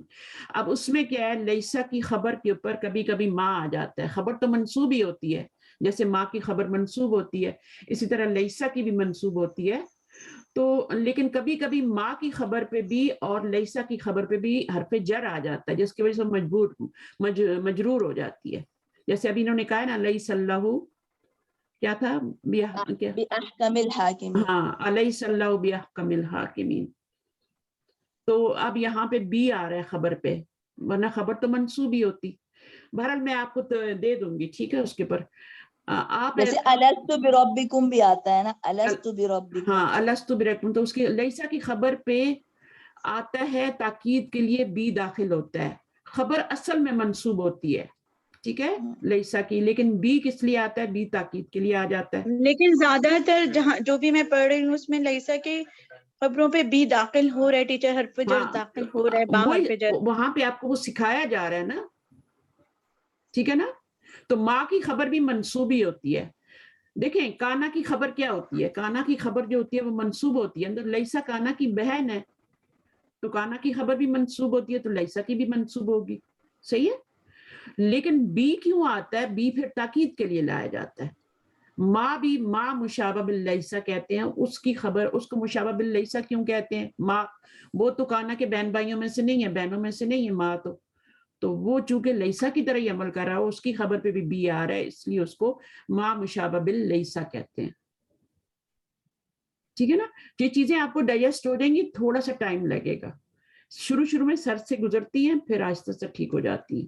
اب اس میں کیا ہے لیسا کی خبر کے اوپر کبھی کبھی ماں آ جاتا ہے. خبر تو منصوب ہی ہوتی ہے جیسے ماں کی خبر منصوب ہوتی ہے اسی طرح لیسا کی بھی منصوب ہوتی ہے. تو لیکن کبھی کبھی ماں کی خبر پہ بھی اور لیسا کی خبر پہ بھی حرف جر آ جاتا ہے جس کی وجہ سے مجرور ہو جاتی ہے. جیسے ابھی انہوں نے کہا نا لیس اللہ کیا تھا باحکم الحاکمین. ہاں الیس اللہ باحکم الحاکمین. تو اب یہاں پہ بی آ رہا ہے خبر پہ ورنہ خبر تو منصوب ہی ہوتی. بہرحال میں آپ کو دے دوں گی ٹھیک ہے اس کے پر آپ جیسے الست بربکم بھی آتا ہے نا الست بربکم. ہاں الست بربکم تو اس کی لیسا کی خبر پہ آتا ہے تاکید کے لیے بی داخل ہوتا ہے. خبر اصل میں منصوب ہوتی ہے ٹھیک ہے لیسا کی لیکن بی کس لیے آتا ہے بی تاکید کے لیے آ جاتا ہے. لیکن زیادہ تر جہاں جو بھی میں پڑھ رہی ہوں اس میں لیسا کی خبروں پہ بی داخل ہو رہا ہے. ٹیچر حرف جر داخل ہو رہا ہے با حرف جر. وہاں پہ آپ کو وہ سکھایا جا رہا ہے نا ٹھیک ہے نا. تو ماں کی خبر بھی منصوبی ہوتی ہے. دیکھیں کانا کی خبر کیا ہوتی ہے. کانا کی خبر جو ہوتی ہے وہ منصوب ہوتی ہے. اندر لیسا کانا کی بہن ہے تو کانا کی خبر بھی منصوب ہوتی ہے تو لیسا کی بھی منصوب ہوگی. صحیح ہے. لیکن بی کیوں آتا ہے بی پھر تاکید کے لیے لایا جاتا ہے. ماں بھی ماں مشابہ باللیسا کہتے ہیں. اس کی خبر اس کو مشابہ باللیسا کیوں کہتے ہیں. ماں وہ تو کانا کے بہن بھائیوں میں سے نہیں ہے بہنوں میں سے نہیں ہے ماں تو وہ چونکہ لیسا کی طرح ہی عمل کر رہا ہے اس کی خبر پہ بھی بی آ رہا ہے اس لیے اس کو ماں مشابہ باللیسا کہتے ہیں. ٹھیک ہے نا. یہ چیزیں آپ کو ڈائجسٹ ہو جائیں گی تھوڑا سا ٹائم لگے گا. شروع میں سر سے گزرتی ہیں پھر آہستہ سے ٹھیک ہو جاتی ہیں.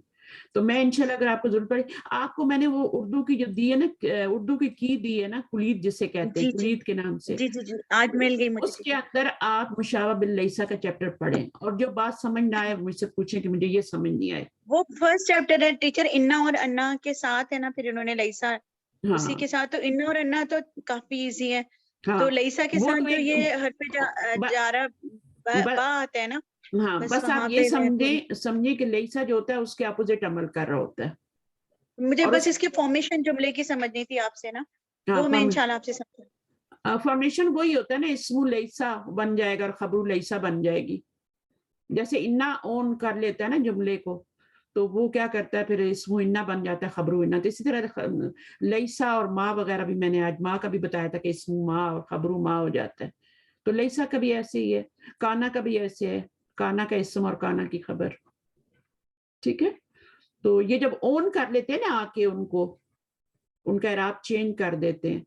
تو میں انشاءاللہ اگر آپ کو ضرورت پڑے آپ کو میں نے وہ اردو کی جو دی ہے نا اردو کی دی ہے نا کلید جسے کہتے ہیں کلید کے نام سے جی آج مل گئی مجھے. اس کے اندر آپ مشابہ باللیسا کا چیپٹر پڑھیں اور جو بات سمجھ نہ آئے مجھ سے پوچھیں کہ مجھے یہ سمجھ نہیں آئے. وہ فرسٹ چیپٹر ہے ٹیچر انا اور انا کے ساتھ ہے نا پھر انہوں نے لیسا اسی کے ساتھ. تو انا اور انا تو کافی ایزی ہے. تو لیسا کے ساتھ جو یہ حرف جارہ با آتا ہے نا ہاں بس آپ یہ سمجھیں کہ لیسا جو ہوتا ہے اس کے اپوزٹ عمل کر رہا ہوتا ہے. مجھے بس اس کی فارمیشن جملے کی سمجھنی تھی آپ سے نا وہ میں انشاءاللہ آپ سے سمجھوں. فارمیشن وہی ہوتا ہے نا اسم لیسا بن جائے گا اور خبر لیسا بن جائے گی. جیسے انا اون کر لیتا ہے نا جملے کو تو وہ کیا کرتا ہے پھر اسم انا بن جاتا ہے خبر انا. تو اسی طرح لیسا اور ماں وغیرہ بھی میں نے آج ماں کا بھی بتایا تھا کہ اسم ماں اور خبر ماں ہو جاتا ہے. تو لیسا کا بھی ایسے ہی ہے. کانا کا بھی ایسے ہے. کانا کا اسم اور کانا کی خبر. ٹھیک ہے. تو یہ جب اون کر لیتے ہیں نا آ کے ان کا اعراب چینج کر دیتے ہیں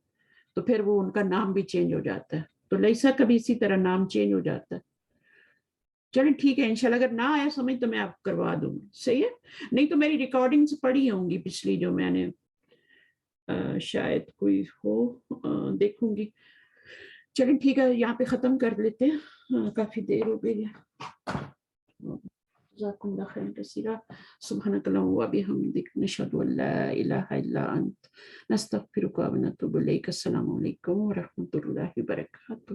تو پھر وہ ان کا نام بھی چینج ہو جاتا ہے. تو لیسا کا بھی اسی طرح نام چینج ہو جاتا ہے. چلیں ٹھیک ہے انشاءاللہ اگر نہ آیا سمجھ تو میں آپ کروا دوں گی. صحیح ہے. نہیں تو میری ریکارڈنگز پڑھی ہوں گی پچھلی جو میں نے شاید کوئی ہو دیکھوں گی. چلیں ٹھیک ہے یہاں پہ ختم کر لیتے ہیں کافی دیر ہو گئی ہے. جزاکم اللہ خیرا کثیرا. سبحانک اللہم و بحمدک نشہد ان لا الہ الا انت نستغفرک و نتوب الیک. السلام علیکم و رحمۃ اللہ وبرکاتہ.